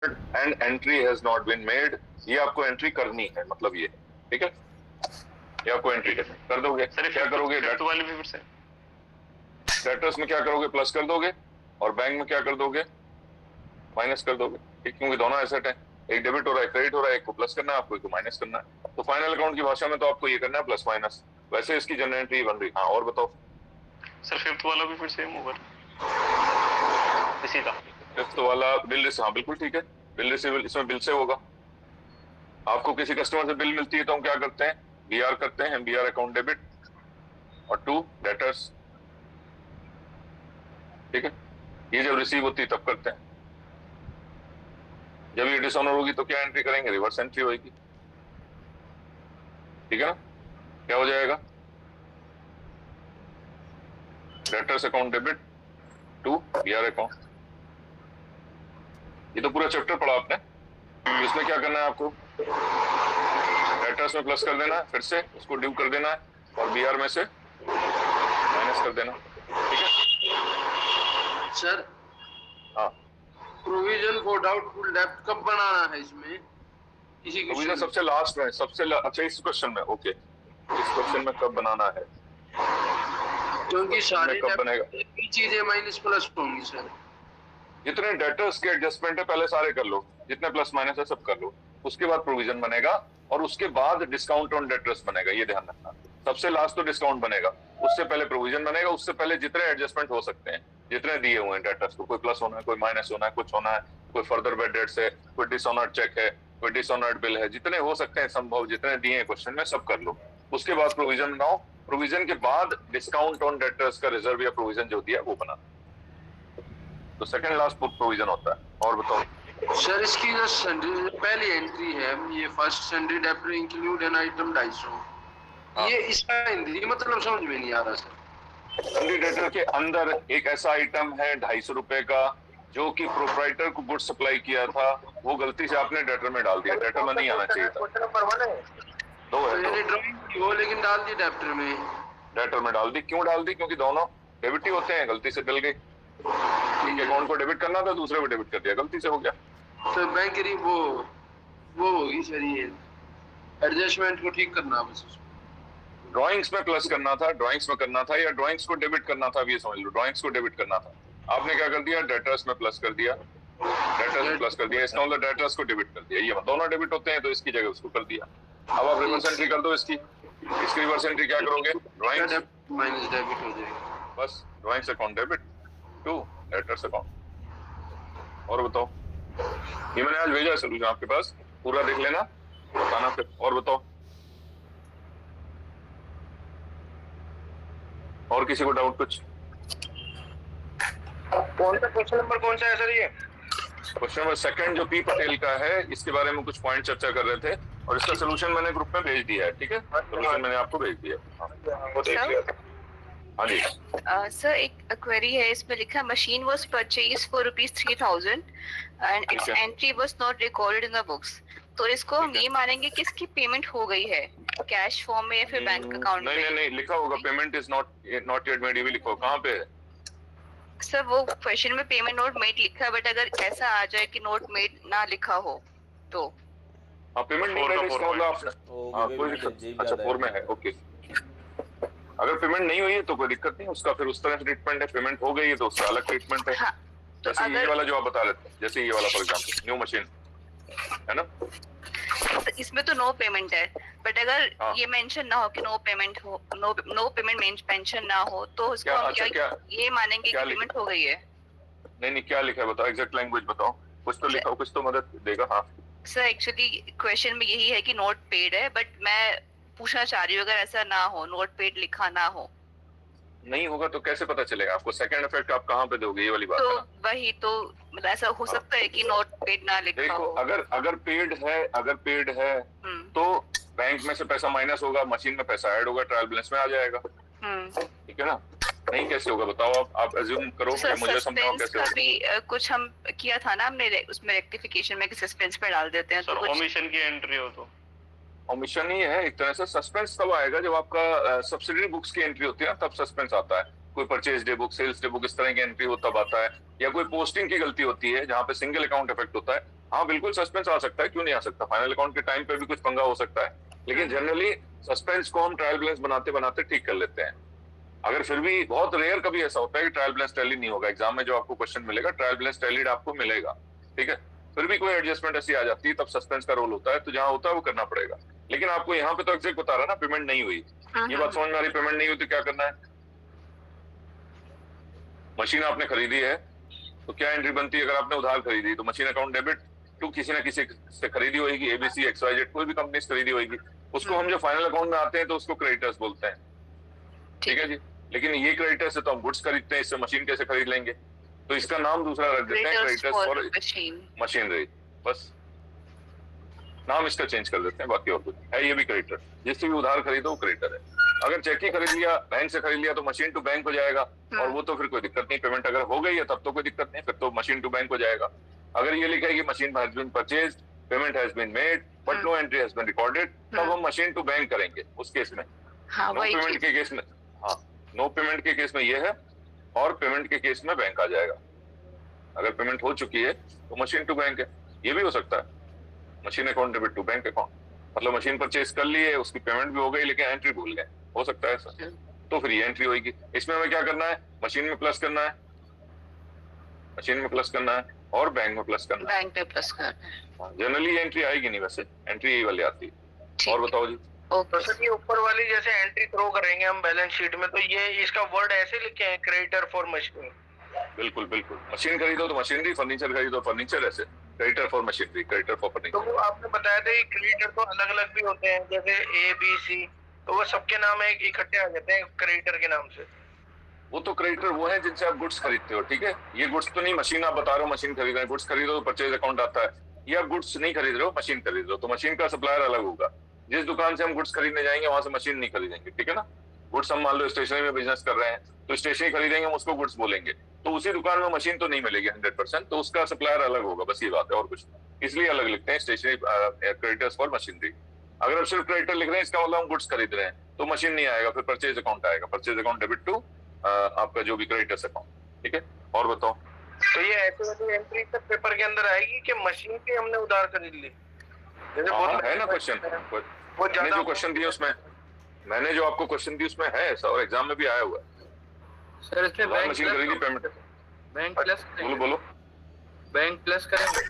And entry has not been made, ये आपको entry करनी है, मतलब ये, ठीक है, ये आपको एंट्री करनी कर दोगे। सर क्या करोगे, वाले भी फिर से डेटर्स में क्या करोगे, प्लस कर दोगे, और बैंक में क्या कर दोगे, माइनस कर दोगे, ठीक, क्योंकि दोनों एसेट है, एक डेबिट हो रहा है, क्रेडिट हो रहा है, एक को प्लस करना है आपको, एक को माइनस करना है। तो फाइनल अकाउंट की भाषा में तो आपको ये करना है प्लस माइनस। वैसे इसकी जनरल एंट्री बन रही। हाँ और बताओ सर, फिफ्थ वाला भी फिर सेम होगा इसी का। फिफ्थ वाला बिल, हाँ बिल्कुल ठीक है, बिल रिसीवेबल इसमें बिल से होगा। आपको किसी कस्टमर से बिल मिलती है तो हम क्या करते हैं, बीआर करते हैं, बीआर अकाउंट डेबिट, और टू डेटर्स, ठीक है। ये जब रिसीव होती है तब करते हैं। जब ये डिसऑनर होगी तो क्या एंट्री करेंगे, रिवर्स एंट्री होगी, ठीक है ना। क्या हो जाएगा, debtors account debit to BR account. ये तो पूरा चैप्टर पढ़ा आपने, तो इसमें क्या करना है आपको, डेटर्स में प्लस कर देना है, फिर से उसको ड्यू कर देना है, और बीआर में से माइनस कर देना, ठीक है सर। हाँ, प्रोविजन फॉर डाउटफुल डेब्ट कब बनाना है इसमें, इसी प्रोविजन सबसे लास्ट में, अच्छा इस क्वेश्चन में, ओके, इस क्वेश्चन में कब बनाना है, क्योंकि सारे कब बनेगा, चीजें माइनस प्लस होंगी सर। जितने डेटर्स के एडजस्टमेंट है पहले सारे कर लो, जितने प्लस माइनस है सब कर लो, उसके बाद प्रोविजन बनेगा, और उसके बाद डिस्काउंट ऑन डेटर्स बनेगा, ये ध्यान रखना। सबसे लास्ट तो डिस्काउंट बनेगा, उससे पहले प्रोविजन बनेगा, उससे पहले जितने एडजस्टमेंट हो सकते हैं, जितने दिए हुए हैं डेटर्स को, कोई प्लस होना है, कोई माइनस होना है, कुछ होना है, कोई फर्दर बेड डेट्स है, कोई डिसऑनर्ड चेक है, कोई डिसऑनर्ड बिल है, जितने हो सकते हैं संभव, जितने दिए हैं क्वेश्चन में सब कर लो। उसके बाद प्रोविजन बनाओ, प्रोविजन के बाद डिस्काउंट ऑन डेटर्स का रिजर्व या प्रोविजन जो दिया वो बना, तो सेकंड लास्ट प्रोविजन होता है। और बताओ सर, इसकी जो सन्ड्री पहली एंट्री है, ये first sundry debtor include an item 250, ये इसका हिंदी मतलब समझ में नहीं आ रहा सर। सन्ड्री डेटर के अंदर एक ऐसा आइटम है 250 रुपए का, जो कि प्रोप्राइटर को गुड सप्लाई किया था, वो गलती से आपने डेटर में डाल दिया, डेटर में नहीं आना चाहिए था। दो है, ड्राइंग वो लेकिन डाल दी डेब्टर में, डेटर में डाल दी, क्यों डाल दी, क्योंकि दोनों डेबिट ही होते हैं, गलती से डल गई, एक अकाउंट को डेबिट करना था, दूसरे को डेबिट कर दिया, गलती से हो गया। तो बैंक वो होगी सर, ये एडजस्टमेंट को ठीक करना बस। ड्राइंग्स में प्लस करना था, ड्राइंग्स में करना था, या ड्राइंग्स को डेबिट करना था, ये समझ लो, ड्राइंग्स को डेबिट करना था, आपने क्या कर दिया, डेटर्स में प्लस कर दिया, डेटर्स में प्लस कर दिया, इसका मतलब डेटर्स को डेबिट कर दिया, ये दोनों डेबिट होते हैं तो इसकी जगह उसको कर दिया। अब आप रिवर्स एंट्री कर दो इसकी रिवर्स एंट्री क्या करोगे, ड्राइंग्स माइनस डेबिट हो जाएगा, बस drawings account debit to debtors account. और बताओ, ये मैंने आज भेजा है सोल्यूशन आपके पास, पूरा देख लेना, बताना फिर। और बताओ, और किसी को डाउट कुछ, कौन सा क्वेश्चन नंबर कौन सा है सर, ये क्वेश्चन नंबर सेकंड जो पी पटेल का है, इसके बारे में कुछ पॉइंट चर्चा कर रहे थे, और इसका सोल्यूशन मैंने ग्रुप में भेज दिया है, ठीक है, सोल्यूशन मैंने आपको भेज दिया, वो देख लिया। हाँ जी सर, एक क्वेरी है, इसमें लिखा है machine was purchase for ₹3000 and it's entry was not recorded in the books, तो इसको हम ये मानेंगे कि इसकी पेमेंट हो गई है कैश फॉर्म में या फिर बैंक अकाउंट में? नहीं, लिखा होगा payment is not yet made, ये भी लिखो, कहाँ पे है सर? वो क्वेश्चन में पेमेंट नोट मेड लिखा है, बट अगर ऐसा आ जाए कि नोट मेड ना लिखा हो तो? हाँ, पेमेंट नहीं मेड, इसका मतलब आपने, हाँ कोई दिक्कत, अच्छा 4 में है, ओके। अगर पेमेंट नहीं हुई है तो कोई दिक्कत नहीं, उसका फिर उस तरह से ट्रीटमेंट है, पेमेंट हो गई है तो उसका अलग ट्रीटमेंट है। हाँ, तो जैसे ये वाला जो आप बता रहे थे, जैसे ये वाला फॉर एग्जांपल न्यू मशीन है ना, तो इसमें तो नो पेमेंट है, बट अगर ये मेंशन ना हो कि नो पेमेंट हो, नो पेमेंट मेंशन ना हो, तो उसको हम क्या ये मानेंगे कि पेमेंट हो गई है? नहीं, क्या लिखा है बताओ, एग्जैक्ट लैंग्वेज बताओ, कुछ तो लिखा हो, कुछ तो मदद देगा। हाँ सर, एक्चुअली क्वेश्चन में यही है कि नोट पेड है, बट मैं पूछना चाह रही हूँ अगर ऐसा ना हो, नोट पेड लिखा ना हो, नहीं होगा तो कैसे पता चलेगा आपको, सेकंड इफेक्ट आप कहाँ पे दोगे, ये वाली बात तो है ना? वही तो, मतलब ऐसा हो सकता है कि नोट पेड ना लिखा देखो, हो। अगर पेड है तो बैंक में से पैसा माइनस होगा, मशीन में पैसा ऐड होगा, ट्रायल बैलेंस में आ जाएगा, ठीक है ना। नहीं कैसे होगा बताओ, आप अज्यूम करो, मुझे समझाओ कैसे होगा। भी कुछ हम किया था ना हमने उसमें रेक्टिफिकेशन में कि सस्पेंस पे डाल देते हैं, तो कुछ ओमिशन की एंट्री हो तो ओमिशन ही है एक तरह से। सस्पेंस तब आएगा जब आपका सब्सिडरी बुक्स की एंट्री होती है ना, तब सस्पेंस आता है। कोई purchase day book, sales day book, इस तरह की एंट्री हो तब आता है, या कोई पोस्टिंग की गलती होती है जहां पे सिंगल अकाउंट इफेक्ट होता है, हाँ बिल्कुल सस्पेंस आ सकता है, क्यों नहीं आ सकता, फाइनल अकाउंट के टाइम पे भी कुछ पंगा हो सकता है, लेकिन जनरली सस्पेंस को हम ट्रायल बैलेंस बनाते बनाते ठीक कर लेते हैं। अगर फिर भी बहुत रेयर कभी ऐसा होता है कि ट्रायल बैलेंस टैली नहीं होगा, एग्जाम में जो आपको क्वेश्चन मिलेगा ट्रायल बैलेंस टैलीड आपको मिलेगा, ठीक है, फिर भी कोई एडजस्टमेंट ऐसी आ जाती है तब सस्पेंस का रोल होता है, तो जहां होता है वो करना पड़ेगा। लेकिन आपको यहाँ पे तो एग्जैक्ट बता रहा ना पेमेंट नहीं हुई, ये बात समझ में आ रही, पेमेंट नहीं हुई तो क्या करना है, मशीन आपने खरीदी है तो क्या एंट्री बनती है, अगर आपने उधार खरीदी तो मशीन अकाउंट डेबिट टू किसी ना किसी से खरीदी होगी, एबीसी XYZ कोई भी कंपनी से खरीदी होगी, उसको हम जो फाइनल अकाउंट में आते हैं तो उसको क्रेडिटर्स बोलते हैं, ठीक है जी। लेकिन ये क्रेडिटर्स से तो हम गुड्स खरीदते हैं, इससे मशीन कैसे खरीद लेंगे, तो इसका नाम दूसरा रख देते हैं, क्रेडिटर्स फॉर मशीनरी, बस नाम इसका चेंज कर देते हैं, बाकी और कुछ है, ये भी क्रेडिटर, जिससे भी उधार खरीदो वो क्रेडिटर है। अगर चेक ही खरीद लिया, बैंक से खरीद लिया तो मशीन टू बैंक हो जाएगा, और वो तो फिर कोई दिक्कत नहीं, पेमेंट अगर हो गई है तब तो कोई दिक्कत नहीं, फिर तो मशीन टू बैंक हो जाएगा। अगर ये लिखा है कि machine has been purchased, payment has been made but no entry has been recorded, तब हम मशीन टू बैंक करेंगे उस केस में। नो पेमेंट के केस में, हाँ नो पेमेंट के केस में ये है, और पेमेंट के केस में बैंक आ जाएगा। अगर पेमेंट हो चुकी है तो मशीन टू बैंक है, ये भी हो सकता है machine account debit to bank account, मतलब मशीन परचेज कर ली है, उसकी पेमेंट भी हो गई लेकिन एंट्री भूल गए, हो सकता है ऐसा, तो फिर ये एंट्री होगी। इसमें हमें क्या करना है, मशीन में प्लस करना है, मशीन में प्लस करना है, और बैंक में प्लस करना है, बैंक पे प्लस करना है। जनरली एंट्री आएगी नहीं, वैसे एंट्री यही वाली आती है। और बताओ जी। तो सर ये ऊपर वाली जैसे एंट्री थ्रो करेंगे हम बैलेंस शीट में, तो ये इसका वर्ड ऐसे लिखे हैं, क्रेडिटर फॉर मशीन। बिल्कुल बिल्कुल, मशीन खरीदो तो मशीनरी, फर्नीचर खरीदो फर्नीचर, ऐसे creditor for machinery, creditor for तो फर्नीचर। वो आपने बताया था कि क्रेडिटर तो अलग अलग भी होते हैं, जैसे ABC, तो वो सबके नाम एक इकट्ठे आ जाते हैं क्रेडिटर के नाम से। वो तो क्रेडिटर वो है जिनसे आप गुड्स खरीदते हो, ठीक है, ये गुड्स तो नहीं, मशीन आप बता रहे हो मशीन खरीद रहे हैं, गुड्स खरीदो तो परचेज अकाउंट आता है, ये आप गुड्स नहीं खरीद रहे हो मशीन खरीद रहे हो, तो मशीन का सप्लायर अलग होगा। जिस दुकान से हम गुड्स खरीदने जाएंगे वहां से मशीन नहीं खरीदेंगे, ठीक है ना। गुड्स हम मान लो स्टेशनरी में बिजनेस कर रहे हैं तो स्टेशनरी खरीदेंगे, हम उसको गुड्स बोलेंगे, तो उसी दुकान में मशीन तो नहीं मिलेगी 100%, तो उसका सप्लायर अलग होगा, बस ये बात है और कुछ, इसलिए अलग लिखते हैं स्टेशनरी क्रेडिटर्स फॉर मशीनरी। अगर आप सिर्फ क्रेडिटर लिख रहे हैं इसका मतलब हम गुड्स खरीद रहे हैं तो मशीन नहीं आएगा, फिर परचेज अकाउंट आएगा, परचेज अकाउंट डेबिट टू आपका जो भी क्रेडिटर्स अकाउंट, ठीक है। और बताओ। तो ये ऐसे वाली एंट्री सब पेपर के अंदर आएगी कि मशीन की हमने उधार खरीद ली, जैसे बहुत है ना क्वेश्चन, वो मैंने जो क्वेश्चन दिया उसमें, मैंने जो आपको क्वेश्चन दी उसमें है ऐसा, और एग्जाम में भी आया हुआ है। सर इसमें बैंक मशीन खरीदी, पेमेंट, बैंक प्लस बोलो बोलो, बैंक प्लस करेंगे।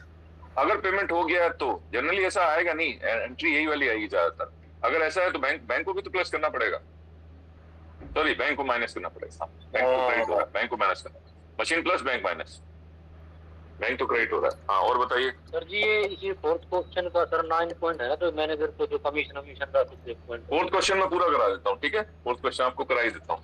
अगर पेमेंट हो गया तो जनरली ऐसा आएगा नहीं, एंट्री यही वाली आएगी ज्यादातर। अगर ऐसा है तो बैंक को भी तो प्लस करना पड़ेगा, सॉरी बैंक को माइनस करना पड़ेगा, बैंक को क्रेडिट हो रहा है, बैंक को माइनस करना, machine plus bank minus, bank तो क्रेडिट हो रहा है। हाँ और बताइए सर जी, ये इसी फोर्थ क्वेश्चन का सर 9 पॉइंट है, तो मैनेजर को जो कमीशन का कुछ पॉइंट, फोर्थ क्वेश्चन में पूरा करा देता हूँ, ठीक है, फोर्थ क्वेश्चन आपको करा ही देता हूँ,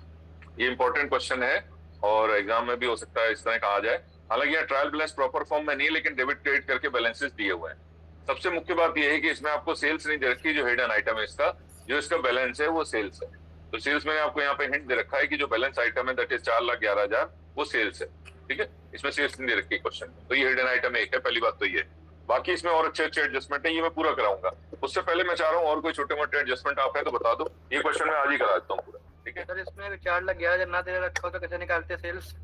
ये इंपॉर्टेंट क्वेश्चन है और एग्जाम में भी हो सकता है इस तरह का आ जाए। हालांकि यहाँ ट्रायल बैलेंस प्रॉपर फॉर्म में नहीं, लेकिन डेबिट क्रेडिट करके बैलेंसेस दिए हुए हैं। सबसे मुख्य बात यह है कि इसमें आपको सेल्स नहीं दे रखी, जो हिडन आइटम है इसका, जो इसका बैलेंस है वो सेल्स है। तो सेल्स में आपको यहाँ पे हिंट दे रखा है कि जो बैलेंस आइटम है दैट इज 4,11,000 वो सेल्स है, ठीक है, इसमें सेल्स नहीं दे रखी क्वेश्चन में, तो ये हिडन आइटम एक है, पहली बात तो ये। बाकी इसमें और अच्छे अच्छे एडजस्टमेंट है, ये मैं पूरा कराऊंगा। उससे पहले मैं चाह रहा हूँ और कोई छोटे मोटे एडजस्टमेंट आप है तो बता दो, ये क्वेश्चन मैं आज ही करा देता हूँ पूरा, ठीक है। सर इसमें 4,11,000 ना दे रखा हो तो कैसे निकालते सेल्स?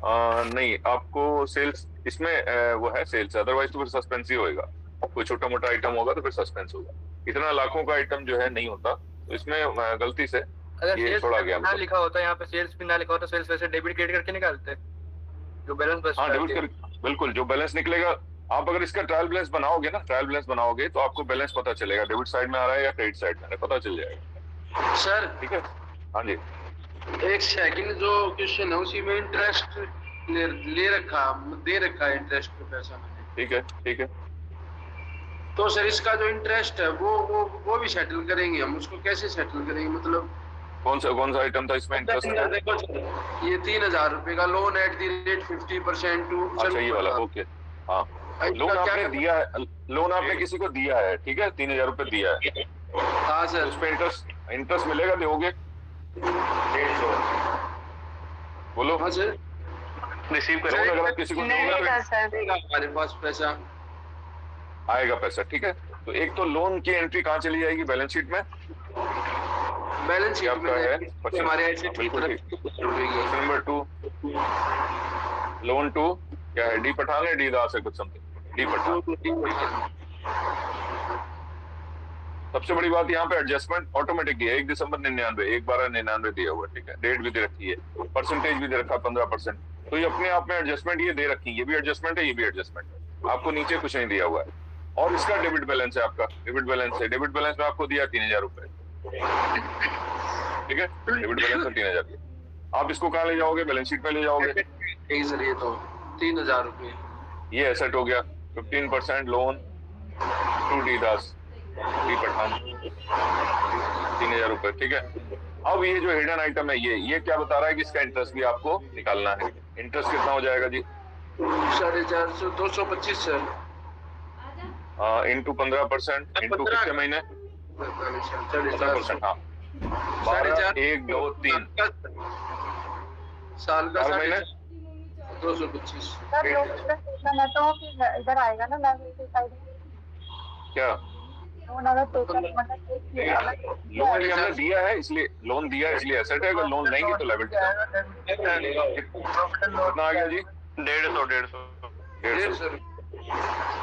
नहीं, आपको सेल्स इसमें वो है सेल्स, अदरवाइज तो फिर सस्पेंस ही होगा, कोई छोटा मोटा आइटम होगा तो फिर सस्पेंस होगा, इतना लाखों का आइटम जो है नहीं होता, तो इसमें गलती से अगर ये सेल्स छोड़ा गया ना लिखा होता, यहाँ पे सेल्स भी ना लिखा होता, सेल्स वैसे डेबिट क्रेडिट करके निकालते जो बैलेंस बचता है। हाँ डेबिट कर, बिल्कुल जो बैलेंस निकलेगा, आप अगर इसका ट्रायल बैलेंस बनाओगे ना, ट्रायल बैलेंस बनाओगे तो आपको बैलेंस पता चलेगा, डेबिट साइड में आ रहा है या क्रेडिट साइड में, पता चल जाएगा सर ठीक है। हाँ जी एक सेकंड, जो क्वेश्चन है उसी में इंटरेस्ट ले रखा, दे रखा है इंटरेस्ट पे पैसा मैंने, ठीक है ठीक है। तो सर इसका जो इंटरेस्ट है वो भी सेटल करेंगे हम, उसको कैसे सेटल करेंगे, मतलब कौन सा आइटम था इसमें इंटरेस्ट? देखो ये 3,000 रुपए का loan at the rate 50% to, अच्छा ये वाला, ओके हाँ, लोन आपने दिया है, लोन आपने किसी को दिया है, ठीक है, 3,000 रुपए दिया है, हाँ सर, उस पे इंटरेस्ट मिलेगा, दोगे? बोलो हाँ सर, रिसीव लोन करेंगे। अगर आप किसी को दोगे तो हमारे पास पैसा आएगा पैसा, ठीक है। तो एक तो लोन की एंट्री कहाँ चली जाएगी, बैलेंस शीट में, बैलेंस शीट में है हमारे ऐसे बिल्कुल ठीक। क्वेश्चन नंबर 2, लोन 2 क्या है, डी पठान है, डी दास है कुछ समथिंग, डी पठान। सबसे बड़ी बात यहाँ पे एडजस्टमेंट ऑटोमेटिक है, 1 दिसंबर 99, 1/12/99 दिया हुआ, ठीक है, डेट भी दे रखी है, परसेंटेज भी दे रखा 15%। तो ये अपने आप में एडजस्टमेंट ये दे रखी है, ये भी एडजस्टमेंट है, ये भी एडजस्टमेंट है, आपको नीचे कुछ नहीं दिया हुआ है। और इसका डेबिट बैलेंस है, आपका डेबिट बैलेंस है, डेबिट बैलेंस में आपको दिया 3000 रुपए, ठीक है, डेबिट बैलेंस में 3000। आप इसको कहाँ ले जाओगे, बैलेंस शीट में ले जाओगे। यही सर, ये तो 3000 रुपये ये एसेट हो गया, 15% loan to D Das, D Pathan, 3000 रुपए, ठीक है। अब ये जो हिडन आइटम है, ये क्या बता रहा है कि इसका इंटरेस्ट भी आपको निकालना है। इंटरेस्ट कितना हो जाएगा जी? 450, 225 सर, इंटू 15%, इंटू कितने महीने? 15%, हाँ, 12, 1, 2, 3 साल का 4 महीने, 225। सर लोन स्टेशन है तो फिर इधर आएगा ना लेवल के साइड में। क्या लोन अगर टोटल मतलब लोन ये हमने दिया है, इसलिए लोन दिया है, इसलिए एसेट है। अगर लोन लेंगे तो लायबिलिटी कितना आ गया जी? 150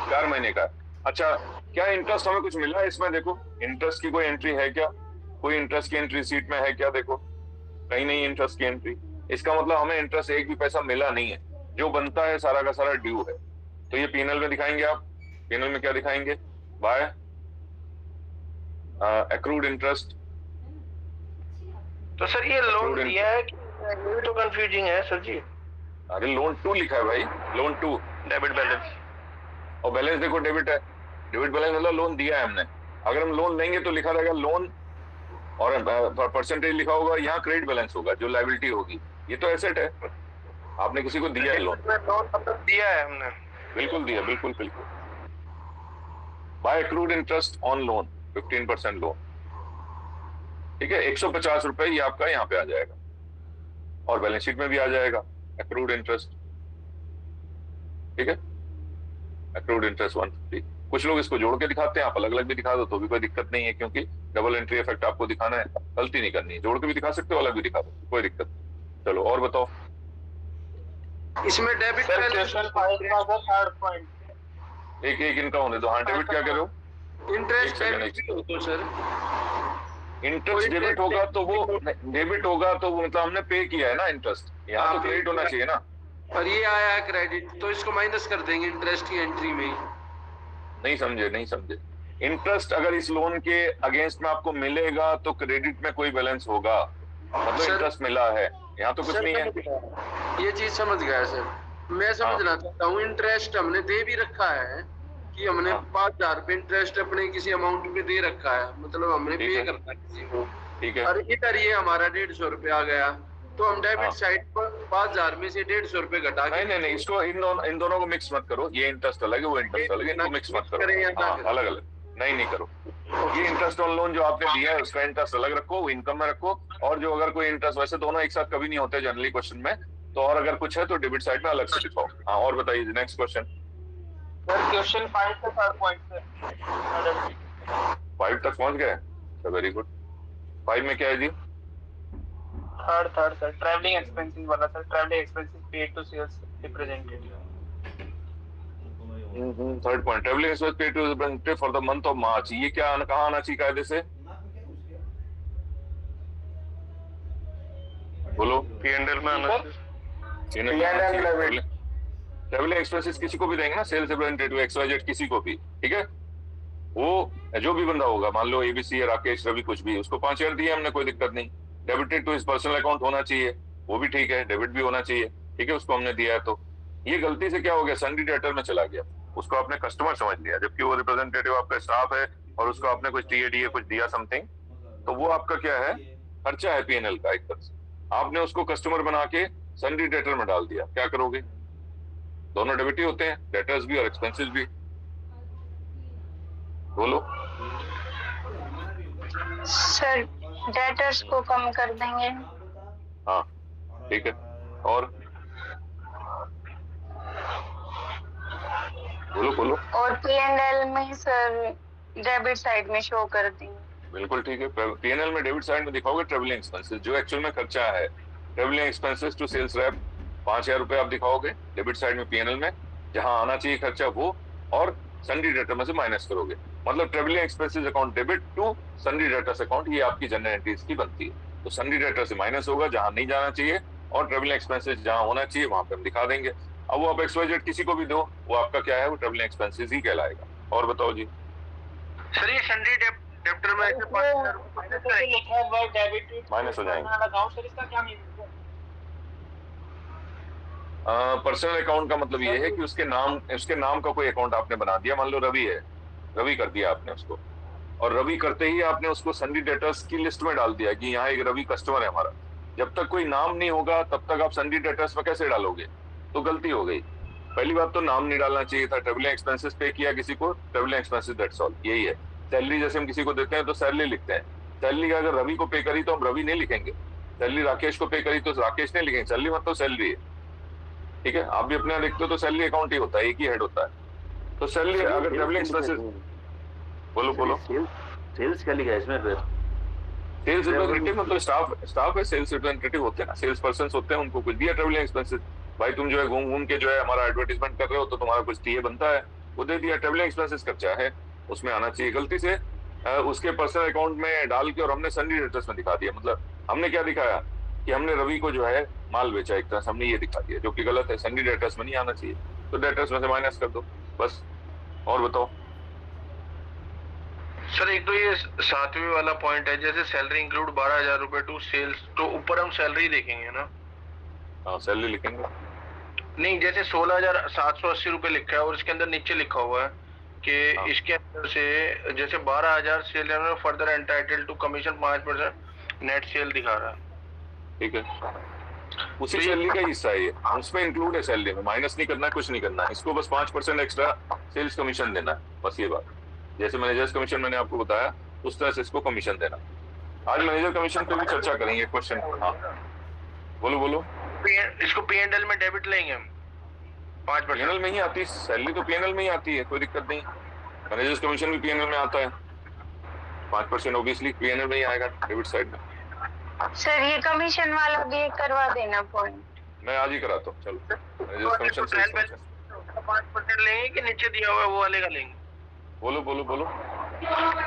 4 महीने का। अच्छा, क्या इंटरेस्ट हमें कुछ मिला है इसमें? देखो, इंटरेस्ट की कोई एंट्री है क्या? कोई इंटरेस्ट की एंट्री सीट में है क्या? देखो, कहीं नहीं इंटरेस्ट की एंट्री। इसका मतलब हमें इंटरेस्ट एक भी पैसा मिला नहीं है, जो बनता है सारा का सारा ड्यू है। तो ये पीएनएल में दिखाएंगे आप। पीएनएल में क्या दिखाएंगे? By accrued interest. तो सर ये लोन दिया है कि ये तो कंफ्यूजिंग है सर जी। अरे लोन 2 लिखा है भाई, लोन 2 डेबिट बैलेंस, और बैलेंस देखो डेबिट है। डेबिट बैलेंस मतलब लोन दिया है हमने। अगर हम लोन लेंगे तो लिखा रहेगा लोन और परसेंटेज लिखा होगा, यहाँ क्रेडिट बैलेंस होगा जो लायबिलिटी होगी। ये तो एसेट है, आपने किसी को दिया है लोन। लोन मतलब दिया है हमने। बिल्कुल दिया, बिल्कुल बिल्कुल। By accrued interest on loan 15% loan, ठीक है। 150 रुपए ये आपका यहाँ पे आ जाएगा और बैलेंस शीट में भी आ जाएगा एक्रूड इंटरेस्ट, ठीक है। Accrued interest 150। कुछ लोग इसको जोड़ के दिखाते हैं, आप अलग अलग भी दिखा दो तो भी कोई दिक्कत नहीं है, क्योंकि डबल एंट्री इफेक्ट आपको दिखाना है, गलती नहीं करनी है। जोड़ के भी दिखा सकते हो, अलग भी दिखा दो, कोई दिक्कत नहीं। चलो और बताओ। इसमें डेबिट सर बैलेंस क्वेश्चन 5 का सर थर्ड पॉइंट। एक एक इनका होने दो। हाँ, डेबिट क्या करो? इंटरेस्ट एक डेबिट सेकंड, तो सर इंटरेस्ट डेबिट होगा तो वो डेबिट होगा तो वो मतलब हमने पे किया है ना इंटरेस्ट, यहाँ तो क्रेडिट होना चाहिए ना। और ये आया है क्रेडिट, तो इसको माइनस कर देंगे इंटरेस्ट की एंट्री में ही। नहीं समझे, नहीं समझे। इंटरेस्ट अगर इस लोन के अगेंस्ट में आपको मिलेगा तो क्रेडिट में कोई बैलेंस होगा, मतलब सर- इंटरेस्ट मिला है, यहाँ तो कुछ सर, नहीं है। ये चीज समझ गया सर। मैं समझना चाहता हूँ, इंटरेस्ट हमने दे भी रखा है कि हमने हाँ। 5000 रुपए इंटरेस्ट अपने किसी अमाउंट पे दे रखा है, मतलब हमने ठीक पे है। करना है किसी को। ठीक है, और इधर ये हमारा 150 रुपए आ गया, तो हम डेबिट हाँ। साइड पर 5000 में से 150 रुपए घटा के नहीं, इसको इन दोनों को मिक्स मत करो। ये इंटरेस्ट अलग है, वो इंटरेस्ट अलग है, इनको मिक्स मत करें या करो। ना हाँ, करें? अलग अलग नहीं करो। ये इंटरेस्ट ऑन लोन जो आपने दिया है उसका इंटरेस्ट अलग रखो, वो इनकम में रखो। और जो अगर कोई इंटरेस्ट, वैसे दोनों एक साथ कभी नहीं होते जनरली क्वेश्चन में, तो और अगर कुछ है तो डेबिट साइड में अलग से दिखाओ। हाँ, और बताइए नेक्स्ट क्वेश्चन। सर क्वेश्चन 5 का थर्ड पॉइंट सर। 5 तक पहुंच गए, वेरी गुड। 5 में क्या है जी? थर्ड सर, ट्रैवलिंग एक्सपेंसेस वाला sir. Travelling expenses paid to sales representative. Third point, travelling expense paid to representative for the month of March. ये क्या कहाँ आना चाहिए कायदे से? बोलो। P&L में आना चाहिए। ट्रैवलिंग एक्सपेंसेस किसी को भी देंगे ना, सेल्स रिप्रेजेंटेटिव XYZ किसी को भी, ठीक है। वो जो भी बंदा होगा, मान लो ABC या राकेश, रवि, कुछ भी, उसको 5000 दिए हमने, कोई दिक्कत नहीं। Debited to his personal account होना चाहिए, वो भी ठीक है। डेबिट भी होना चाहिए, ठीक है, उसको हमने दिया है। तो ये गलती से क्या हो गया, सन्डी डेटर में चला गया, उसको आपने कस्टमर समझ लिया, जबकि वो रिप्रेजेंटेटिव आपका स्टाफ है और उसको आपने कुछ TADA कुछ दिया समथिंग, तो वो आपका क्या है, खर्चा है P&L का एक तरह से। आपने उसको कस्टमर बना के सन्डी डेटर में डाल दिया, क्या करोगे? दोनों डेबिट ही होते हैं, डेटर्स भी और एक्सपेंसेस भी। बोलो। सर डेटर्स को कम कर देंगे। हाँ, ठीक है। और बोलो। और P&L में सर डेबिट साइड में शो कर देंगे। बिल्कुल ठीक है। P&L में डेबिट साइड में दिखाओगे ट्रेवलिंग एक्सपेंसेस, जो एक्चुअल में खर्चा है। Travelling expenses to sales rep 5000 रुपए आप दिखाओगे डेबिट साइड में P&L में, जहां आना चाहिए खर्चा वो, और सन्डी डेटर में से माइनस करोगे, मतलब travelling expenses account debit to sundry debtors account, ये आपकी जनरल एंट्रीज की बनती है। तो सन्डी डेटर से माइनस होगा जहां नहीं जाना चाहिए, और ट्रेवलिंग एक्सपेंसेस जहां होना चाहिए वहां पे हम दिखा देंगे। अब वो आप XYZ किसी को भी दो, वो आपका क्या है, वो ट्रेवलिंग एक्सपेंसेस ही कहलाएगा। और बताओ जी। सर ये सन्डी डेप्टर में ऐसे 5,000 लिखा है वर्ड डेबिट माइनस हो जाएंगे। अकाउंट, सर इसका क्या मीनिंग है? पर्सनल अकाउंट का मतलब ये है कि उसके नाम का कोई अकाउंट आपने बना दिया। मान लो रवि है, रवि कर दिया आपने उसको, और रवि करते ही आपने उसको सन्डी डेटर्स की लिस्ट में डाल दिया कि यहाँ एक रवि कस्टमर है हमारा। जब तक कोई नाम नहीं होगा तब तक आप सन्डी डेटर्स में कैसे डालोगे? तो गलती हो गई। पहली बात तो नाम नहीं डालना चाहिए था। ट्रेवलिंग एक्सपेंसेस पे किया किसी को, ट्रेवलिंग एक्सपेंसेस, दैट्स ऑल, यही है। सैलरी जैसे हम किसी को देते हैं तो सैलरी लिखते हैं। सैलरी अगर रवि को पे करी तो हम रवि नहीं लिखेंगे। सैलरी राकेश को पे करी तो राकेश नहीं लिखेंगे। सैलरी मतलब सैलरी है, ठीक है। आप भी अपने देखते हो तो सैलरी अकाउंट ही होता है, एक ही हेड होता है। तो सैलरी अगर ट्रेवलिंग एक्सपेंसेस, बोलो सेल्स क्या लिखा है इसमें फिर? सेल्स रिप्रेजेंटेटिव मतलब स्टाफ है, सेल्स रिप्रेजेंटेटिव होते हैं ना, सेल्स पर्सन होते हैं, उनको कुछ दिया ट्रेवलिंग एक्सपेंसेस। भाई तुम जो है घूम के जो है हमारा एडवर्टाइजमेंट कर रहे हो तो तुम्हारा कुछ टीए बनता है, वो दे दिया। ट्रेवलिंग एक्सपेंसेस खर्चा है, उसमें आना चाहिए। गलती से उसके पर्सनल अकाउंट में डाल के और हमने सन्डी डेटर्स में दिखा दिया। मतलब हमने क्या दिखाया कि हमने रवि को जो है माल बेचा, एक तरह से हमने ये दिखा दिया, जो कि गलत है। सन्डी डेटर्स में नहीं आना चाहिए, तो डेटर्स में से माइनस कर दो बस। और बताओ सर। एक तो ये 7वें वाला पॉइंट है, जैसे सैलरी इंक्लूड 12,000 रुपए टू सेल्स, तो ऊपर हम सैलरी देखेंगे ना? हाँ, सैलरी लिखेंगे। नहीं, जैसे 16,780 रुपए लिखा है और इसके अंदर नीचे लिखा हुआ है कि इसके अंदर से जैसे 12,000 sale further entitled to commission 5% net sale दिखा रहा है। ठीक है, उसी सैलरी का हिस्सा है ये, उसमें इंक्लूड है सैलरी में। माइनस नहीं करना है, कुछ नहीं करना है। इसको बस 5% एक्स्ट्रा सेल्स कमीशन देना है, बस ये बात। जैसे मैनेजर्स कमीशन मैंने आपको बताया, उस तरह से इसको कमीशन देना। आज मैनेजर कमीशन पे भी चर्चा करेंगे। क्वेश्चन, हाँ बोलो। इसको P&L में डेबिट लेंगे हम 5%। P&L में ही आती है सैलरी, तो P&L में ही आती है, कोई दिक्कत नहीं। मैनेजर्स कमीशन भी P&L में आता है, 5% ऑब्वियसली P&L में ही आएगा, डेबिट साइड में। सर ये कमीशन वाला भी एक करवा देना पॉइंट। मैं आज ही कराता हूँ, चलो। मैनेजर्स कमीशन, सेल्स कमीशन 5% लेंगे कि नीचे दिया हुआ है वो वाले का लेंगे? बोलो।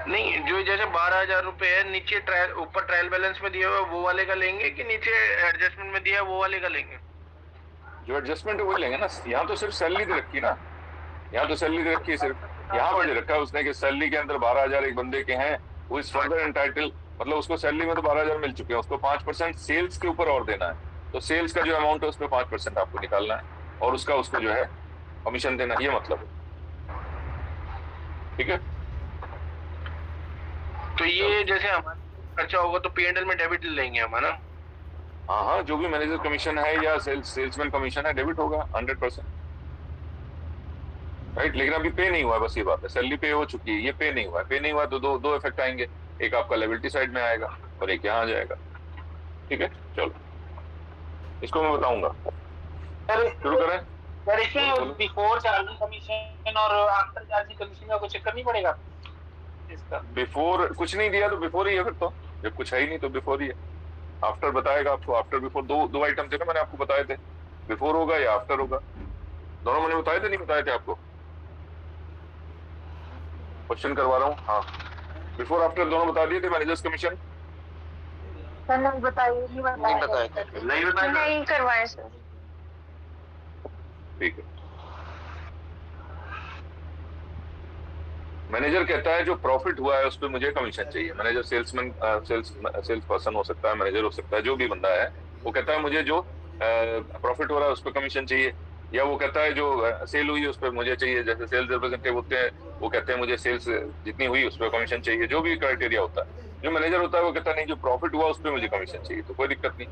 नहीं, जो जैसे 12,000 रुपए है, नीचे ऊपर ट्रायल बैलेंस में दिया हुआ है वो वाले का लेंगे कि नीचे एडजस्टमेंट में दिया है वो वाले का लेंगे? जो एडजस्टमेंट है वही लेंगे ना। यहाँ तो सिर्फ सैलरी दे रखी ना, यहाँ तो सैलरी दे रखी है सिर्फ। यहाँ पर दे रखा है उसने कि सैलरी के अंदर 12,000 एक बंदे के हैं, वो इस फर्दर एंटाइटल, मतलब उसको सैलरी में तो 12,000 मिल चुके हैं, उसको 5% सेल्स के ऊपर और देना है। तो सेल्स का जो अमाउंट है उसमें 5% आपको निकालना है और उसका उसको जो है कमीशन देना, ये मतलब है। ठीक है, तो ये जैसे हमारा खर्चा होगा तो P&L में डेबिट लेंगे हम, है ना? हाँ, जो भी मैनेजर कमीशन है या सेल्समैन कमीशन है, डेबिट होगा 100%, राइट। लेकिन अभी पे नहीं हुआ है, बस ये बात है। सैलरी पे हो चुकी है, ये पे नहीं हुआ है। पे नहीं हुआ तो दो इफेक्ट आएंगे, एक आपका लायबिलिटी साइड में आएगा और एक यहाँ आ जाएगा। ठीक है, चलो इसको मैं बताऊंगा। शुरू करें। सर इसमें बिफोर चार्जिंग कमीशन और आफ्टर चार्जिंग कमीशन का कुछ चक्कर नहीं पड़ेगा इसका? बिफोर कुछ नहीं दिया तो बिफोर ही है फिर तो, जब कुछ है ही नहीं तो बिफोर ही है। आफ्टर बताएगा आपको, आफ्टर बिफोर दो आइटम थे ना, मैंने आपको बताए थे, बिफोर होगा या आफ्टर होगा। दोनों मैंने बताए थे, नहीं बताए थे आपको? क्वेश्चन करवा रहा हूँ। हाँ, बिफोर आफ्टर दोनों बता दिए थे मैनेजर्स कमीशन। नहीं बताइए, नहीं करवाए सर। ठीक है, मैनेजर कहता है जो प्रॉफिट हुआ है उस पर मुझे कमीशन चाहिए। मैनेजर सेल्समैन, सेल्स पर्सन हो सकता है, मैनेजर हो सकता है, जो भी बंदा है, वो कहता है मुझे जो प्रॉफिट हो रहा है उस पर कमीशन चाहिए। या वो कहता है जो सेल हुई उस पर मुझे चाहिए, जैसे सेल्स रिप्रेजेंटेटिव होते हैं वो कहते हैं मुझे सेल्स जितनी हुई उस पर कमीशन चाहिए, जो भी क्राइटेरिया होता है। जो मैनेजर होता है वो कहता है नहीं, जो प्रॉफिट हुआ उस पर मुझे कमीशन चाहिए, तो कोई दिक्कत नहीं।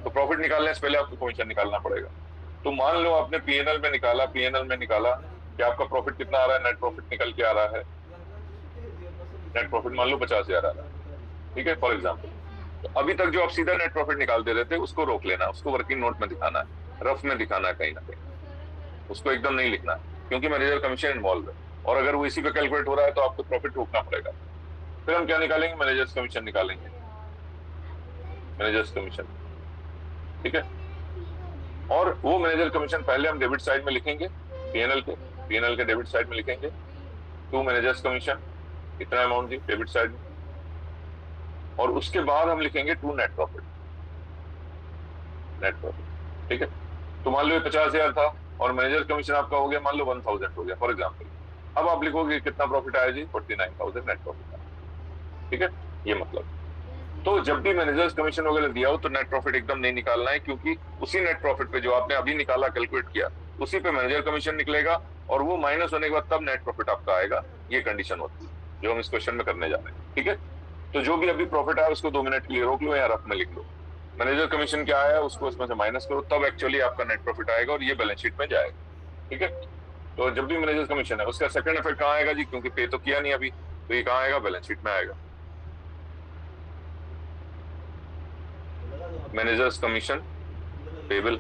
तो प्रॉफिट निकालने से पहले आपको कमीशन निकालना पड़ेगा। तो मान लो आपने P&L में निकाला कि आपका प्रॉफिट कितना आ रहा है, नेट प्रॉफिट निकल के आ रहा है, नेट प्रॉफिट मान लो 50,000 आ रहा है, ठीक है, फॉर एग्जाम्पल। तो अभी तक जो आप सीधा नेट प्रॉफिट निकाल दे रहे थे उसको रोक लेना, उसको वर्किंग नोट में दिखाना है, रफ में दिखाना है कहीं ना कहीं, उसको एकदम नहीं लिखना है, क्योंकि मैनेजर कमीशन इन्वॉल्व है। और अगर वो इसी पे कैलकुलेट हो रहा है तो आपको प्रॉफिट रोकना पड़ेगा। फिर हम क्या निकालेंगे? मैनेजर्स कमीशन निकालेंगे, मैनेजर्स कमीशन, ठीक है। और वो मैनेजर कमीशन पहले हम डेबिट साइड में लिखेंगे P&L के, P&L के डेबिट साइड में लिखेंगे टू मैनेजर्स कमीशन, इतना अमाउंट जी डेबिट साइड में, और उसके बाद हम लिखेंगे to net profit, net profit. ठीक है, तो मान लो ये 50,000 था और मैनेजर कमीशन आपका हो गया मान लो 1000 हो गया फॉर एग्जाम्पल। अब आप लिखोगे कितना प्रॉफिट आया जी, 49,000 नेट प्रॉफिट आया। ठीक है, ये मतलब तो जब भी मैनेजर्स कमीशन वगैरह दिया हो तो नेट प्रॉफिट एकदम नहीं निकालना है, क्योंकि उसी नेट प्रॉफिट पे जो आपने अभी निकाला कैलकुलेट किया उसी पे मैनेजर कमीशन निकलेगा और वो माइनस होने के बाद तब नेट प्रॉफिट आपका आएगा। ये कंडीशन होती है जो हम इस क्वेश्चन में करने जा रहे हैं। ठीक है, तो जो भी अभी प्रॉफिट आया उसको 2 मिनट के लिए रोक लो या रफ में लिख लो, मैनेजर कमीशन क्या आया उसको इसमें से माइनस करो, तब एक्चुअली आपका नेट प्रॉफिट आएगा और ये बैलेंस शीट में जाएगा। ठीक है, तो जब भी मैनेजर कमीशन है उसका सेकंड इफेक्ट कहाँ आएगा जी, क्योंकि पे तो किया नहीं अभी, तो ये कहाँ आएगा, बैलेंस शीट में आएगा। मैनेजर्स कमीशन पेबल,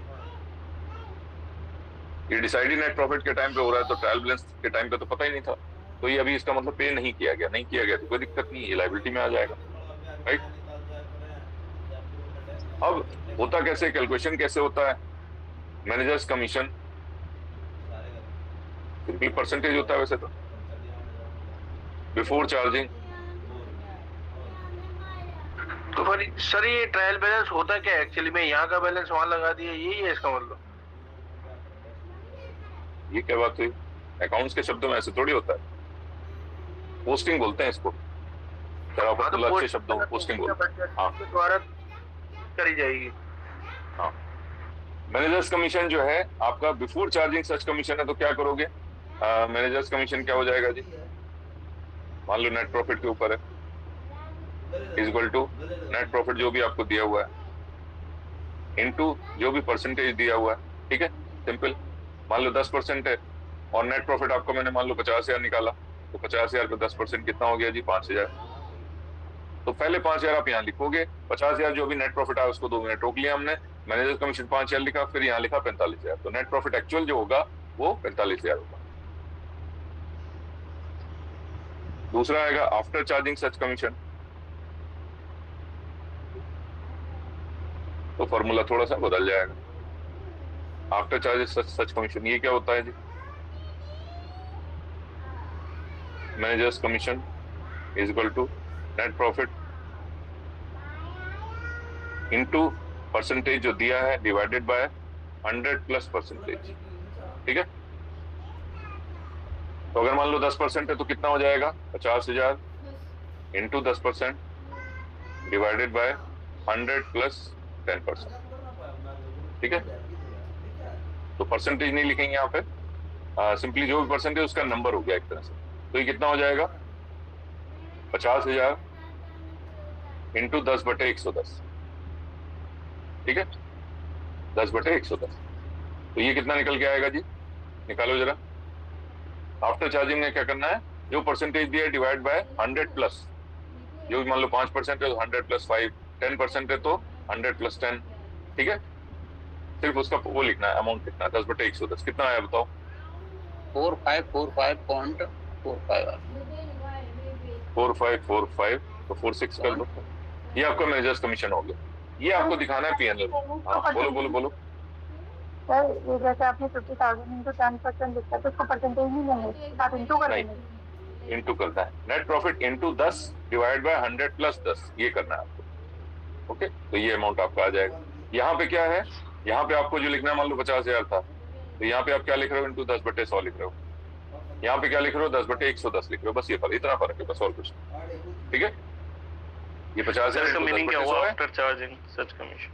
ये डिसाइडेड नेट प्रॉफिट के टाइम पे हो रहा है, तो ट्रायल बैलेंस के टाइम पे तो पता ही नहीं था, तो ये अभी इसका मतलब पे नहीं किया गया, नहीं किया गया तो कोई दिक्कत नहीं, ये लायबिलिटी में आ जाएगा। राइट, अब होता कैसे, कैलकुलेशन कैसे होता है, मैनेजर्स कमीशन सिंपली परसेंटेज होता है वैसे तो, बिफोर चार्जिंग। तो फिर सर ये ट्रायल बैलेंस होता क्या है एक्चुअली में, यहाँ का बैलेंस वहां लगा दिया, यही है इसका मतलब? ये क्या बात हुई, अकाउंट्स के शब्दों में ऐसे थोड़ी होता है, पोस्टिंग बोलते हैं इसको, अच्छे शब्दों में पोस्टिंग बोलते हैं। हाँ, द्वारा करी जाएगी। हाँ, मैनेजर्स कमीशन जो है आपका बिफोर चार्जिंग सच कमीशन है, तो क्या करोगे, मैनेजर्स कमीशन क्या हो जाएगा जी, मान लो नेट प्रॉफिट के ऊपर है इक्वल टू नेट प्रॉफिट जो भी आपको दिया हुआ है इनटू जो भी परसेंटेज दिया हुआ है। ठीक है, सिंपल, मान लो 10% है और नेट प्रॉफिट आपको मैंने मान लो 50,000 निकाला, तो 50,000 पे 10% कितना हो गया जी, 5,000। तो पहले 5,000 आप यहाँ लिखोगे, 50,000 जो भी नेट प्रॉफिट आया उसको 2 मिनट रोक लिया हमने, मैनेजर कमीशन 5,000 लिखा, फिर यहाँ लिखा 45,000, तो नेट प्रॉफिट एक्चुअल जो होगा वो 45,000 होगा। दूसरा आएगा आफ्टर चार्जिंग सच कमीशन, तो फॉर्मूला थोड़ा सा बदल जाएगा, आफ्टर चार्जेस सच कमीशन ये क्या होता है ji, managers commission is equal to net profit into percentage जो दिया है डिवाइडेड बाय 100 प्लस परसेंटेज। ठीक है, तो अगर मान लो 10% है तो कितना हो जाएगा, 50,000 इंटू 10% डिवाइडेड बाय 100 प्लस 10%। ठीक है, तो परसेंटेज नहीं लिखेंगे यहाँ पे, सिंपली जो भी परसेंटेज उसका नंबर हो गया एक तरह से, तो ये कितना हो जाएगा, 50,000 इंटू 10/110। ठीक है, 10/110, तो ये कितना निकल के आएगा जी, निकालो जरा। आफ्टर चार्जिंग में क्या करना है, जो परसेंटेज दिया है डिवाइड बाय 100 प्लस, जो मान लो 5% है तो 100 प्लस 5, 10% है तो 100 प्लस 10। ठीक है, सिर्फ उसका वो लिखना है, अमाउंट लिखना है, 10/110 कितना आया बताओ, 4545.45 4545, तो 46 कर लो, ये आपका मैनेजर्स कमीशन हो गया। ये आपको दिखाना है पीएनएल। हाँ, बोलो बोलो बोलो। सर ये जैसे आपने 50,000 इंटू 10% लिखा है तो उसको परसेंटेज नहीं लेंगे, आप इंटू कर देंगे। इंटू करना है, net profit into 10 divide by 100 plus 10, ये करना है आपको। ओके, तो ये अमाउंट आपका आ जाएगा। यहाँ पे क्या है, यहाँ पे आपको जो लिखना है, मान लो 50,000 था, तो यहाँ पे आप क्या लिख रहे हो, इंटू 10/100 लिख रहे हो। यहाँ पे क्या लिख रहे हो, 10/110 लिख रहे हो, बस ये फर्क, इतना फर्क है बस, और कुछ। ठीक है, ये 50,000 मीनिंग क्या हुआ आफ्टर चार्जिंग सच कमीशन,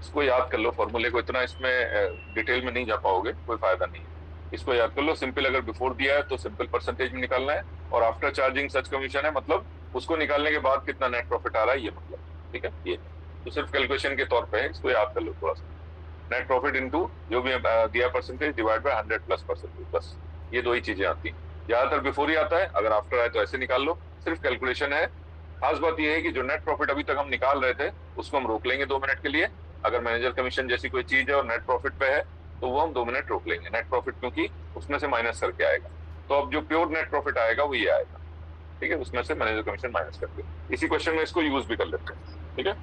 इसको याद कर लो, फॉर्मूले को इतना इसमें डिटेल में नहीं जा पाओगे, कोई फायदा नहीं है, इसको याद कर लो। सिंपल अगर बिफोर दिया है तो सिंपल परसेंटेज में निकालना है, और आफ्टर चार्जिंग सच कमीशन है मतलब उसको निकालने के बाद कितना नेट प्रॉफिट आ रहा है, ये मतलब। ठीक है, ये तो सिर्फ कैलकुलेशन के तौर पे है, इसको याद कर लो थोड़ा सा। नेट प्रॉफिट इनटू जो भी दिया percentage divide by 100 plus percentage, बस ये दो ही चीजें आती हैं। ज्यादातर बिफोर ही आता है, अगर आफ्टर आए तो ऐसे निकाल लो, सिर्फ कैलकुलेशन है। खास बात ये है कि जो नेट प्रॉफिट अभी तक हम निकाल रहे थे उसको हम रोक लेंगे 2 मिनट के लिए। अगर मैनेजर कमीशन जैसी कोई चीज है और नेट प्रॉफिट पे है तो वो हम 2 मिनट रोक लेंगे, नेट प्रॉफिट क्योंकि उसमें से माइनस करके आएगा। तो अब जो प्योर नेट प्रॉफिट आएगा वो ये आएगा। ठीक है, उसमें से मैनेजर कमीशन माइनस करके इसी क्वेश्चन में इसको यूज भी कर लेते हैं। ठीक है,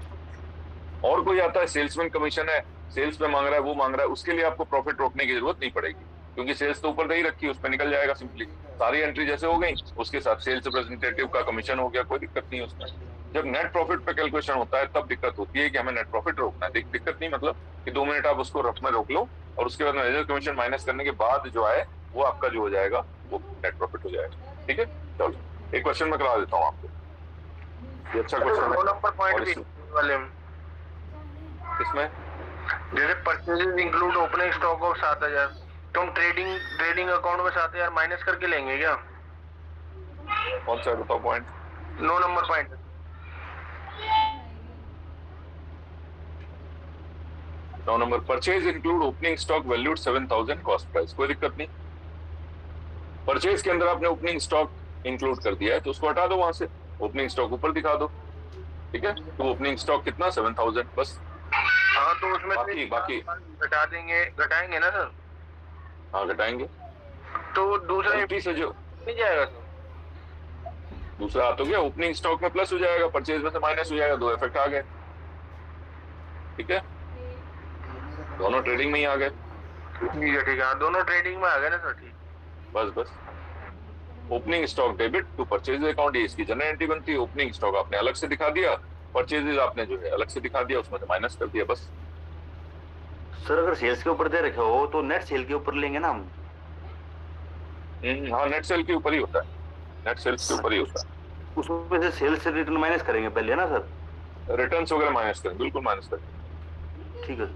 और कोई आता है सेल्समैन कमीशन है, सेल्स में मांग रहा है, वो मांग रहा है, उसके लिए आपको प्रॉफिट रोकने की जरूरत नहीं पड़ेगी क्योंकि सेल्स तो ऊपर दे ही रखी है, उस पर निकल जाएगा सिंपली। सारी एंट्री जैसे हो गई, उसके साथ सेल्स रिप्रेजेंटेटिव का कमीशन हो गया, कोई दिक्कत नहीं है उसमें। जब नेट प्रॉफिट पे कैलकुलेशन होता है तब दिक्कत होती है कि हमें नेट प्रॉफिट रोकना है। दिक्कत नहीं मतलब कि 2 मिनट आप उसको रफ में रोक लो और उसके बाद मैनेजर कमीशन माइनस करने के बाद जो आए वो आपका जो हो जाएगा वो नेट प्रॉफिट हो जाएगा। ठीक है, चलो एक क्वेश्चन मैं करा देता हूँ आपको, ये अच्छा क्वेश्चन है। 2 नंबर पॉइंट भी वाले में इसमें जैसे purchases include opening stock of 7000, तुम ट्रेडिंग अकाउंट में 7000 माइनस करके लेंगे क्या? कौन सा बताओ point? 9 number point. 9 number, purchase include opening stock valued 7000 cost price. कोई दिक्कत नहीं, परचेज के अंदर आपने ओपनिंग स्टॉक इंक्लूड कर दिया है तो उसको हटा दो वहां से, ओपनिंग स्टॉक ऊपर दिखा दो। ठीक है, तो ओपनिंग स्टॉक कितना 7000 बस। हाँ तो उसमें बाकी घटाएंगे ना सर? हाँ घटाएंगे, तो दूसरा एंट्री से जो नहीं जाएगा सर? दूसरा आ तो गया, ओपनिंग स्टॉक में प्लस हो जाएगा, परचेज में से माइनस हो जाएगा, 2 इफेक्ट आ गए। ठीक है, दोनों ट्रेडिंग में ही आ गए। ठीक है, दोनों ट्रेडिंग में आ गए ना सर? ठीक, बस opening stock debit to purchase account, ये इसकी जनरल एंट्री बनती है। ओपनिंग स्टॉक आपने अलग से दिखा दिया, परचेजेस आपने जो है अलग से दिखा दिया, उसमें से माइनस कर दिया बस। सर अगर सेल्स के ऊपर दे रखे हो तो नेट सेल के ऊपर लेंगे ना हम? हाँ नेट सेल के ऊपर ही होता है, नेट सेल्स के ऊपर ही होता है। उसमें से सेल्स से रिटर्न माइनस करेंगे पहले ना सर? रिटर्न्स वगैरह माइनस करें, बिल्कुल माइनस करें। ठीक है।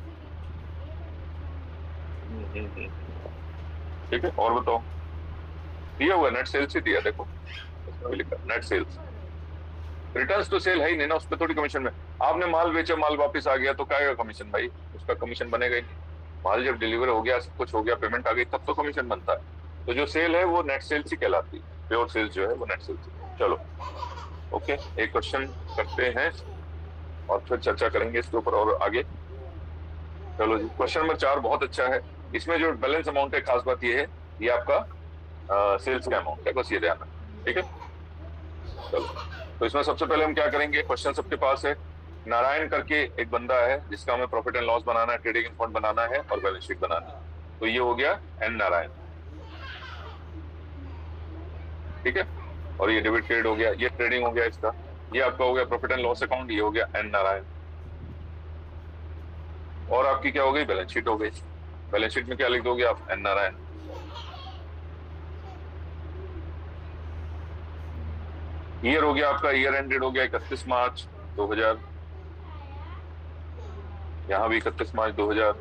ठीक है, और बताओ, दिया हुआ नेट सेल्स ही दिया, देखो इसमें भी लिखा नेट सेल्स। रिटर्न्स तो सेल है ही नहीं ना, उस पर थोड़ी कमीशन में। आपने माल बेचा, माल वापस आ गया तो क्या आएगा कमीशन भाई? उसका कमीशन बनेगा ही नहीं। माल जब डिलीवर हो गया, सब कुछ हो गया, पेमेंट आ गई, तब तो कमीशन बनता है। तो जो सेल है वो नेट सेल्स ही कहलाती है, प्योर सेल्स जो है वो नेट सेल्स। चलो ओके, एक क्वेश्चन करते हैं और फिर चर्चा करेंगे इसके ऊपर और आगे। चलो जी, क्वेश्चन नंबर 4 बहुत अच्छा है। इसमें जो बैलेंस अमाउंट है, खास बात ये है, ये आपका सेल्स का अमाउंट है, बस ये ध्यान रखना। ठीक है, चलो तो इसमें सबसे पहले हम क्या करेंगे, क्वेश्चन सबके पास है। नारायण करके एक बंदा है जिसका हमें प्रॉफिट एंड लॉस बनाना है, ट्रेडिंग अकाउंट बनाना है और बैलेंस शीट बनाना है। तो ये हो गया एन नारायण। ठीक है, और ये डेबिट क्रेडिट हो गया, ये ट्रेडिंग हो गया इसका, ये आपका हो गया प्रॉफिट एंड लॉस अकाउंट, ये हो गया एन नारायण। और आपकी क्या हो गई, बैलेंस शीट हो गई। बैलेंस शीट में क्या लिख दोगे आप, एन नारायण। ईयर हो गया आपका, ईयर एंडेड हो गया 31 मार्च 2000, यहाँ भी 31 मार्च 2000।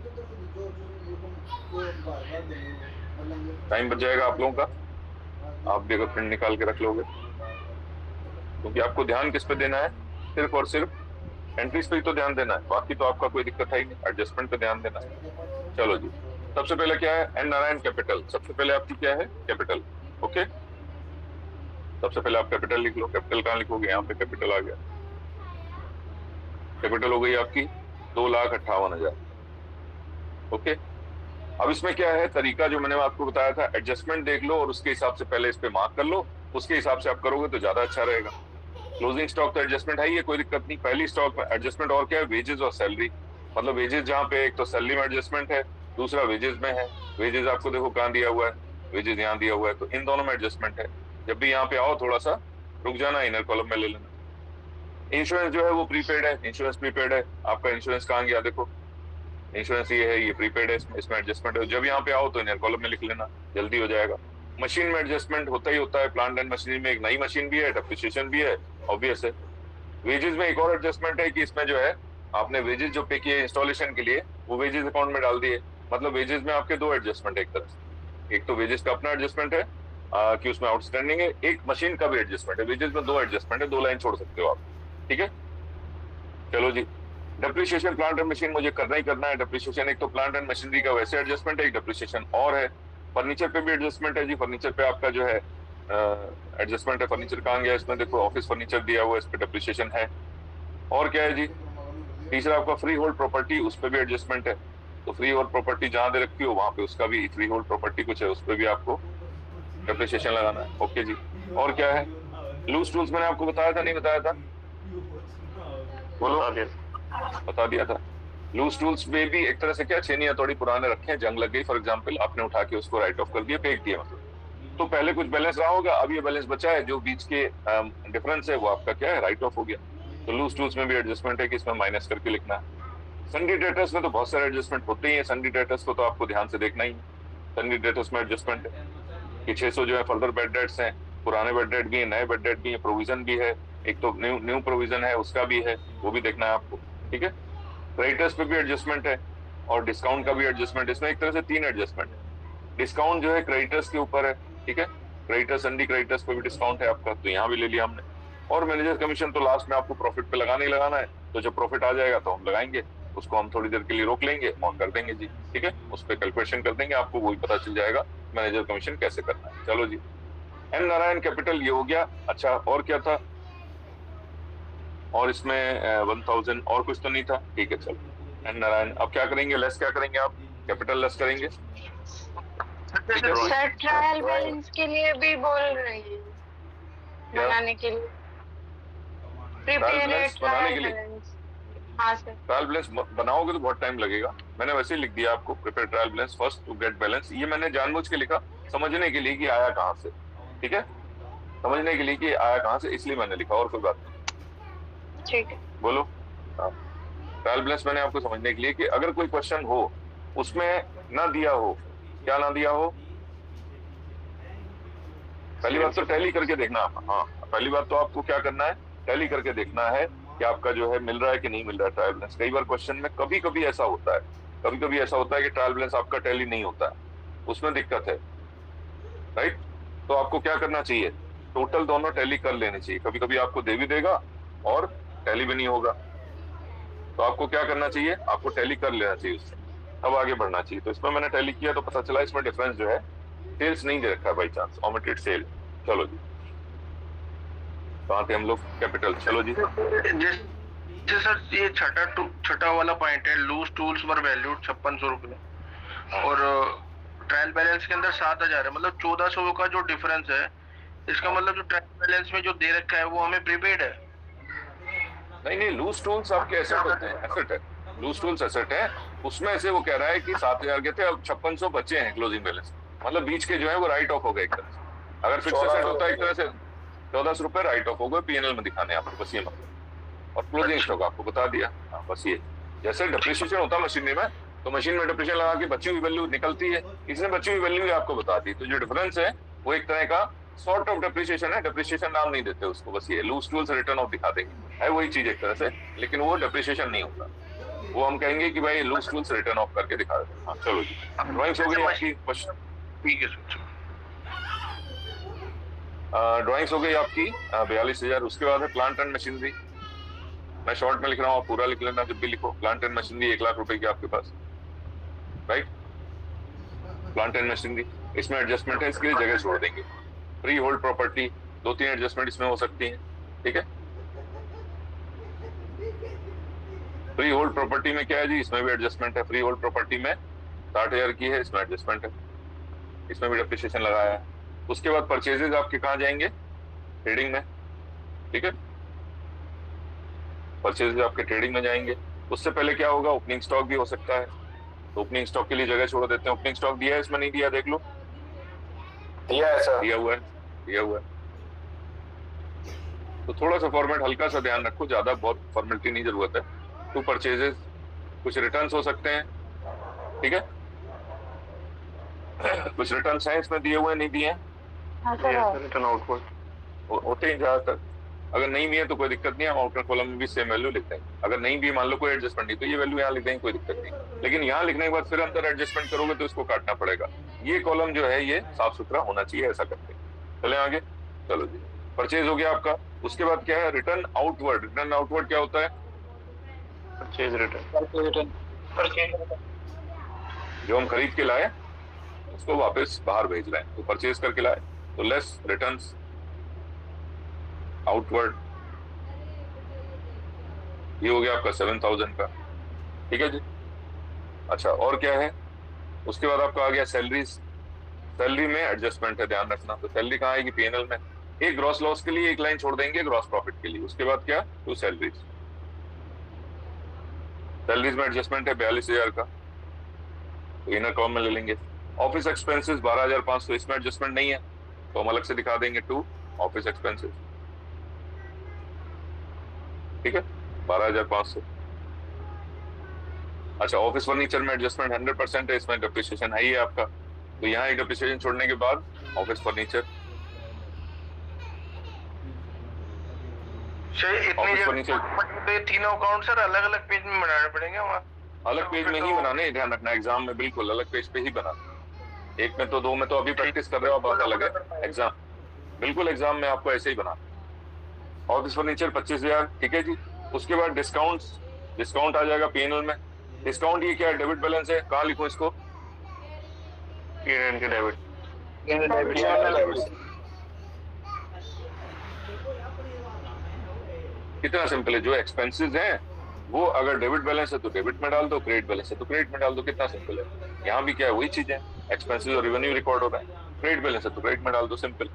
टाइम बच जाएगा आप लोगों का, आप भी अगर प्रिंट निकाल के रख लोगे, क्योंकि आपको ध्यान किस पे देना है, सिर्फ और सिर्फ एंट्रीज पे ही तो ध्यान देना है, बाकी तो आपका कोई दिक्कत है ही नहीं, एडजस्टमेंट पे ध्यान देना है। चलो जी, सबसे पहले क्या है, एन नारायण कैपिटल। सबसे पहले आपकी क्या है, कैपिटल। ओके, सबसे पहले आप कैपिटल लिख लो। कैपिटल कहाँ लिखोगे, यहाँ पे कैपिटल आ गया। कैपिटल हो गई आपकी 2,58,000। ओके, अब इसमें क्या है तरीका, जो मैंने आपको बताया था, एडजस्टमेंट देख लो और उसके हिसाब से पहले इस पे मार्क कर लो, उसके हिसाब से आप करोगे तो ज्यादा अच्छा रहेगा। क्लोजिंग स्टॉक तो एडजस्टमेंट है ही है, कोई दिक्कत नहीं। पहली स्टॉक में एडजस्टमेंट और क्या है, वेजेस और सैलरी। मतलब वेजेस जहाँ पे एक तो सैलरी में एडजस्टमेंट है, दूसरा वेजेस में है। वेजेस आपको देखो कहाँ दिया हुआ है, वेजेस यहाँ दिया हुआ है, तो इन दोनों में एडजस्टमेंट है। जब भी यहाँ पे आओ थोड़ा सा रुक जाना, इनर कॉलम में ले लेना। इंश्योरेंस जो है वो प्रीपेड है, इंश्योरेंस प्रीपेड है। आपका इंश्योरेंस कहाँ गया, देखो इंश्योरेंस ये है, ये प्रीपेड है, इसमें एडजस्टमेंट है। जब यहाँ पे आओ तो इनर कॉलम में लिख लेना, जल्दी हो जाएगा। मशीन में एडजस्टमेंट होता ही होता है, प्लांट एंड मशीनरी में एक नई मशीन भी है, डेप्रिसिएशन भी है, ऑब्वियस है। वेजेस में एक और एडजस्टमेंट है कि इसमें जो है आपने वेजेस जो पे किए इंस्टॉलेशन के लिए वो वेजेस अकाउंट में डाल दिए। मतलब वेजेस में आपके 2 एडजस्टमेंट है एक तरह से, एक तो वेजेस का अपना एडजस्टमेंट है कि उसमें आउटस्टैंडिंग है, एक मशीन का भी एडजस्टमेंट है। वेजेस में 2 एडजस्टमेंट है, 2 लाइन छोड़ सकते हो आप। ठीक है, चलो जी, डेप्रिसिएशन प्लांट एंड मशीन मुझे करना ही करना है। डेप्रिसिएशन एक तो प्लांट एंड मशीनरी का वैसे एडजस्टमेंट है, एक डेप्रिसिएशन और है। फर्नीचर पे भी एडजस्टमेंट है जी, फर्नीचर पे आपका जो है एडजस्टमेंट है। फर्नीचर कहाँ गया, इसमें देखो ऑफिस फर्नीचर दिया हुआ है, इस पे डेप्रिसिएशन है। और क्या है जी, तीसरा आपका फ्री होल्ड प्रॉपर्टी, उस पर भी एडजस्टमेंट है। तो फ्री होल्ड प्रॉपर्टी जहाँ दे रखी हो वहाँ पे उसका भी फ्री होल्ड प्रॉपर्टी कुछ है, उस पर भी आपको डेप्रिसिएशन लगाना है। ओके जी, और क्या है, लूज टूल्स मैंने आपको बताया था नहीं बताया था, बोलो, बता दिया था। लूज टूल्स में भी एक तरह से क्या छेनी थोड़ी पुराने रखे हैं, जंग लग गई फॉर एग्जांपल, आपने उठा के उसको राइट ऑफ कर दिया, फेंक दिया मतलब, तो पहले कुछ बैलेंस रहा होगा, अब ये बैलेंस बचा है, जो बीच के डिफरेंस है वो आपका क्या है, राइट ऑफ हो गया। तो लूज टूल्स में भी एडजस्टमेंट है कि इसमें माइनस करके लिखना है। सन्डी डेटर्स में तो बहुत सारे एडजस्टमेंट होते ही है, सन्डी डेटर्स को तो आपको ध्यान से देखना ही है। सन्डी डेटर्स में एडजस्टमेंट है कि 600 जो है फर्दर बेड डेट्स हैं, पुराने बेड डेट भी है, नए बेड डेट भी है, प्रोविजन भी है, एक तो न्यू प्रोविजन है उसका भी है, वो भी देखना है आपको, ठीक है। क्रेडिटर्स पे भी एडजस्टमेंट है और डिस्काउंट का भी एडजस्टमेंट, इसमें एक तरह से 3 एडजस्टमेंट है। डिस्काउंट जो है क्रेडिटर्स के ऊपर है, ठीक है, क्रेडिटर्स सन्डी क्रेडिटर्स पे भी डिस्काउंट है आपका, तो यहाँ भी ले लिया हमने। और मैनेजर कमीशन तो लास्ट में आपको प्रॉफिट पे लगाना ही लगाना है, तो जब प्रॉफिट आ जाएगा तो हम लगाएंगे, उसको हम थोड़ी देर के लिए रोक लेंगे और कर देंगे जी, ठीक है, उस पर कैलकुलेशन कर देंगे, आपको वही पता चल जाएगा मैनेजर कमीशन कैसे करना है। चलो जी, एन नारायण कैपिटल ये हो गया। अच्छा और क्या था, और इसमें 1000 और कुछ तो नहीं था, ठीक है चलो। एन नारायण अब क्या करेंगे, लेस क्या करेंगे आप, कैपिटल लेस करेंगे। सर ट्रायल बैलेंस के लिए भी बोल रही है बनाने के लिए, बैलेंस बनाने के लिए। हाँ सर। ट्रायल बैलेंस बनाओगे तो बहुत टाइम लगेगा, मैंने वैसे ही लिख दिया आपको, prepare trial balance first to get balance. ये मैंने जानबूझ के लिखा, समझने के लिए कि आया कहाँ से, ठीक है, समझने के लिए कि आया कहाँ से, इसलिए मैंने लिखा, और कोई बात नहीं, ठीक है बोलो। हाँ, ट्रायल बैलेंस मैंने आपको समझने के लिए कि अगर कोई क्वेश्चन हो उसमें ना दिया हो, क्या ना दिया हो, पहली बात तो टैली करके देखना। हाँ, पहली बात तो आपको क्या करना है, टैली करके देखना है कि आपका जो है मिल रहा है कि नहीं मिल रहा है ट्रायल बैलेंस। कई बार क्वेश्चन में कभी कभी ऐसा होता है, कभी कभी ऐसा होता है कि ट्रायल बैलेंस आपका टैली नहीं होता है, उसमें दिक्कत है, राइट। तो आपको क्या करना चाहिए, टोटल दोनों टैली कर लेने चाहिए। कभी कभी आपको दे भी देगा और टैली भी नहीं होगा, तो आपको क्या करना चाहिए, आपको टैली कर लेना चाहिए, उससे अब आगे बढ़ना चाहिए। तो इसमें मैंने टैली किया तो पता चला इसमें डिफरेंस जो है, सेल्स नहीं दे रखा है बाई चांस, ओमिटेड सेल। चलो जी, कहाँ थे हम लोग, कैपिटल। चलो जी, जैसे सर ये छठा वाला पॉइंट है, लूज टूल्स वर वैल्यूड 5600 रुपए, और ट्रायल बैलेंस के अंदर 7000 है, मतलब 1400 का जो डिफरेंस है, इसका मतलब जो ट्रायल बैलेंस में जो दे रखा है वो हमें प्रीपेड है। नहीं, लूज टूल्स आपके एसेट होते हैं, एसेट है, लूज टूल्स एसेट है, उसमें से वो कह रहा है कि 7000 के थे, अब 5600 बचे हैं क्लोजिंग बैलेंस, मतलब बीच के जो है वो राइट ऑफ हो गए एक तरह से। अगर फिक्स एसेट होता है एक तरह से 1400 रुपए राइट ऑफ हो गए, पीएनएल में दिखाने आपको, बस ये मतलब। और क्लोजिंग स्टॉक आपको बता दिया, हाँ बस ये। जैसे डिप्रिसिएशन होता है मशीनरी में, तो मशीन में डिप्रिसिएशन लगा के बची हुई वैल्यू निकलती है, इसने बची हुई वैल्यू भी आपको बता दी। तो जो डिफरेंस है वो एक तरह का सॉर्ट ऑफ डिप्रिसिएशन है, डिप्रिसिएशन नाम नहीं देते उसको, बस ये लूज टूल्स रिटर्न ऑफ दिखा देंगे, है वही चीज एक तरह से, लेकिन वो डिप्रिसिएशन नहीं होता, वो हम कहेंगे कि भाई लूज टूल्स रिटर्न ऑफ करके दिखा देते हैं। हाँ चलो जी, ड्राइंग्स हो गई आपकी, ठीक है सर। ड्राइंग्स हो गई आपकी 42,000। उसके बाद है प्लांट एंड मशीनरी, मैं शॉर्ट में लिख रहा हूँ, आप पूरा लिख लेना जब भी लिखो। प्लांट एंड मशीनरी 1 लाख रुपए की आपके पास, राइट। प्लांट एंड मशीनरी, इसमें एडजस्टमेंट है, इसके लिए जगह छोड़ देंगे। फ्री होल्ड प्रॉपर्टी 2-3 एडजस्टमेंट इसमें हो सकती हैं, ठीक है। फ्री होल्ड प्रॉपर्टी में क्या है जी, इसमें भी एडजस्टमेंट है। फ्री होल्ड प्रॉपर्टी में 60,000 की है, इसमें एडजस्टमेंट है, इसमें भी डेप्रिसिएशन लगाया है। उसके बाद परचेजेज आपके कहाँ जाएंगे, ट्रेडिंग में, ठीक है, परचेजेज आपके ट्रेडिंग में जाएंगे। उससे पहले क्या होगा, ओपनिंग स्टॉक भी हो सकता है, तो ओपनिंग स्टॉक के लिए जगह छोड़ देते हैं। ओपनिंग स्टॉक दिया है इसमें, नहीं दिया देख लो, दिया है सर, दिया हुआ है। तो थोड़ा सा फॉर्मेट हल्का सा ध्यान रखो, ज्यादा बहुत फॉर्मेलिटी नहीं जरूरत है। टू परचेजेस, कुछ रिटर्न्स हो सकते हैं, ठीक है, कुछ रिटर्न्स हैं इसमें दिए हुए, नहीं दिए हैं, हाँ सर। रिटर्न आउटवर्ड होते हैं ज्यादातर। अगर नहीं भी है तो कोई दिक्कत नहीं है, हम आउटर कॉलम में भी सेम वैल्यू लिखते हैं। अगर नहीं भी, मान लो कोई एडजस्टमेंट नहीं, तो ये वैल्यू यहाँ लिख देंगे, कोई दिक्कत नहीं। लेकिन यहाँ लिखने के बाद फिर अंदर एडजस्टमेंट करोगे तो इसको काटना पड़ेगा। ये कॉलम जो है ये साफ सुथरा होना चाहिए, ऐसा करते हैं। चले आगे, चलो जी, परचेज हो गया आपका। उसके बाद क्या है, रिटर्न आउटवर्ड। रिटर्न आउटवर्ड क्या होता है, परचेज रिटर्न, जो हम खरीद के लाए उसको वापस बाहर भेज रहे हैं, तो परचेज करके लाए तो लेस रिटर्न्स आउटवर्ड। ये हो गया आपका 7,000 का, ठीक है जी। अच्छा और क्या है, उसके बाद आपका आ गया सैलरीज। सैलरी में एडजस्टमेंट है, ध्यान रखना। तो सैलरी कहाँ आएगी, पीएनएल में। एक ग्रॉस लॉस के लिए एक लाइन छोड़ देंगे, ग्रॉस प्रॉफिट के लिए। उसके बाद क्या, टू सैलरीज। सैलरीज में एडजस्टमेंट है 42,000 का, तो इनर कॉलम में ले लेंगे। ऑफिस एक्सपेंसेस 12,500, इसमें एडजस्टमेंट नहीं है तो हम अलग से दिखा देंगे टू ऑफिस एक्सपेंसेस, ठीक है 12,500। अच्छा, ऑफिस फर्नीचर में एडजस्टमेंट 100% है, इसमें डिप्रिसिएशन है ही है आपका, तो यहाँ एक डिप्रिसिएशन छोड़ने के बाद ऑफिस फर्नीचर सर इतनी ऑफिस जगह फर्नीचर तो ये तीनों अकाउंट सर अलग अलग पेज में बनाने पड़ेंगे वहाँ। अलग पेज में ही बनाने, ध्यान रखना एग्जाम में बिल्कुल अलग पेज पे ही बनाना। एक में तो दो में तो अभी प्रैक्टिस कर रहे हो, बात अलग है। एग्जाम बिल्कुल एग्जाम में आपको ऐसे ही बनाना। ऑफिस फर्नीचर 25,000, ठीक है जी। उसके बाद डिस्काउंट आ जाएगा पीएनएल में। डिस्काउंट ये क्या है, डेबिट बैलेंस है, कहाँ लिखूं इसको? पीएनएल के डेबिट। कितना सिंपल है, जो एक्सपेंसेस हैं वो अगर डेबिट बैलेंस है तो डेबिट में डाल दो, क्रेडिट बैलेंस है तो क्रेडिट में डाल दो, कितना सिंपल है। यहाँ भी क्या है, वही चीज है, एक्सपेंसेस और रेवेन्यू रिकॉर्ड हो रहा है, क्रेडिट बैलेंस है तो क्रेडिट में डाल दो, सिंपल।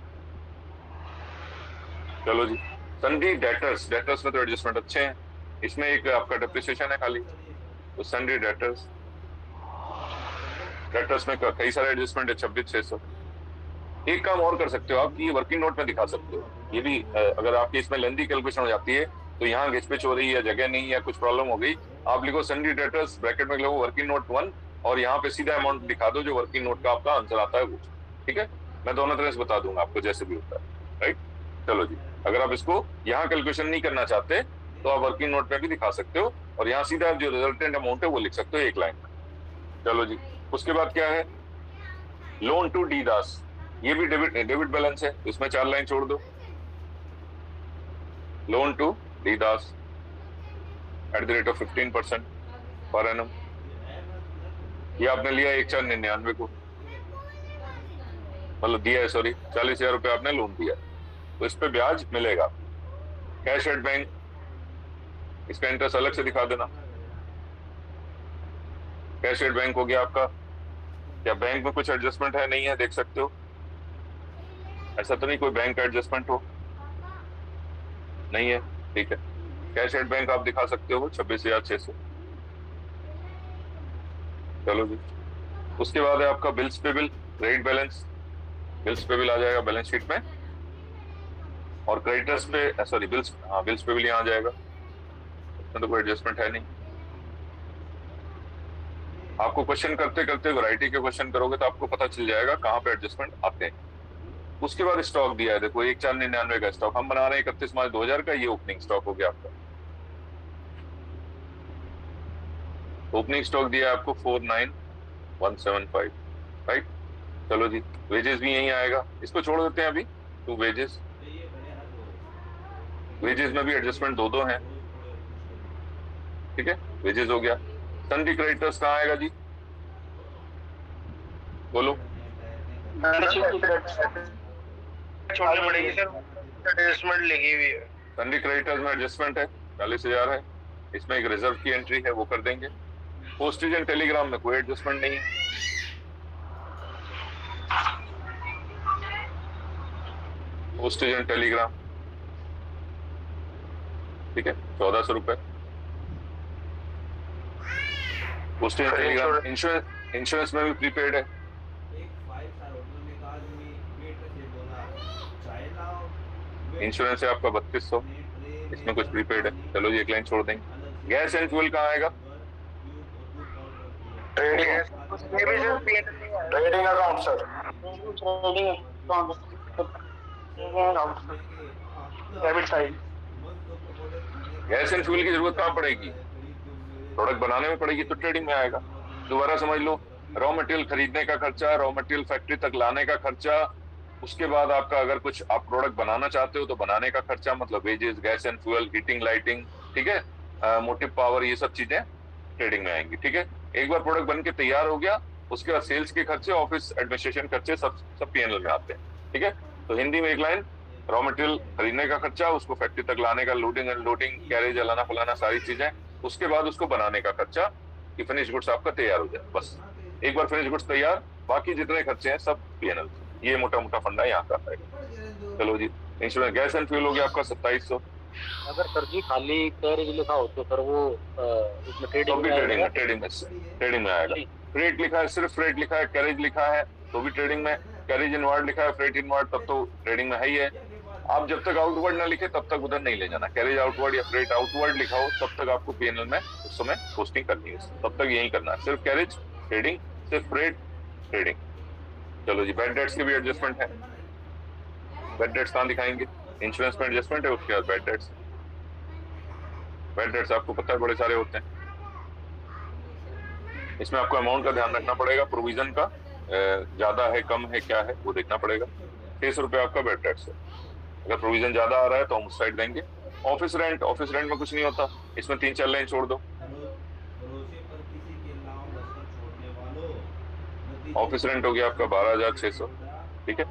चलो जी, सन्ड्री डेटर्स में तो एडजस्टमेंट अच्छे हैं, इसमें एक आपका डिप्रिसिएशन है खाली, तो सन्ड्री डेटर्स में कई सारे एडजस्टमेंट है 26,600। एक काम और कर सकते हो आप, ये वर्किंग नोट में दिखा सकते हो, ये भी अगर आपकी इसमें लेंदी कैलकुलेशन हो जाती है तो यहाँ घिसपिच हो रही है, जगह नहीं या कुछ प्रॉब्लम हो गई, आप लिखो सन्ड्री डेटर्स ब्रैकेट में लिखो वर्किंग नोट 1 और यहाँ पे सीधा अमाउंट दिखा दो जो वर्किंग नोट का आपका आंसर आता है वो, ठीक है। मैं दोनों तरह से बता दूंगा आपको जैसे भी होता है, राइट। चलो जी, अगर आप इसको यहाँ कैलकुलेशन नहीं करना चाहते तो आप वर्किंग नोट में भी दिखा सकते हो और यहाँ सीधा जो रिजल्टेंट अमाउंट है वो लिख सकते हो एक लाइन में। चलो जी, उसके बाद क्या है, लोन टू डी दास, ये भी डेबिट बैलेंस है, इसमें 4 लाइन छोड़ दो। Loan to D Das at the rate of 15% per annum, ये आपने लिया 1,499 को, मतलब दिया है, सॉरी 40,000 रुपये आपने लोन दिया, तो इस पे ब्याज मिलेगा। कैश एट बैंक, इसका इंटरेस्ट अलग से दिखा देना। कैश एट बैंक हो गया आपका, क्या बैंक में कुछ एडजस्टमेंट है, नहीं है, देख सकते हो, ऐसा तो नहीं कोई बैंक का एडजस्टमेंट हो, नहीं है, ठीक है। कैश एट बैंक आप दिखा सकते हो 26,600। चलो जी, उसके बाद है आपका bills payable, credit balance, bills payable आ जाएगा बैलेंस शीट में, और क्रेडिटर्स पे सॉरी बिल्स पेबल यहाँ आ जाएगा, इसमें तो कोई एडजस्टमेंट है नहीं। आपको क्वेश्चन करते करते वैरायटी के क्वेश्चन करोगे तो आपको पता चल जाएगा कहाँ पे एडजस्टमेंट आते हैं। उसके बाद स्टॉक दिया है, देखो 1,499 का स्टॉक हम बना रहे हैं 31 मार्च 2000 का, ये ओपनिंग स्टॉक हो गया आपका। ओपनिंग स्टॉक दिया है आपको 49,175, राइट। चलो जी, वेजेस भी यही आएगा, इसको छोड़ देते हैं अभी टू वेजेस। वेजेस में भी एडजस्टमेंट दो हैं, ठीक है, वेजेस हो गया। सन्ड्री क्रेडिटर्स कहाँ आएगा जी, बोलो। छोड़नी पड़ेगी सर, एडजस्टमेंट लगी हुई है। सन्ड्री क्रेडिटर्स में एडजस्टमेंट है 40,000 है, इसमें एक रिजर्व की एंट्री है वो कर देंगे। पोस्टेज एंड टेलीग्राम में कोई एडजस्टमेंट नहीं है, पोस्टेज एंड टेलीग्राम, ठीक है 1,400 रुपए। पोस्टेज एंड टेलीग्राम, इंश्योरेंस में भी प्रीपेड है, इंश्योरेंस है आपका 3200, इसमें कुछ प्रीपेड है। चलो जी, एक लाइन छोड़ देंगे। गैस एंड फ्यूल कहाँ आएगा, trading account sir, debit side. Gas and fuel की जरूरत कहाँ पड़ेगी, प्रोडक्ट बनाने में पड़ेगी तो ट्रेडिंग में आएगा। दोबारा समझ लो, रॉ मटेरियल खरीदने का खर्चा, रॉ मटेरियल फैक्ट्री तक लाने का खर्चा, उसके बाद आपका अगर कुछ आप प्रोडक्ट बनाना चाहते हो तो बनाने का खर्चा, मतलब wages, gas and fuel, heating, lighting, ठीक है, मोटिव पावर, ये सब चीजें ट्रेडिंग में आएंगी, ठीक है। एक बार प्रोडक्ट बन के तैयार हो गया, उसके बाद सेल्स के खर्चे, ऑफिस एडमिनिस्ट्रेशन खर्चे सब पीएनएल में आते हैं, ठीक है। तो हिंदी में एक लाइन, रॉ मटेरियल खरीदने का खर्चा, उसको फैक्ट्री तक लाने का, लोडिंग अनलोडिंग, कैरेज, लाना फलाना सारी चीजें, उसके बाद उसको बनाने का खर्चा कि फिनिश गुड्स आपका तैयार हो जाए, बस। एक बार फिनिश गुड्स तैयार, बाकी जितने खर्चे हैं सब पीएनएल। ये मोटा मोटा फंडा यहाँ का है। चलो जी, इंश्योरेंस, गैस एंड फ्यूल हो गया आपका 2700, अगर सर जी खाली कैरेज लिखा हो तो सर वो इसमें तो भी ट्रेडिंग में आएगा। फ्रेट लिखा है, सिर्फ फ्रेट लिखा है, कैरेज लिखा है तो भी ट्रेडिंग में, कैरेज इनवर्ड लिखा है, फ्रेट इनवर्ड, तब तो ट्रेडिंग में है ही है। आप जब तक आउटवर्ड ना लिखे तब तक उधर नहीं ले जाना। कैरेज आउटवर्ड या फ्रेट आउटवर्ड लिखा हो तब तक आपको पीएनएल में उस समय पोस्टिंग करनी है, तब तक यही करना है। सिर्फ कैरेज ट्रेडिंग, सिर्फ फ्रेट ट्रेडिंग। चलो जी, बैड डेट्स के भी एडजस्टमेंट है। बैड डेट्स कहाँ दिखाएंगे? इंश्योरेंस में एडजस्टमेंट है, उसके बाद बैड डेट्स। बैड डेट्स आपको पता है बड़े सारे होते हैं। इसमें आपको अमाउंट का ध्यान रखना पड़ेगा, प्रोविजन का ज्यादा है कम है क्या है वो देखना पड़ेगा। 600 रुपये आपका बैड डेट्स है। अगर प्रोविजन ज्यादा आ रहा है तो हम उस साइड देंगे। ऑफिस रेंट में कुछ नहीं होता, इसमें 3-4 लाइन छोड़ दो। ऑफिस रेंट हो गया आपका 12,600, ठीक है।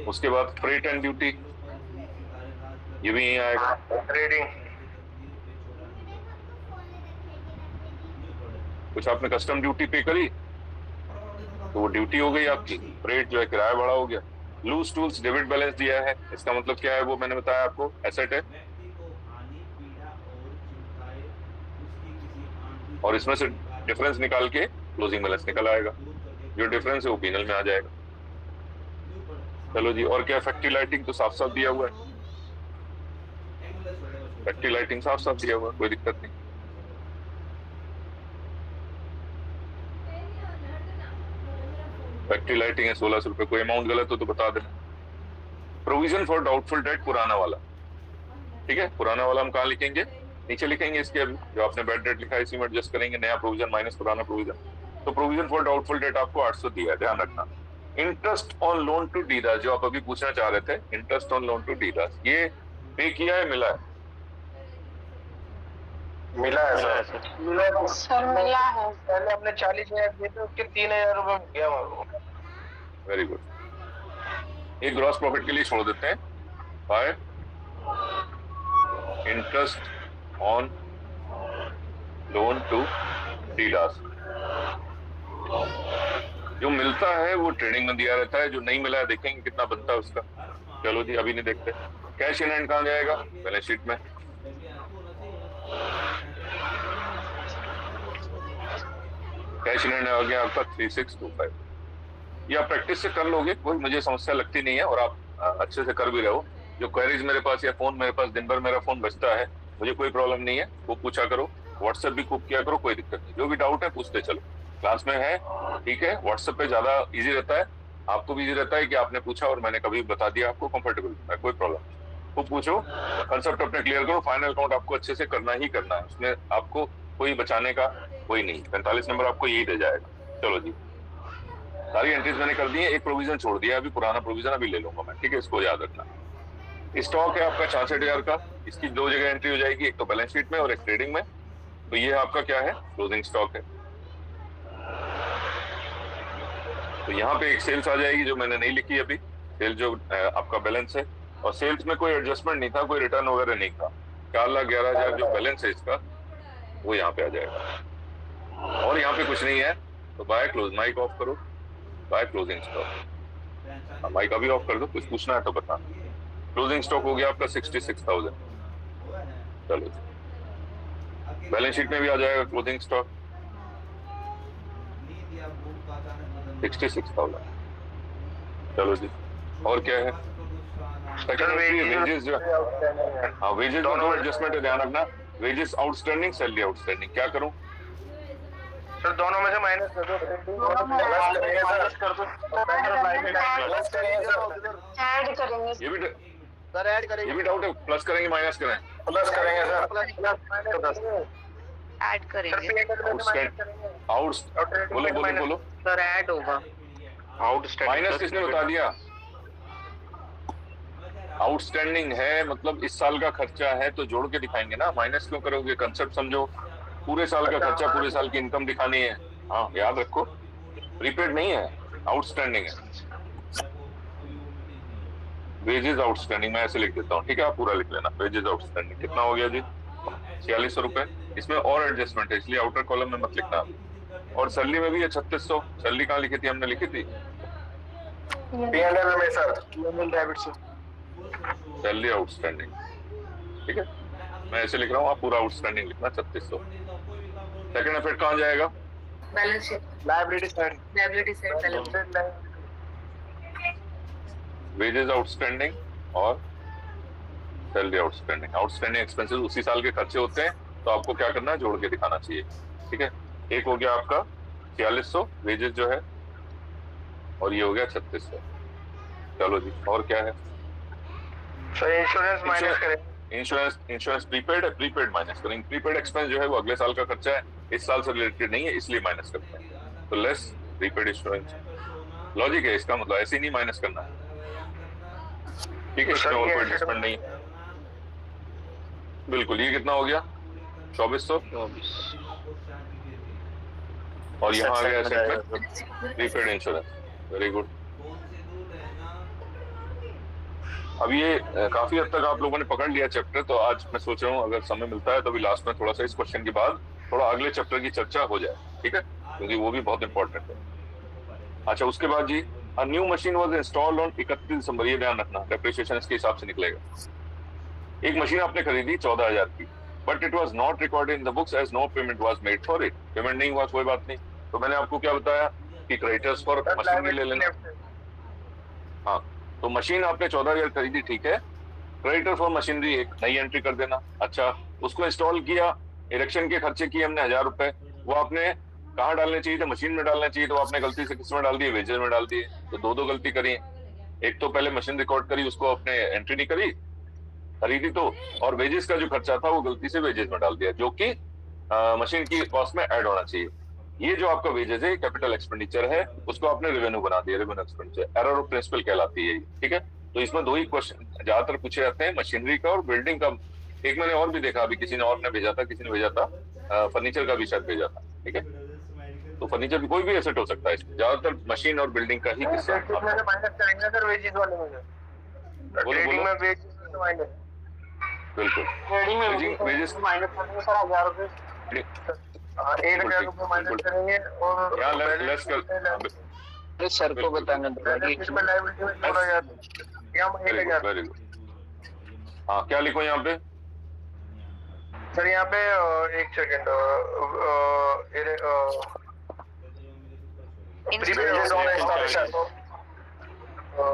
उसके बाद फ्रेट एंड ड्यूटी, ये भी यहीं आएगा। ट्रेडिंग, कुछ आपने कस्टम ड्यूटी पे करी तो वो ड्यूटी हो गई आपकी। फ्रेट जो है किराया बढ़ा हो गया। लूज टूल्स डेबिट बैलेंस दिया है, इसका मतलब क्या है वो मैंने बताया आपको, एसेट है। और इसमें से डिफरेंस निकाल के क्लोजिंग बैलेंस निकल आएगा। जो डिफरेंस है वो पीनल में आ जाएगा। चलो जी, और क्या? फैक्ट्री लाइटिंग तो साफ साफ दिया हुआ है, फैक्ट्री लाइटिंग साफ साफ दिया हुआ है, कोई दिक्कत नहीं। फैक्ट्री लाइटिंग है 1600 रुपये। कोई अमाउंट गलत हो तो बता देना। प्रोविजन फॉर डाउटफुल डेट पुराना वाला, ठीक है। पुराना वाला हम कहाँ लिखेंगे? नीचे लिखेंगे इसके। अभी जो आपने बैड डेट लिखा है इसी में एडजस्ट करेंगे, नया प्रोविजन माइनस पुराना प्रोविजन। तो प्रोविजन फॉर डाउटफुल डेट आपको 800 दिया है, ध्यान रखना। Interest on loan to dealer जो आप अभी पूछना चाह रहे थे, interest on loan to dealer, ये पे किया है, मिला है? मिला है सर। सर मिला है। पहले हमने 40,000 दिए थे, उसके 3,000 रुपए मिल गया हमारे। Very good. एक ग्रॉस प्रॉफिट के लिए छोड़ देते हैं, by interest on loan to dealers. जो मिलता है वो ट्रेडिंग में दिया रहता है, जो नहीं मिला है देखेंगे कितना बनता है उसका। चलो जी, अभी नहीं देखते। कैश इन हैंड कहाँ जाएगा? बैलेंस शीट में। कैश इन हैंड आ गया आपका 3625। ये आप प्रैक्टिस से कर लोगे, कोई मुझे समस्या लगती नहीं है, और आप अच्छे से कर भी रहो। जो क्वेरीज मेरे पास या फोन मेरे पास, दिन भर मेरा फोन बजता है, मुझे कोई प्रॉब्लम नहीं है, वो पूछा करो। व्हाट्सएप भी खूब किया करो, कोई दिक्कत नहीं। जो भी डाउट है पूछते चलो, क्लास में है, ठीक है। व्हाट्सएप पे ज्यादा इजी रहता है, आपको भी इजी रहता है कि आपने पूछा और मैंने कभी बता दिया, आपको कंफर्टेबल रहता है, कोई प्रॉब्लम नहीं। वो पूछो, कंसेप्ट अपने क्लियर करो। फाइनल काउंट आपको अच्छे से करना ही करना है, उसमें आपको कोई बचाने का कोई नहीं। 45 नंबर आपको यही दे जाएगा। चलो जी, सारी एंट्रीज मैंने कर दी है। एक प्रोविजन छोड़ दिया, अभी पुराना प्रोविजन अभी ले लूंगा मैं, ठीक है। इसको याद रखना। स्टॉक है आपका 66,000 का, इसकी 2 जगह एंट्री हो जाएगी, एक तो बैलेंस शीट में और एक ट्रेडिंग में। तो ये आपका क्या है? क्लोजिंग स्टॉक है। तो यहाँ पे एक सेल्स आ जाएगी जो मैंने नहीं लिखी अभी, सेल जो आपका बैलेंस है। और सेल्स में कोई एडजस्टमेंट नहीं था, कोई रिटर्न वगैरह नहीं था। 4,11,000 जो बैलेंस है इसका वो यहाँ पे आ जाएगा। और यहाँ पे कुछ नहीं है तो बाय क्लोज। माइक ऑफ करो, बाय क्लोजिंग स्टॉक। माइक अभी ऑफ कर दो, कुछ पूछना है तो बता। क्लोजिंग स्टॉक हो गया आपका 66,000। चलो, बैलेंस शीट में भी आ जाएगा क्लोजिंग स्टॉक 66,000। चलो जी, और क्या है? वेजेस जो, हाँ वेजेस दोनों एडजस्टमेंट है, ध्यान रखना। Wages outstanding, salary outstanding. क्या करूं सर? दोनों में से माइनस कर दो। ऐड करेंगे ये भी सर ऐड करेंगे, ये भी डाउट है, प्लस करेंगे माइनस करें? प्लस करेंगे सर। ऐड करेंगे। बोलो सर ऐड होगा। माइनस किसने बता दिया? आउटस्टैंडिंग है मतलब इस साल का खर्चा है तो जोड़ के दिखाएंगे ना, माइनस क्यों करोगे? कंसेप्ट समझो, पूरे साल का खर्चा, पूरे साल की इनकम दिखानी है। हाँ याद रखो, प्रीपेड नहीं है, आउटस्टैंडिंग है। वेजेस आउटस्टैंडिंग मैं ऐसे लिख देता हूँ, ठीक है। आप पूरा लिख लेना। वेजेस आउटस्टैंडिंग कितना हो गया जी? 4600 रुपए। इसमें और एडजस्टमेंट है इसलिए आउटर कॉलम में मत लिखना। और सैलरी में भी है 3600। सैलरी कहाँ लिखी थी? हमने लिखी थी P&L में सर, डेबिट से सैलरी आउटस्टैंडिंग ठीक है, मैं ऐसे लिख रहा हूँ, आप पूरा आउटस्टैंडिंग लिखना 3600। सेकंड इफेक्ट कहाँ जाएगा? Balance sheet, liability side, liability side, balance. Wages outstanding और सैलरी आउटस्टैंडिंग। आउटस्टैंडिंग एक्सपेंसेस उसी साल के खर्चे होते हैं, तो आपको क्या करना है, जोड़ के दिखाना चाहिए। ठीक है, एक हो गया आपका 4600 वेजेस जो है, और ये हो गया 3600। चलो जी, और क्या है? सर इंश्योरेंस माइनस करें। इंश्योरेंस प्रीपेड है, प्रीपेड माइनस करेंगे। प्रीपेड एक्सपेंस जो है वो अगले साल का खर्चा है, इस साल से रिलेटेड नहीं है, इसलिए माइनस करते हैं। तो लेस प्रीपेड इंश्योरेंस, लॉजिक है इसका, मतलब ऐसे ही नहीं माइनस करना है। ठीक है, इसमें और कोई एडजस्टमेंट नहीं है। बिल्कुल, ये कितना हो गया? 2400। और यहाँ आ गया एसेट में प्रीपेड इंश्योरेंस। Very good. अब ये काफी हद तक आप लोगों ने पकड़ लिया चैप्टर, तो आज मैं सोच रहा हूँ अगर समय मिलता है तो भी लास्ट में थोड़ा सा इस क्वेश्चन के बाद थोड़ा अगले चैप्टर की चर्चा हो जाए। ठीक है, क्योंकि वो भी बहुत इंपॉर्टेंट है। अच्छा, उसके बाद ji, a new machine was installed on 31 December. ये ध्यान रखना, डेप्रिसिएशन इसके हिसाब से निकलेगा। एक मशीन आपने खरीदी 14,000 की, but it was not recorded in the books as no payment was made for it. Payment नहीं हुआ, कोई बात नहीं। तो मैंने आपको क्या बताया कि क्रेडिटर्स फॉर मशीन भी ले लेना। हाँ, तो मशीन आपने 14,000 खरीदी, ठीक है, क्रेडिटर फॉर मशीनरी एक नई एंट्री कर देना। अच्छा, उसको इंस्टॉल किया, इरेक्शन के खर्चे किए हमने 1000 रुपए, वो आपने कहाँ डालने चाहिए थे? मशीन में डालना चाहिए, तो आपने गलती से किस में डाल दिए? वेजेस में डाल दिए। तो दो गलती करी। एक तो पहले मशीन रिकॉर्ड करी, उसको आपने एंट्री नहीं करी, खरीदी तो, और वेजेस का जो खर्चा था वो गलती से वेजेस में डाल दिया, जो कि मशीन की कॉस्ट में ऐड होना चाहिए। ये जो आपका वेजेस है, कैपिटल एक्सपेंडिचर है, उसको आपने रेवेन्यू बना दिया, revenue expenditure. Error of principle कहलाती है। ठीक है, तो इसमें दो ही क्वेश्चन ज्यादातर पूछे जाते हैं, मशीनरी का और बिल्डिंग का। एक मैंने और भी देखा, अभी किसी ने और ने भेजा था, किसी ने भेजा था फर्नीचर का भी शायद भेजा था। ठीक है, तो फर्नीचर भी कोई भी एसेट हो सकता है, ज्यादातर मशीन और बिल्डिंग का ही किस्सा। माइनस करेंगे सर वेजेस वाले में। ट्रेडिंग में वेजेस माइनस, बिल्कुल ट्रेडिंग में वेजेस माइनस करेंगे सर 1000 रुपए। 1000 रुपए माइनस करेंगे और यहाँ लेस कर सर को बताना इसमें लायबिलिटी में जोड़ा जाता है। यहाँ 1000। Very good. हाँ, क्या लिखो यहाँ पे? सर यहाँ पे एक सेकंड,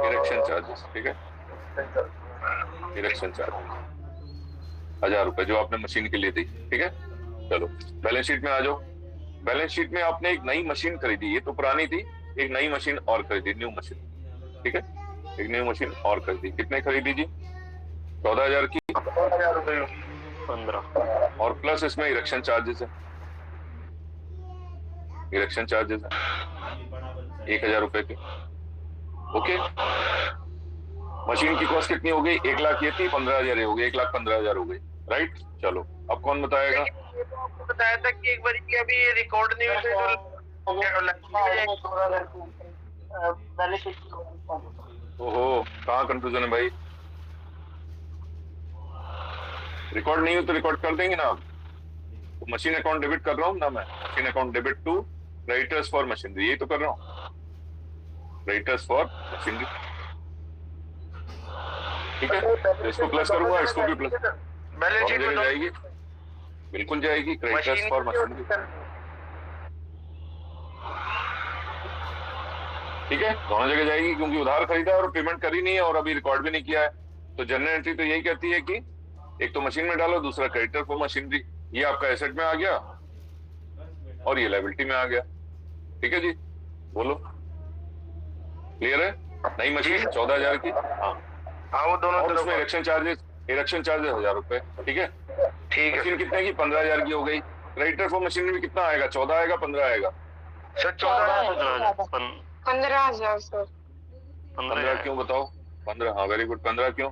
इरेक्शन चार्जेस। ठीक है, इरेक्शन चार्ज 1000 रुपए जो आपने मशीन के लिए दी। ठीक है, चलो बैलेंस शीट में आ जाओ। बैलेंस शीट में आपने एक नई मशीन खरीदी, ये तो पुरानी थी, एक नई मशीन और खरीदी, न्यू मशीन। ठीक है, एक न्यू मशीन और खरीदी। कितने खरीदी जी? 14,000 की। 15 और प्लस इसमें इरेक्शन चार्जेस है, इरेक्शन चार्जेस है 1000 रुपए के। ओके, मशीन की कॉस्ट कितनी हो गई? 1 लाख ये थी, 15,000 हो गई, 1,15,000 हो गई। राइट, चलो अब कौन बताएगा? आपको बताया था कि एक बार कि अभी ये रिकॉर्ड नहीं हुई ओहो, कहाँ कंफ्यूजन है भाई? रिकॉर्ड नहीं हो तो रिकॉर्ड कर देंगे ना आप। तो मशीन अकाउंट डेबिट कर रहा हूँ ना मैं, machine account debit to creditors for machinery, यही तो कर रहा हूँ, क्रेडिटर्स फॉर मशीनरी। ठीक है, तो इसको प्लस करूंगा, इसको भी प्लस, बैलेंस शीट में जाएगी, बिल्कुल जाएगी, क्रेडिटर्स फॉर मशीनरी। ठीक है, दोनों जगह जाएगी, क्योंकि उधार खरीदा और पेमेंट करी नहीं है और अभी रिकॉर्ड भी नहीं किया है। तो जनरल एंट्री तो यही कहती है कि एक तो मशीन में डालो, दूसरा क्रेडिटर फॉर मशीनरी। ये आपका एसेट में आ गया और ये लायबिलिटी में आ गया। ठीक है जी, बोलो, क्लियर है? नई मशीन 14,000 की। हाँ, वो दोनों और उसमें इरेक्शन चार्जेस 1000 रुपए। ठीक है, ठीक है। मशीन कितने की? 15,000 की हो गई। क्रेडिटर फॉर मशीनरी में कितना आएगा? 14 आएगा, 15 आएगा? सर 14,000। 15,000 सर। 15 क्यों बताओ? 15, हाँ वेरी गुड। 15 क्यों?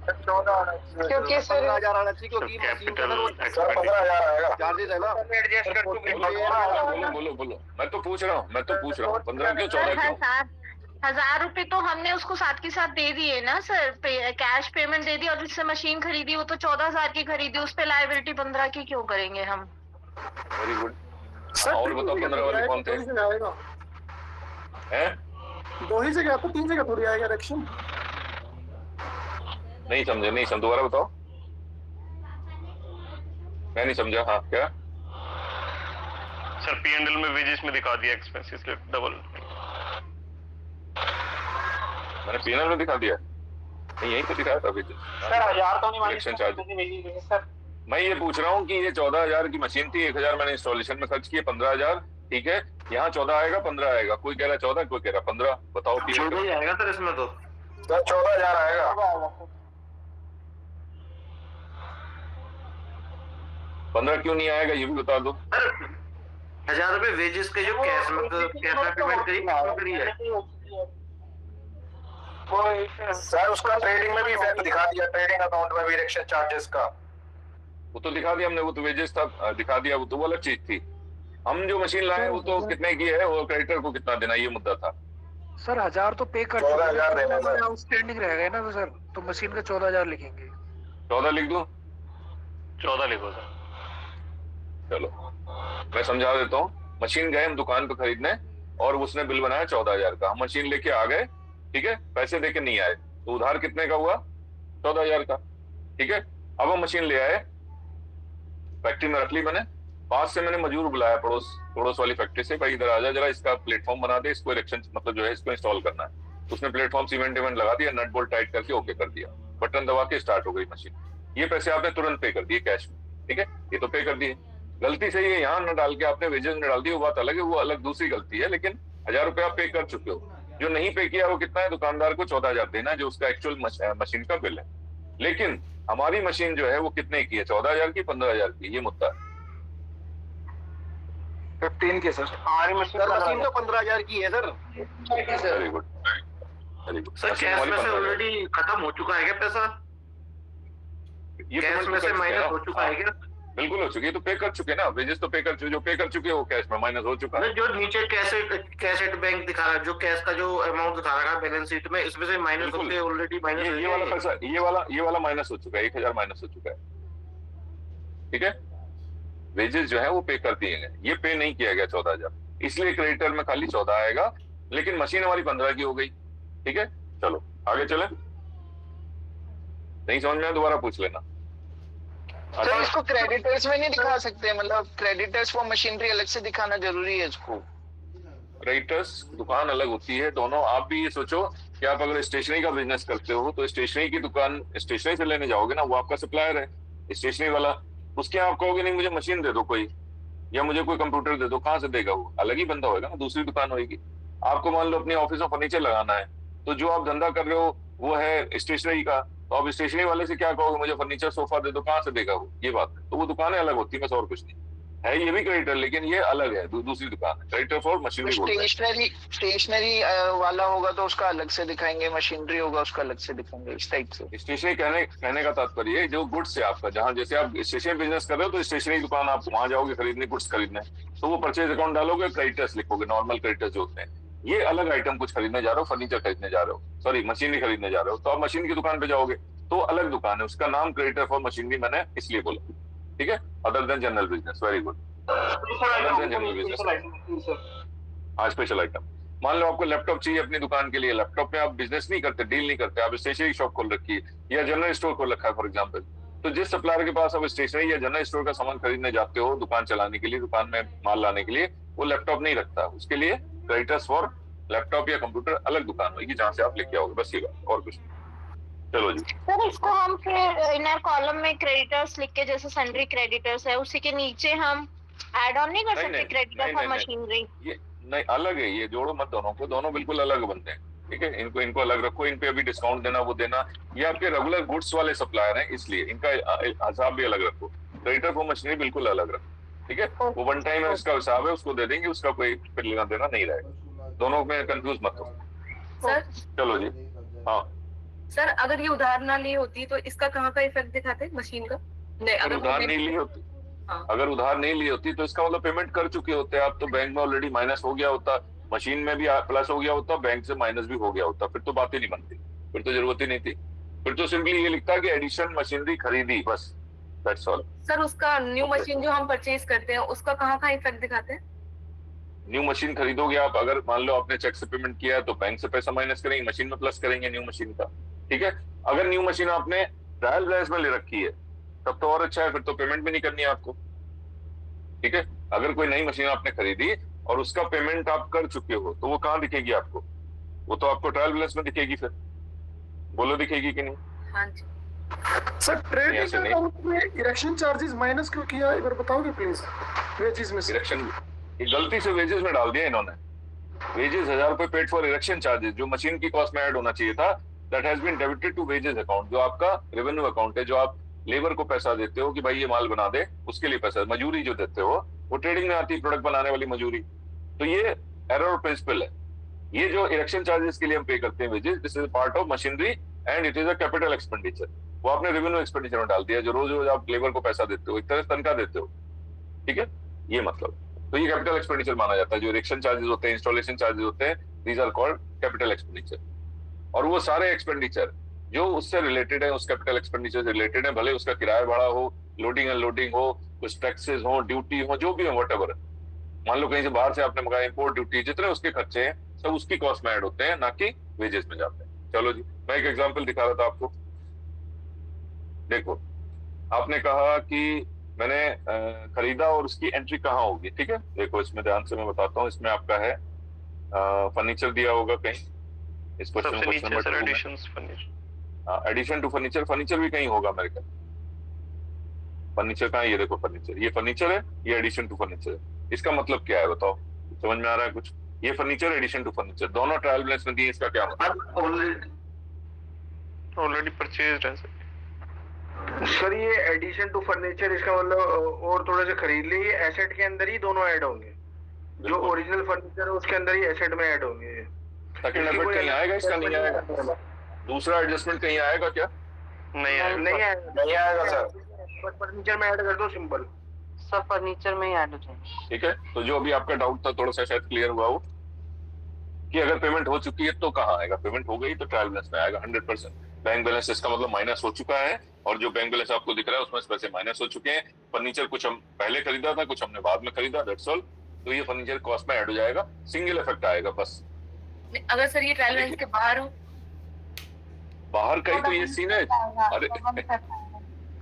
14 क्योंकि सर 15,000 आना चाहिए, क्योंकि कैपिटल 15,000 आएगा, चार्जेस है ना, एडजस्ट कर बोलो बोलो, मैं तो पूछ रहा हूँ 15 क्यों, 14 क्यों? 1,000 रुपए तो हमने उसको साथ के साथ दे दिए ना सर, कैश पेमेंट दे दी, और जिससे मशीन खरीदी वो तो 14,000 की खरीदी, उस पे लायबिलिटी 15 की क्यों करेंगे हम? Very good. और बताओ 15 वाले कौन थे? हैं? 2 ही जगह तो 3 जगह थोड़ी आएगा इरेक्शन। नहीं समझे, दोबारा बताओ। मैं नहीं समझा। हाँ क्या? सर P&L में वेजेस में दिखा दिया एक्सपेंसेस डबल। मैंने P&L में दिखा दिया? नहीं, यही तो दिखाया था अभी। सर 1000 तो नहीं Collection charge। मांगे सर। मैं ये पूछ रहा हूँ कि ये 14,000 की मशीन थी, 1,000 मैंने इंस्टॉलेशन में खर्च किए, 15,000, ठीक है। यहाँ 14 आएगा, 15 आएगा, कोई कह रहा 14, कोई कह रहा 15। बताओ। 14 ही आएगा सर इसमें तो। सर 14,000 आएगा। 15 क्यों नहीं आएगा ये भी बता दो। 1,000 रुपए वेजेस के जो कैश में पेमेंट करी है। सर उसका ट्रेडिंग में भी इफेक्ट दिखा दिया, ट्रेडिंग अकाउंट में भी इरेक्शन चार्जेस का। वो तो दिखा दिया हमने, वो तो वेजेस था, दिखा दिया, वो तो वो अलग चीज थी। हम जो मशीन लाए वो तो कितने की है, वो क्रेडिटर को कितना देना, ये मुद्दा था। सर 1000 तो पे कर 14,000 देना सर। आउटस्टैंडिंग रह गए ना सर, तो मशीन का 14,000 लिखेंगे। 14 लिख दूं? 14 लिखो सर। चलो मैं समझा देता हूँ। मशीन गए हम दुकान पे खरीदने और उसने बिल बनाया 14,000 का। हम मशीन लेके आ गए, ठीक है, पैसे देके नहीं आए, तो उधार कितने का हुआ? 14,000 का, ठीक है। अब हम मशीन ले आए, फैक्ट्री में रख ली मैंने, पास से मैंने मजदूर बुलाया पड़ोस वाली फैक्ट्री से, भाई इधर आ जा जरा, इसका प्लेटफॉर्म बना दे, इसको इरेक्शन मतलब जो है इसको इंस्टॉल करना है। उसने प्लेटफॉर्म सीमेंट लगा दिया, नट बोल्ट टाइट करके ओके कर दिया, बटन दबा के स्टार्ट हो गई मशीन। ये पैसे आपने तुरंत पे कर दिए कैश में, ठीक है, ये तो पे कर दिए। गलती से ये यहाँ न डाल के आपने वेजेस में डाल दी, वो बात अलग है, वो अलग दूसरी गलती है, लेकिन 1,000 रुपए आप पे कर चुके हो। जो नहीं पे किया वो कितना है? दुकानदार को 14,000 देना है, जो उसका एक्चुअल मशीन का बिल है। लेकिन हमारी मशीन जो है वो कितने की है? 14,000 की, 15,000 की, ये मुद्दा है। 15 के सर। हमारी मशीन तो 15,000 की है sir. Very good, very good. Sir cash में से ऑलरेडी खत्म हो चुका है क्या पैसा? ये कैश में से माइनस हो चुका है क्या? बिल्कुल हो चुकी है, तो पे कर चुके ना, वेजेस तो पे कर चुके, जो पे कर चुके वो कैश में माइनस हो चुका है। जो नीचे कैश एट बैंक दिखा रहा है, जो कैश का जो अमाउंट दिखा रहा है बैलेंस शीट में, इसमें से माइनस होके ऑलरेडी माइनस ये वाला पैसा, ये वाला माइनस हो चुका है, 1,000 माइनस हो चुका है, ठीक है। वेजेस जो है वो पे कर दिए गए, ये पे नहीं किया गया 14,000, इसलिए क्रेडिटर में खाली 14 आएगा, लेकिन मशीन हमारी 15 की हो गई, ठीक है। चलो आगे चले, नहीं समझ में दोबारा पूछ लेना। सर इसको क्रेडिटर्स में नहीं दिखा सकते, मतलब क्रेडिटर्स फॉर मशीनरी अलग से दिखाना जरूरी है इसको? क्रेडिटर्स दुकान अलग होती है दोनों। आप भी ये सोचो कि आप अगर स्टेशनरी का बिजनेस करते हो तो स्टेशनरी की दुकान स्टेशनरी से लेने जाओगे ना, वो आपका सप्लायर है स्टेशनरी वाला, उसके आप कहोगे नहीं मुझे मशीन दे दो कोई, या मुझे कोई कंप्यूटर दे दो, कहाँ से देगा? वो अलग ही बंदा होगा ना, दूसरी दुकान होगी। आपको मान लो अपनी ऑफिस में फर्नीचर लगाना है, तो जो आप धंधा कर रहे हो वो है स्टेशनरी का, तो आप स्टेशनरी वाले से क्या कहोगे? मुझे फर्नीचर सोफा दे दो, कहाँ से देगा वो? ये बात है। तो वो दुकानें अलग होती है, बस और कुछ नहीं है। ये भी क्रेडिटर, लेकिन ये अलग है, दूसरी दुकान है। क्रेडिटर फॉर मशीनरी बोलते हैं। स्टेशनरी वाला होगा तो उसका अलग से दिखाएंगे, मशीनरी होगा उसका अलग से दिखाएंगे, इस टाइप से। स्टेशनरी कहने का तात्पर्य जो गुड्स है आपका, जहाँ जैसे आप स्टेशनरी बिजनेस कर रहे हो तो स्टेशनरी दुकान आप वहां जाओगे खरीदने, गुड्स खरीदने, तो वो परचेज अकाउंट डालोगे, क्रेडिटर्स लिखोगे, नॉर्मल क्रेडिटर्स जो होते हैं। ये अलग आइटम कुछ खरीदने जा रहे हो, फर्नीचर खरीदने जा रहे हो, सॉरी मशीनरी खरीदने जा रहे हो, तो आप मशीन की दुकान पे जाओगे तो अलग दुकान है, उसका नाम क्रेडिटर फॉर मशीनरी मैंने इसलिए बोला, ठीक है। Other than general business, very good. हाँ स्पेशल आइटम। मान लो आपको लैपटॉप चाहिए अपनी दुकान के लिए, लैपटॉप में आप बिजनेस नहीं करते, डील नहीं करते, आप स्टेशनरी शॉप खोल रखी है या जनरल स्टोर खोल रखा है फॉर एग्जांपल, तो जिस सप्लायर के पास आप स्टेशनरी या जनरल स्टोर का सामान खरीदने जाते हो दुकान चलाने के लिए, दुकान में माल लाने के लिए, वो लैपटॉप नहीं रखता, उसके लिए क्रेडिटर्स फॉर लैपटॉप या कंप्यूटर अलग दुकान होगी जहाँ से आप लेके आओगे, बस ये बात, और कुछ नहीं। चलो जी सर इसको हम फिर इनर कॉलम में क्रेडिटर्स लिख के, जैसे सन्ड्री क्रेडिटर्स है उसी के नीचे हम ऐड ऑन नहीं कर सकते क्रेडिटर फॉर मशीनरी? ये नहीं, अलग है, ये जोड़ो मत दोनों को, दोनों बिल्कुल अलग बनते हैं, ठीक है। इनको अलग रखो, इन पे अभी डिस्काउंट देना वो देना, ये आपके रेगुलर गुड्स वाले सप्लायर हैं, इसलिए इनका हिसाब भी अलग रखो। क्रेडिटर फॉर मशीनरी बिल्कुल अलग रखो, ठीक है। वो वन टाइम है, उसका हिसाब है, उसको दे देंगे, उसका कोई फिर लेना देना नहीं रहेगा, दोनों में कंफ्यूज मत हो। सर चलो जी हाँ सर, अगर ये उधार ना ली होती तो इसका कहाँ का इफेक्ट दिखाते मशीन का? नहीं, अगर उधार नहीं ली होती, अगर उधार नहीं ली होती तो इसका मतलब पेमेंट कर चुके होते आप, तो बैंक में ऑलरेडी माइनस हो गया होता, मशीन में भी प्लस हो गया होता, बैंक से माइनस भी हो गया होता, फिर तो बात ही नहीं बनती, फिर तो जरूरत ही नहीं थी, फिर तो सिंपली ये लिखता कि एडिशन मशीनरी खरीदी, बस दैट्स ऑल। सर उसका न्यू मशीन जो हम परचेज करते हैं उसका कहाँ का इफेक्ट दिखाते हैं? न्यू मशीन खरीदोगे आप, अगर मान लो आपने चेक से पेमेंट किया है तो बैंक से पैसा माइनस करेंगे, मशीन में प्लस करेंगे न्यू मशीन का, ठीक है। अगर न्यू मशीन आपने ट्रायल बैलेंस में ले रखी है तब तो और अच्छा है, फिर तो पेमेंट भी नहीं करनी है आपको। ठीक है, अगर कोई नई मशीन आपने खरीदी और उसका पेमेंट आप कर चुके हो तो वो कहाँ दिखेगी आपको? वो तो आपको ट्रायल बैलेंस में दिखेगी। फिर बोलो दिखेगी कि नहीं? हाँ जी सर यहाँ से नहीं। ट्रेडिंग में इरेक्शन चार्जेस माइनस क्यों किया, एक बार बताओगे प्लीज? वेजेस में से इरेक्शन ये गलती से वेजेस में डाल दिया इन्होंने। वेजेस 1000 रुपए पेड फॉर इरेक्शन चार्जेस, जो मशीन की कॉस्ट में ऐड होना चाहिए था, that has been debited to wages account, जो आपका रेवेन्यू अकाउंट है, जो आप लेबर को पैसा देते हो कि भाई ये माल बना दे, उसके लिए पैसा, मजूरी जो देते हो वो ट्रेडिंग में आती है, प्रोडक्ट बनाने वाली मजूरी। तो ये एरर प्रिंसिपल है। ये जो इरेक्शन चार्जेस के लिए हम पे करते हैं wages, this is part of machinery and it is a capital expenditure. वो आपने रेवेन्यू एक्सपेंडिचर में डाल दिया, जो रोज रोज आप लेबर को पैसा देते हो, एक तरह से तनख्वाह देते हो। ठीक है, ये मतलब, तो ये कैपिटल एक्सपेंडिचर माना जाता है। जो इरेक्शन चार्जेस होते हैं, इंस्टॉलेशन चार्जेस होते हैं, these are called capital expenditure. और वो सारे एक्सपेंडिचर जो उससे रिलेटेड है, उस कैपिटल एक्सपेंडिचर से रिलेटेड है, भले उसका किराया भाड़ा हो, लोडिंग अनलोडिंग हो, कुछ टैक्सेस हो, ड्यूटी हो, जो भी हो, व्हाटएवर। मान लो कहीं से बाहर से आपने मंगाया, इंपोर्ट ड्यूटी, जितने उसके खर्चे हैं सब उसकी कॉस्ट में ऐड होते हैं, ना कि वेजेस में जाते हैं। चलो जी, मैं एक एग्जांपल दिखा रहा था आपको। देखो, आपने कहा कि मैंने खरीदा और उसकी एंट्री कहाँ होगी। ठीक है, देखो इसमें ध्यान से मैं बताता हूँ। इसमें आपका है फर्नीचर दिया होगा कहीं, इस question number 2 addition to furniture. Furniture भी कहीं होगा मेरे ख्याल। फर्नीचर कहाँ है? ये देखो फर्नीचर, ये फर्नीचर है, ये एडिशन टू फर्नीचर है। इसका मतलब क्या है बताओ, समझ में आ रहा है कुछ? ये फर्नीचर, एडिशन टू फर्नीचर, दोनों ट्रायल बैलेंस में दिए, इसका क्या मतलब? ऑलरेडी परचेज्ड है सर ये एडिशन टू फर्नीचर, इसका मतलब और थोड़े से खरीद लिए, ये एसेट के अंदर ही दोनों ऐड होंगे। जो ओरिजिनल फर्नीचर है उसके अंदर ही एसेट में ऐड होंगे। सेकंड एफर्ट कहीं आएगा इसका? नहीं आएगा। दूसरा एडजस्टमेंट कहीं आएगा क्या? नहीं आएगा। नहीं आएगा सर, फर्नीचर में ऐड कर दो, सिंपल। सब फर्नीचर में ही ऐड हो जाएंगे। ठीक है, तो जो अभी आपका डाउट था थोड़ा सा शायद क्लियर हुआ हो कि अगर पेमेंट हो चुकी है तो कहाँ आएगा। पेमेंट हो गई तो ट्रायल बैलेंस में आएगा 100%। बैंक बैलेंस इसका मतलब माइनस हो चुका है, और जो बैंक बैलेंस आपको दिख रहा है उसमें पैसे माइनस हो चुके हैं। फर्नीचर कुछ हम पहले खरीदा था, कुछ हमने बाद में खरीदा, दैट्स ऑल। तो ये फर्नीचर कॉस्ट में ऐड हो जाएगा, सिंगल इफेक्ट आएगा बस। अगर सर ये ट्रायल बैलेंस के बाहर हो, बाहर का ही तो ये सीन है। अरे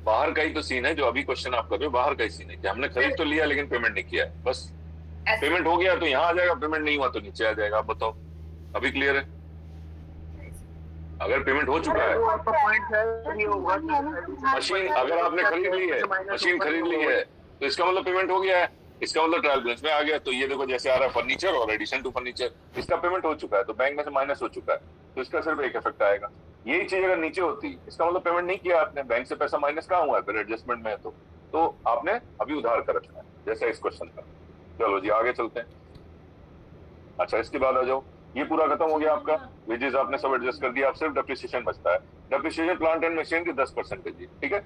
बाहर का ही तो सीन है जो अभी क्वेश्चन आप कर रहे हो। बाहर का ही सीन है कि हमने खरीद तो लिया लेकिन पेमेंट नहीं किया है, बस। पेमेंट हो गया तो यहाँ आ जाएगा, पेमेंट नहीं हुआ तो नीचे आ जाएगा। आप बताओ, अभी क्लियर है? अगर पेमेंट हो चुका है, मशीन अगर आपने खरीद ली है, मशीन खरीद ली है, तो इसका मतलब पेमेंट हो गया है, इसका मतलब ट्रायल बैलेंस में आ गया। तो ये देखो जैसे आ रहा है फर्नीचर और एडिशन टू फर्नीचर, इसका पेमेंट हो चुका है तो बैंक में से माइनस हो चुका है, तो इसका सिर्फ एक इफेक्ट आएगा। यही चीज अगर नीचे होती, इसका मतलब पेमेंट नहीं किया आपने, बैंक से पैसा माइनस कहाँ हुआ है, फिर एडजस्टमेंट में है तो आपने अभी उधार कर रखना है, जैसा इस क्वेश्चन का। चलो जी आगे चलते हैं। अच्छा, इसके बाद आ जाओ, ये पूरा खत्म हो गया आपका। वेजेस आपने सब एडजस्ट कर दिया, अब सिर्फ डेप्रिसिएशन बचता है। डेप्रिसिएशन प्लांट एंड मशीन की 10% है जी। ठीक है,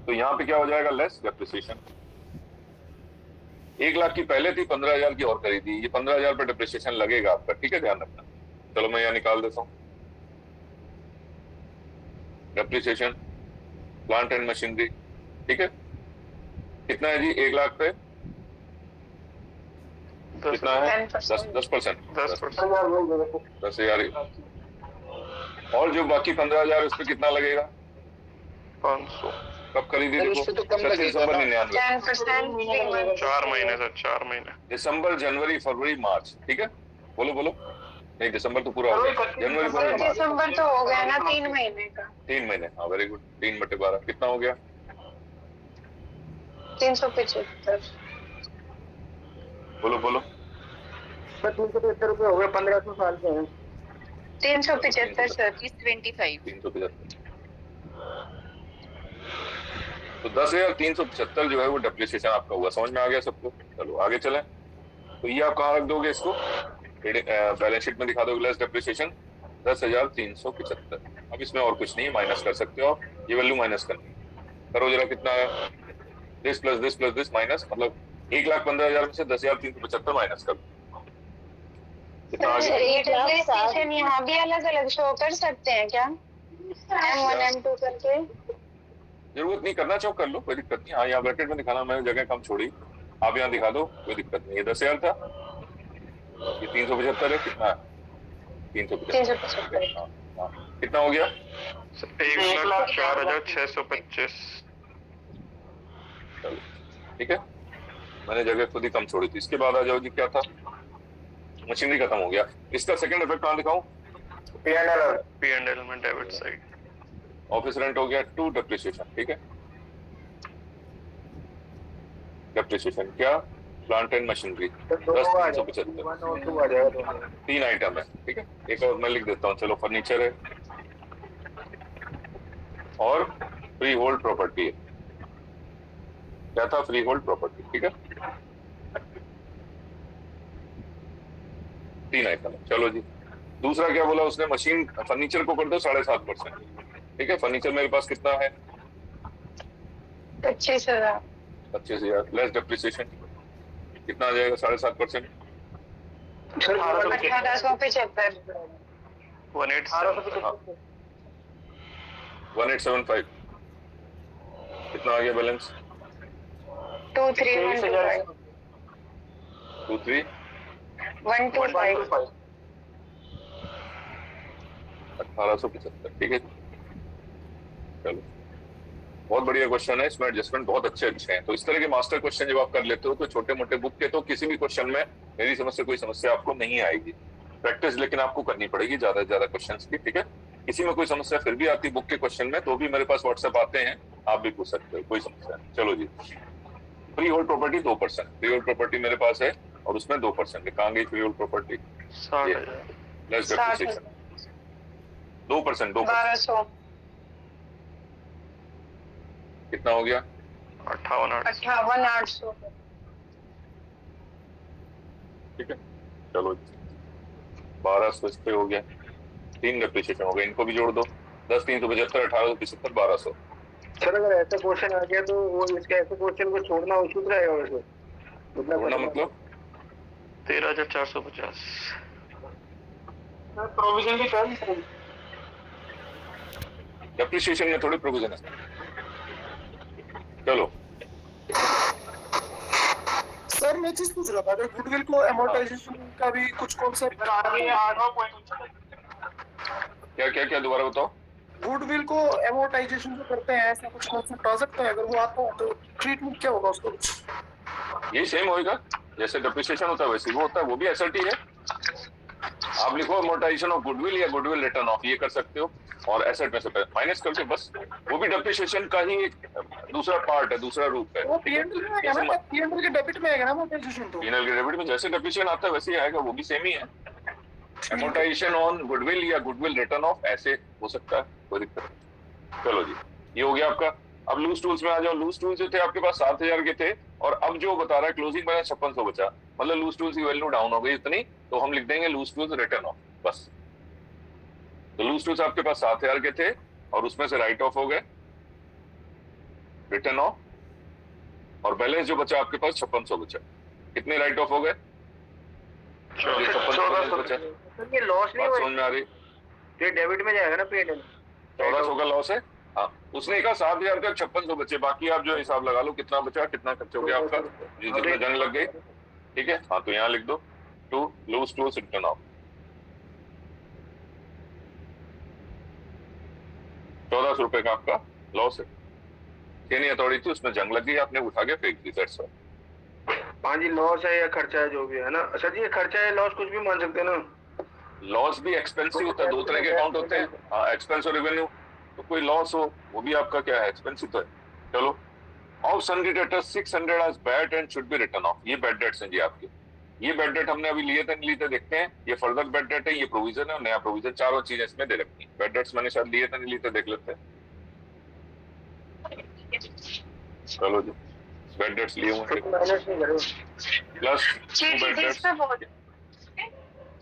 तो यहाँ पे क्या हो जाएगा, लेस डेप्रिसिएशन। 1 लाख की पहले थी, 15,000 की और खरीदी, ये 15,000 पे डेप्रिसिएशन लगेगा आपका। ठीक है, ध्यान रखना। चलो मैं यहाँ निकाल देता हूँ डेप्रिसिएशन प्लांट एंड मशीनरी। ठीक है, कितना है जी 1 लाख पे? कितना है? 10%। 10,000। और जो बाकी 15,000 उस पर कितना लगेगा? 500। कब खरीदी? देखो तो कम लगेगा दिसंबर ना। 99। 4 महीने सर, 4 महीने। दिसंबर, जनवरी, फरवरी, मार्च। ठीक है, बोलो बोलो। नहीं, दिसंबर तो पूरा हो गया, जनवरी, फरवरी, मार्च। दिसंबर तो हो गया ना, 3 महीने का। 3 महीने, हाँ वेरी गुड। 3/12 कितना हो गया? 375। बोलो बोलो। 375 रुपए हो गए, 1500 साल के हैं। 375 सर। 25। 375। तो 10,375 जो है वो डेप्रिसिएशन आपका हुआ। समझ में आ गया सबको? चलो आगे चलें। तो ये आप कहाँ रख दोगे इसको? बैलेंस शीट में दिखा दोगे लेस डेप्रिसिएशन 10,375। अब इसमें और कुछ नहीं है, माइनस कर सकते हो आप। ये वैल्यू माइनस करनी करो जरा, कितना है? This plus this plus this minus, मतलब 1,15,000 में से 10,375 माइनस कर। कितना आ गया? डेप्रिसिएशन यहाँ भी अलग अलग शो कर सकते हैं क्या? M1 M2 करके जरूरत नहीं, करना चाहो कर लो, कोई दिक्कत नहीं। हाँ, यहाँ ब्रैकेट में दिखाना, मैंने जगह कम छोड़ी, आप यहाँ दिखा दो, कोई दिक्कत नहीं। ये 10,000 था, ये 375 है। कितना है? 375। हाँ, कितना हो गया? 1,04,625। चलो ठीक है, मैंने जगह खुद ही कम छोड़ी थी। इसके बाद आ जाओ जी, क्या था, मशीनरी खत्म हो गया। इसका सेकंड इफेक्ट कहाँ दिखाऊं? P&L में डेबिट साइड। ऑफिस रेंट हो गया टू डेप्रिसिएशन, ठीक है। डेप्रिसिएशन क्या, प्लांट एंड मशीनरी 10,375, 3 आइटम है, ठीक है। एक और मैं लिख देता हूँ, चलो फर्नीचर है और फ्री होल्ड प्रॉपर्टी है। क्या था? फ्री होल्ड प्रॉपर्टी, ठीक है। 3 आइटम है, चलो जी। दूसरा क्या बोला उसने, मशीन फर्नीचर को कर दो 7.5%, ठीक है। फर्नीचर मेरे पास कितना है? 25,000। 25,000 लेस डेप्रिसिएशन कितना आ जाएगा? 7.5%, 1875। 1875 कितना आ गया बैलेंस? 2315। 23,125, 1875, ठीक है। चलो बहुत बढ़िया क्वेश्चन है, इसमें एडजस्टमेंट बहुत अच्छे हैं। तो इस तरह के मास्टर क्वेश्चन जब आप कर लेते हो तो छोटे मोटे बुक के, तो किसी भी क्वेश्चन में मेरी समझ से कोई समस्या आपको नहीं आएगी। प्रैक्टिस लेकिन आपको करनी पड़ेगी ज्यादा से ज्यादा क्वेश्चंस की, ठीक है। किसी में कोई समस्या फिर भी आती बुक के क्वेश्चन में तो भी मेरे पास व्हाट्सएप आते हैं, आप भी पूछ सकते हो, कोई समस्या नहीं। चलो ji, free hold property 2%, free hold property मेरे पास है और उसमें 2%। कहाँ गई free hold property? 60,000 less depreciation 2%, 1200। कितना हो गया? 58,800। ठीक है, चलो 1200 इस पे हो गया। 3 डेप्रिसिएशन हो गए, इनको भी जोड़ दो। 10, 375, 1875, 1200। सर अगर ऐसा क्वेश्चन आ गया तो वो इसके ऐसे क्वेश्चन को छोड़ना उचित रहेगा वैसे? जोड़ना मतलब 13,450। प्रोविजन भी कर सकते। डेप्रिसिएशन में थोड़ी प्रोविजन है। चलो सर मैं चीज पूछ रहा था, अगर गुडविल को एमोर्टाइजेशन का भी कुछ कॉन्सेप्ट आगे 8वां पॉइंट। क्या दोबारा बताओ। गुडविल को एमोर्टाइजेशन जो करते हैं ऐसा कुछ कॉन्सेप्ट आ सकता है? अगर वो आता है तो ट्रीटमेंट क्या होगा उसका? कुछ ये सेम होएगा जैसे डेप्रिसिएशन होता है वैसे वो होता है, वो भी एसएलटी है। आप लिखो अमोर्टाइजेशन ऑफ गुडविल या गुडविल रिटर्न ऑफ, ये कर सकते हो और एसेट में से माइनस करके बस, वो भी डेप्रिसिएशन का ही एक दूसरा पार्ट है, दूसरा रूप है। वो पीएनएल में आएगा ना, पीएनएल के डेबिट में आएगा ना अमोर्टाइजेशन? तो पीएनएल के डेबिट में जैसे डेप्रिसिएशन आता है वैसे ही आएगा, वो भी सेम ही है। अमोर्टाइजेशन ऑन गुडविल या गुडविल रिटर्न ऑफ ऐसे हो सकता है, कोई दिक्कत नहीं। चलो जी, ये हो गया आपका। अब लूज टूल्स में आ जाओ। लूज टूल्स जो थे आपके पास 7,000 के थे और अब जो बता रहा है क्लोजिंग बैलेंस 5600 बचा, मतलब लूज टूल्स की वैल्यू डाउन हो गई इतनी, तो हम लिख देंगे लूज टूल्स रिटर्न ऑफ बस। तो लूज टूल्स आपके पास 7,000 के थे और उसमें से राइट ऑफ हो गए, रिटर्न ऑफ, और बैलेंस जो बचा आपके पास 5600 बचा। कितने राइट ऑफ हो गए? 5600 बचा। ये लॉस नहीं समझ में आ रही? ये डेबिट में जाएगा ना पीएनएल? 1400 का लॉस है। हाँ, उसने कहा 7,000 का 5600 बचे, बाकी आप जो हिसाब लगा लो कितना बचा, कितना खर्च हो गया आपका, जिसमें जंग लग गई। ठीक है, हाँ तो यहाँ लिख दो to loose tools written off. 1400 रुपए का आपका लॉस है। नहीं अथॉरिटी थी, उसमें जंग लग गई, आपने उठा के फेंक दी। That's all. हाँ जी, लॉस है या खर्चा है जो भी है ना। सर जी ये खर्चा है लॉस कुछ भी मान सकते हैं ना? लॉस भी एक्सपेंसिव होता है, दो तरह के अकाउंट होते हैं। हाँ, एक्सपेंस और रेवेन्यू। तो कोई लॉस हो वो भी आपका क्या है, एक्सपेंसिव तो है। चलो, of sundry debtors 600 as bad and should be written off. ये बैड डेट्स हैं जी आपके। ये बैड डेट हमने अभी लिए थे नहीं लिए थे, देखते हैं। ये फर्दर बैड डेट है, ये प्रोविजन है और नया प्रोविजन, चारों चीजें इसमें दे रखी हैं। बैड डेट्स मैंने शायद लिए थे नहीं लिए थे, देख लेते हैं। चलो जी, बैड डेट्स लिए हुए प्लस बैड डेट्स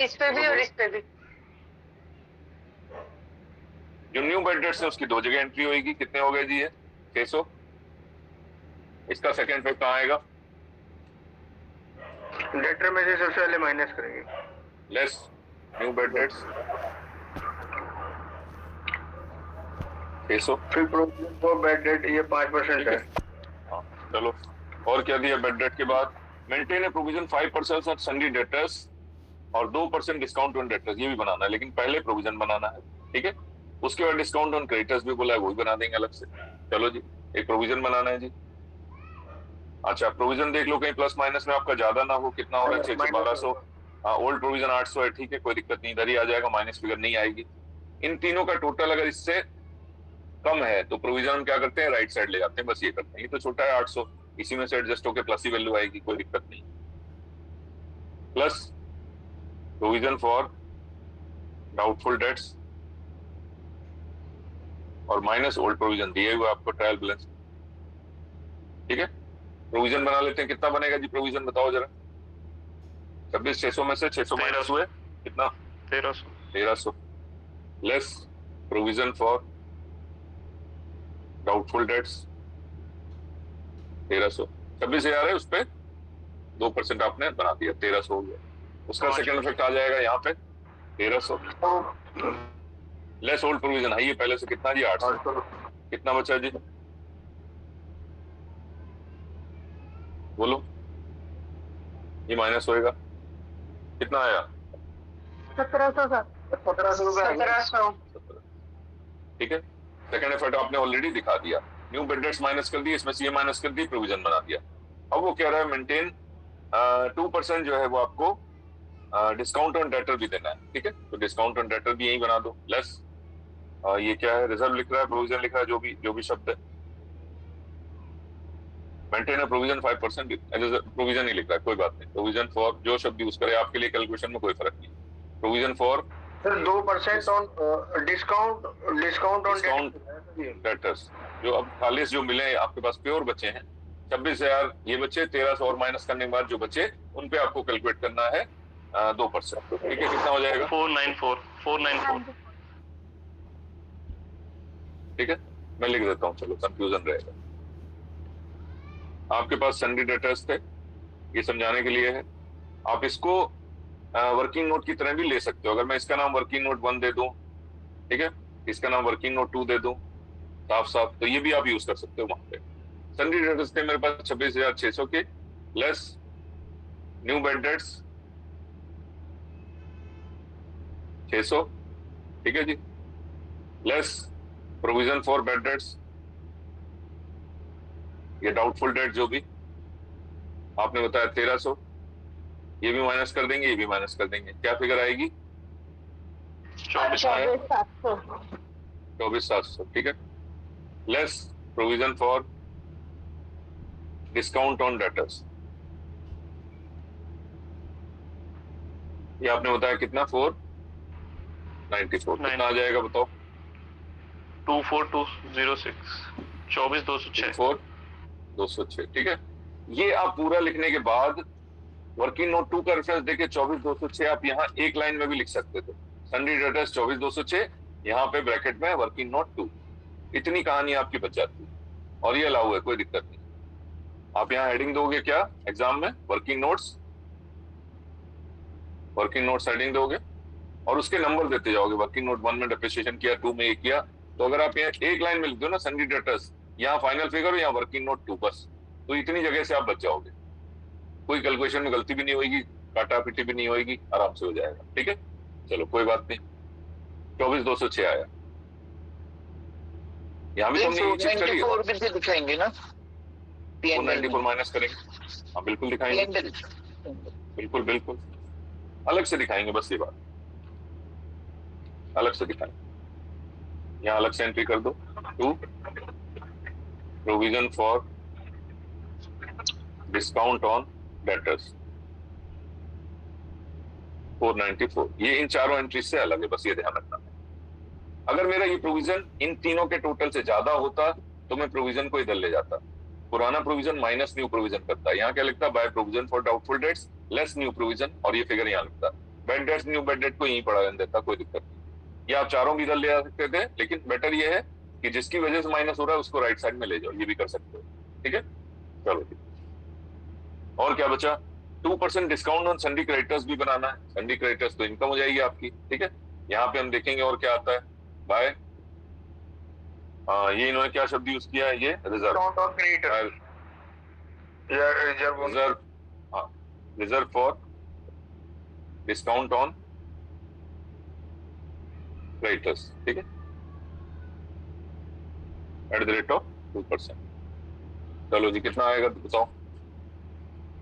इस पे भी और इस पे भी। जो न्यू बैड डेट्स है उसकी दो जगह एंट्री होगी। कितने हो गए जी? ये 600। इसका सेकंड पे कहाँ आएगा? डेटर में से सबसे पहले माइनस करेंगे, लेस न्यू बैड डेट्स 600। फिर प्रोविजन फॉर बैड डेट ये 5% है। हाँ, चलो और क्या दिया बैड डेट के बाद? Maintain A provision 5% of sundry debtors और 2% डिस्काउंट ऑन डेटर्स। ये भी बनाना है, लेकिन पहले प्रोविजन बनाना है, ठीक है। उसके बाद डिस्काउंट ऑन क्रेडिटर्स भी बोला है, वो भी बना देंगे अलग से। चलो जी, एक प्रोविजन बनाना है जी। अच्छा प्रोविजन देख लो कहीं प्लस माइनस में आपका ज्यादा ना हो, कितना हो रहा है 1200। हाँ ओल्ड प्रोविजन 800 है, ठीक है कोई दिक्कत नहीं, इधर ही आ जाएगा, माइनस फिगर नहीं आएगी। इन तीनों का टोटल अगर इससे कम है तो प्रोविजन हम क्या करते हैं, राइट साइड ले जाते हैं, बस ये करते हैं। ये तो छोटा है 800, इसी में से एडजस्ट होकर प्लस ही वैल्यू आएगी, कोई दिक्कत नहीं। Plus provision for doubtful debts और माइनस ओल्ड प्रोविजन दिए हुए आपको ट्रायल बैलेंस, ठीक है। प्रोविजन बना लेते हैं, कितना बनेगा जी प्रोविजन बताओ जरा। 26,600 में से 600 माइनस हुए कितना, 1300 less provision for doubtful debts 1300, 26,000 है उस पे 2% आपने बना दिया, 1300 हो गया। उसका सेकंड इफेक्ट आ जाएगा यहाँ पे 1300 लेस ओल्ड प्रोविजन है ये पहले से कितना जी 800, कितना बचा जी बोलो, ये माइनस होएगा कितना आया 1700 ठीक है। सेकंड इफेक्ट आपने ऑलरेडी दिखा दिया, न्यू बेड डेट्स माइनस कर दिए, इसमें से ये माइनस कर दी, प्रोविजन बना दिया। अब वो कह रहा है मेंटेन 2% जो है वो आपको डिस्काउंट ऑन डेटर भी देना है, ठीक है। तो डिस्काउंट ऑन डेटर भी यही बना दो लेस ये क्या है, रिजर्व लिख रहा है, प्रोविजन लिख रहा है, जो भी शब्द है। मेंटेन प्रोविजन 5%, प्रोविजन ही लिख रहा है, कोई बात नहीं। प्रोविजन फॉर जो शब्द यूज करे आपके लिए कैलकुलेशन में कोई फर्क नहीं। Provision for sir 2% on discount on debtors, जो अब 40 जो मिले आपके पास प्योर बचे हैं, 26,000 ये बचे, 1300 और माइनस करने के बाद जो बचे उन पे आपको कैलकुलेट करना है 2%, ठीक है। कितना हो जाएगा 494 ठीक है, मैं लिख देता हूँ, चलो कंफ्यूजन रहेगा। आपके पास सन्डी डेटर्स थे, ये समझाने के लिए है। आप इसको वर्किंग नोट की तरह भी ले सकते हो। अगर मैं इसका नाम वर्किंग नोट 1 दे दूं, ठीक है, इसका नाम वर्किंग नोट 2 दे दूं साफ साफ, तो ये भी आप यूज कर सकते हो वहां पे। सन्डी डेटर्स थे मेरे पास 26,600 के लेस न्यू बेड डेट्स 600, ठीक है ji, less provision for bad debts, ये डाउटफुल डेट जो भी आपने बताया 1300, ये भी माइनस कर देंगे, ये भी माइनस कर देंगे, क्या फिगर आएगी 24,700, ठीक है। Less provision for discount on debtors, ये आपने बताया कितना 494, कितना आ जाएगा बताओ 24206 24,206, ठीक है। ये आप पूरा लिखने के बाद वर्किंग नोट 2 का रेफरेंस देके 24,206 आप यहाँ एक लाइन में भी लिख सकते थे, सन्डी डेटर्स 24,206, यहाँ पे ब्रैकेट में वर्किंग नोट 2, इतनी कहानी आपकी बच जाती है और ये अलाउ है, कोई दिक्कत नहीं। आप यहाँ हेडिंग दोगे क्या एग्जाम में, वर्किंग नोट्स हेडिंग दोगे और उसके नंबर देते जाओगे, वर्किंग नोट 1 में डेप्रिसिएशन किया, 2 में ये किया, तो अगर आप यहाँ एक लाइन में लिख दो ना सन्डी डेटर्स, यहाँ फाइनल फिगर हो, यहाँ वर्किंग नोट 2 बस, तो इतनी जगह से आप बच जाओगे, कोई कैलकुलेशन में गलती भी नहीं होगी, काटा पीटी भी नहीं होगी, आराम से हो जाएगा, ठीक है। चलो कोई बात नहीं, 24,206 आया, यहाँ भी तुमने ये चीज करी, 494 दिखाएंगे ना, 494 माइनस करेंगे, हाँ बिल्कुल दिखाएंगे, बिल्कुल बिल्कुल अलग से दिखाएंगे, बस ये बात अलग से दिखाएंगे। यहाँ अलग से एंट्री कर दो, 2 provision for discount on debtors 494, ये इन चारों एंट्री से अलग है, बस ये ध्यान रखना। अगर मेरा ये प्रोविजन इन तीनों के टोटल से ज्यादा होता तो मैं प्रोविजन को इधर ले जाता, पुराना प्रोविजन माइनस न्यू प्रोविजन करता, यहाँ क्या लिखता, by provision for doubtful debts less new provision, और ये फिगर यहाँ लिखता, bad debts new bad date को यहीं पढ़ा रहने देता, कोई दिक्कत नहीं। ये आप चारों भी इधर ले जा सकते थे, लेकिन बेटर ये है कि जिसकी वजह से माइनस हो रहा है उसको राइट साइड में ले जाओ, ये भी कर सकते हो, ठीक है। चलो ठीक, और क्या बचा, 2% डिस्काउंट ऑन सन्डी क्रेडिटर्स भी बनाना है, सन्डी क्रेडिटर्स तो इनकम हो जाएगी आपकी, ठीक है। यहाँ पे हम देखेंगे और क्या आता है, बाय ये इन्होंने क्या शब्द यूज किया है, ये reserve for discount on creditors, ठीक है, @ 2%। चलो जी कितना आएगा बताओ,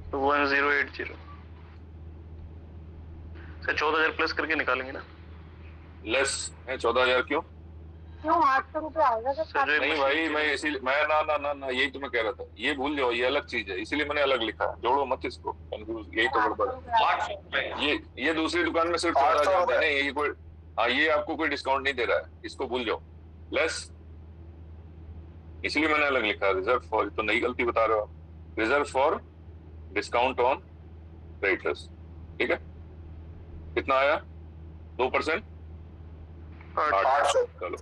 1080 सर 14,000 प्लस करके निकालेंगे ना? लेस है 14,000 क्यों? क्यों 800 रुपए आएगा सर जो नहीं भाई, मैं इसीलिए मैं ना यही तो मैं कह रहा था, ये भूल जाओ, ये अलग चीज है, इसीलिए मैंने अलग लिखा है, जोड़ो मत इसको, कंफ्यूज, यही तो गड़बड़ है। ये दूसरी दुकान में सिर्फ 14,000 देने, यही कोई, हाँ ये आपको कोई डिस्काउंट नहीं दे रहा है, इसको भूल जाओ, लेस, इसलिए मैंने अलग लिखा है, रिजर्व फॉर, तो नई गलती बता रहे हो आप, reserve for discount on creditors, ठीक है, कितना आया? 2%, 800, चलो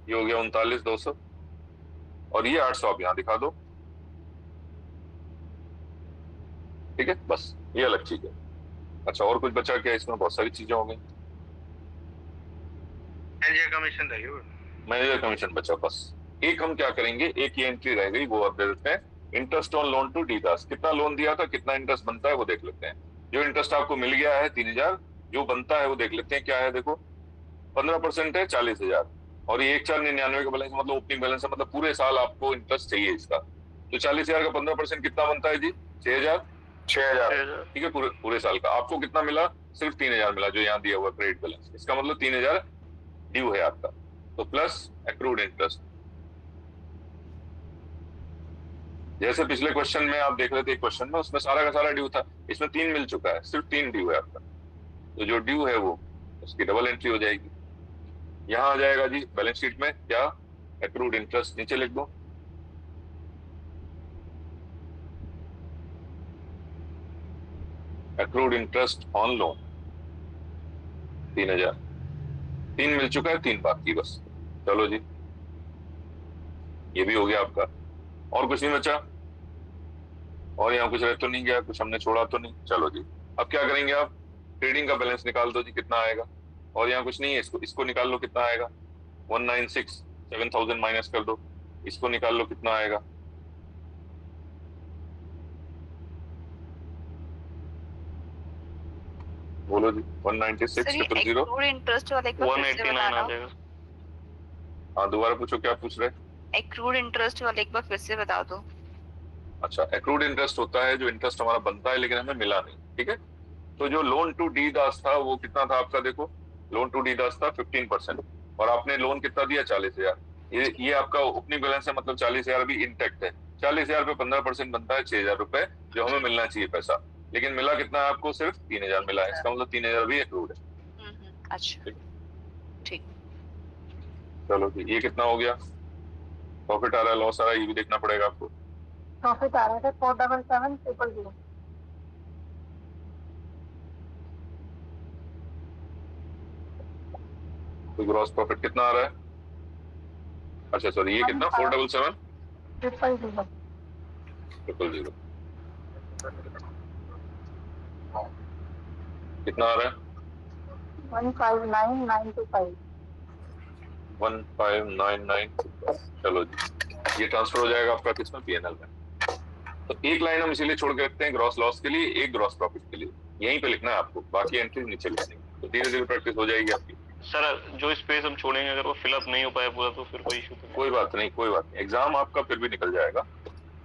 ये हो गया 39,200, और ये 800 आप यहाँ दिखा दो, ठीक है, बस ये अलग चीज है। अच्छा और कुछ बचा क्या इसमें? बहुत सारी चीजें हो गई, मैनेजर कमीशन रही, मैनेजर कमीशन बचा, बस एक हम क्या करेंगे, एक ये एंट्री रह गई, वो आप दे देते हैं, interest on loan to D Das, कितना लोन दिया था, कितना इंटरेस्ट बनता है वो देख लेते हैं। जो इंटरेस्ट आपको मिल गया है 3,000, जो बनता है वो देख लेते हैं क्या है, देखो 15% है 40,000, और ये 1,499 का बैलेंस मतलब ओपनिंग बैलेंस है, मतलब पूरे साल आपको इंटरेस्ट चाहिए इसका, तो 40,000 का 15% कितना बनता है जी? 6,000, 6,000, ठीक है, पूरे साल का आपको कितना मिला? सिर्फ 3,000 मिला, जो यहाँ दिया हुआ क्रेडिट बैलेंस, इसका मतलब 3,000 ड्यू है आपका, तो प्लस एक्रूड इंटरेस्ट, जैसे पिछले क्वेश्चन में आप देख रहे थे, एक क्वेश्चन में उसमें सारा का सारा ड्यू था, इसमें 3 मिल चुका है, सिर्फ 3 ड्यू है आपका, तो जो ड्यू है वो उसकी डबल एंट्री हो जाएगी, यहां आ जाएगा जी बैलेंस शीट में क्या? एक्रूड इंटरेस्ट, नीचे लिख दो, एक्रूड इंटरेस्ट ऑन लोन 3,000, 3 मिल चुका है, 3 बाकी बस, चलो जी ये भी हो गया आपका, और कुछ नहीं बचा, और यहाँ कुछ रह तो नहीं गया, कुछ हमने छोड़ा तो नहीं, चलो जी अब क्या करेंगे आप? ट्रेडिंग का बैलेंस निकाल दो जी, कितना आएगा, और यहाँ कुछ नहीं है, इसको निकाल लो, कितना आएगा? 196, 7,000 माइनस कर दो, इसको निकाल लो, कितना आएगा? बोलो जी, 196,000, इंटरेस्ट वाले को फिर से 189 आ बताना। जाएगा। हाँ दोबारा पूछो, क्या पूछ रहे? एक्रूड इंटरेस्ट वाले एक बार फिर से बता दो। अच्छा, एक्रूड इंटरेस्ट होता है जो इंटरेस्ट हमारा बनता है लेकिन हमें मिला नहीं, ठीक है, तो जो लोन टू डी दास था वो कितना था आपका? देखो लोन टू डी दास था 15%, और आपने लोन कितना दिया? 40,000, ये आपका ओपनिंग बैलेंस है, मतलब 40,000 अभी इंटैक्ट है, 40,000 पे 15% बनता है 6,000 रुपए, जो हमें मिलना चाहिए पैसा, लेकिन मिला कितना है आपको? सिर्फ 3,000 मिला है, इसका मतलब 3,000 भी एक्रूड है। अच्छा ठीक, चलो जी ये कितना हो गया? प्रॉफिट आ रहा है, लॉस आ रहा है, ये भी देखना पड़ेगा आपको। प्रॉफिट आ रहा है 477,000। तो ग्रॉस प्रॉफिट कितना आ रहा है? अच्छा सॉरी, ये कितना? 477 000 कितना आ रहा है? 159,925। 159,925, चलो जी ये ट्रांसफर हो जाएगा आपका किसमें? पीएनएल में। तो एक लाइन हम इसीलिए छोड़ के रखते हैं ग्रॉस लॉस के लिए, एक ग्रॉस प्रॉफिट के लिए, यहीं पे लिखना है आपको, बाकी एंट्रीज नीचे लिखनी है, तो धीरे धीरे प्रैक्टिस हो जाएगी आपकी। सर जो स्पेस हम छोड़ेंगे अगर वो फिलअप नहीं हो पाया पूरा तो फिर कोई इशू तो नहीं? कोई बात नहीं, कोई बात नहीं, एग्जाम आपका फिर भी निकल जाएगा,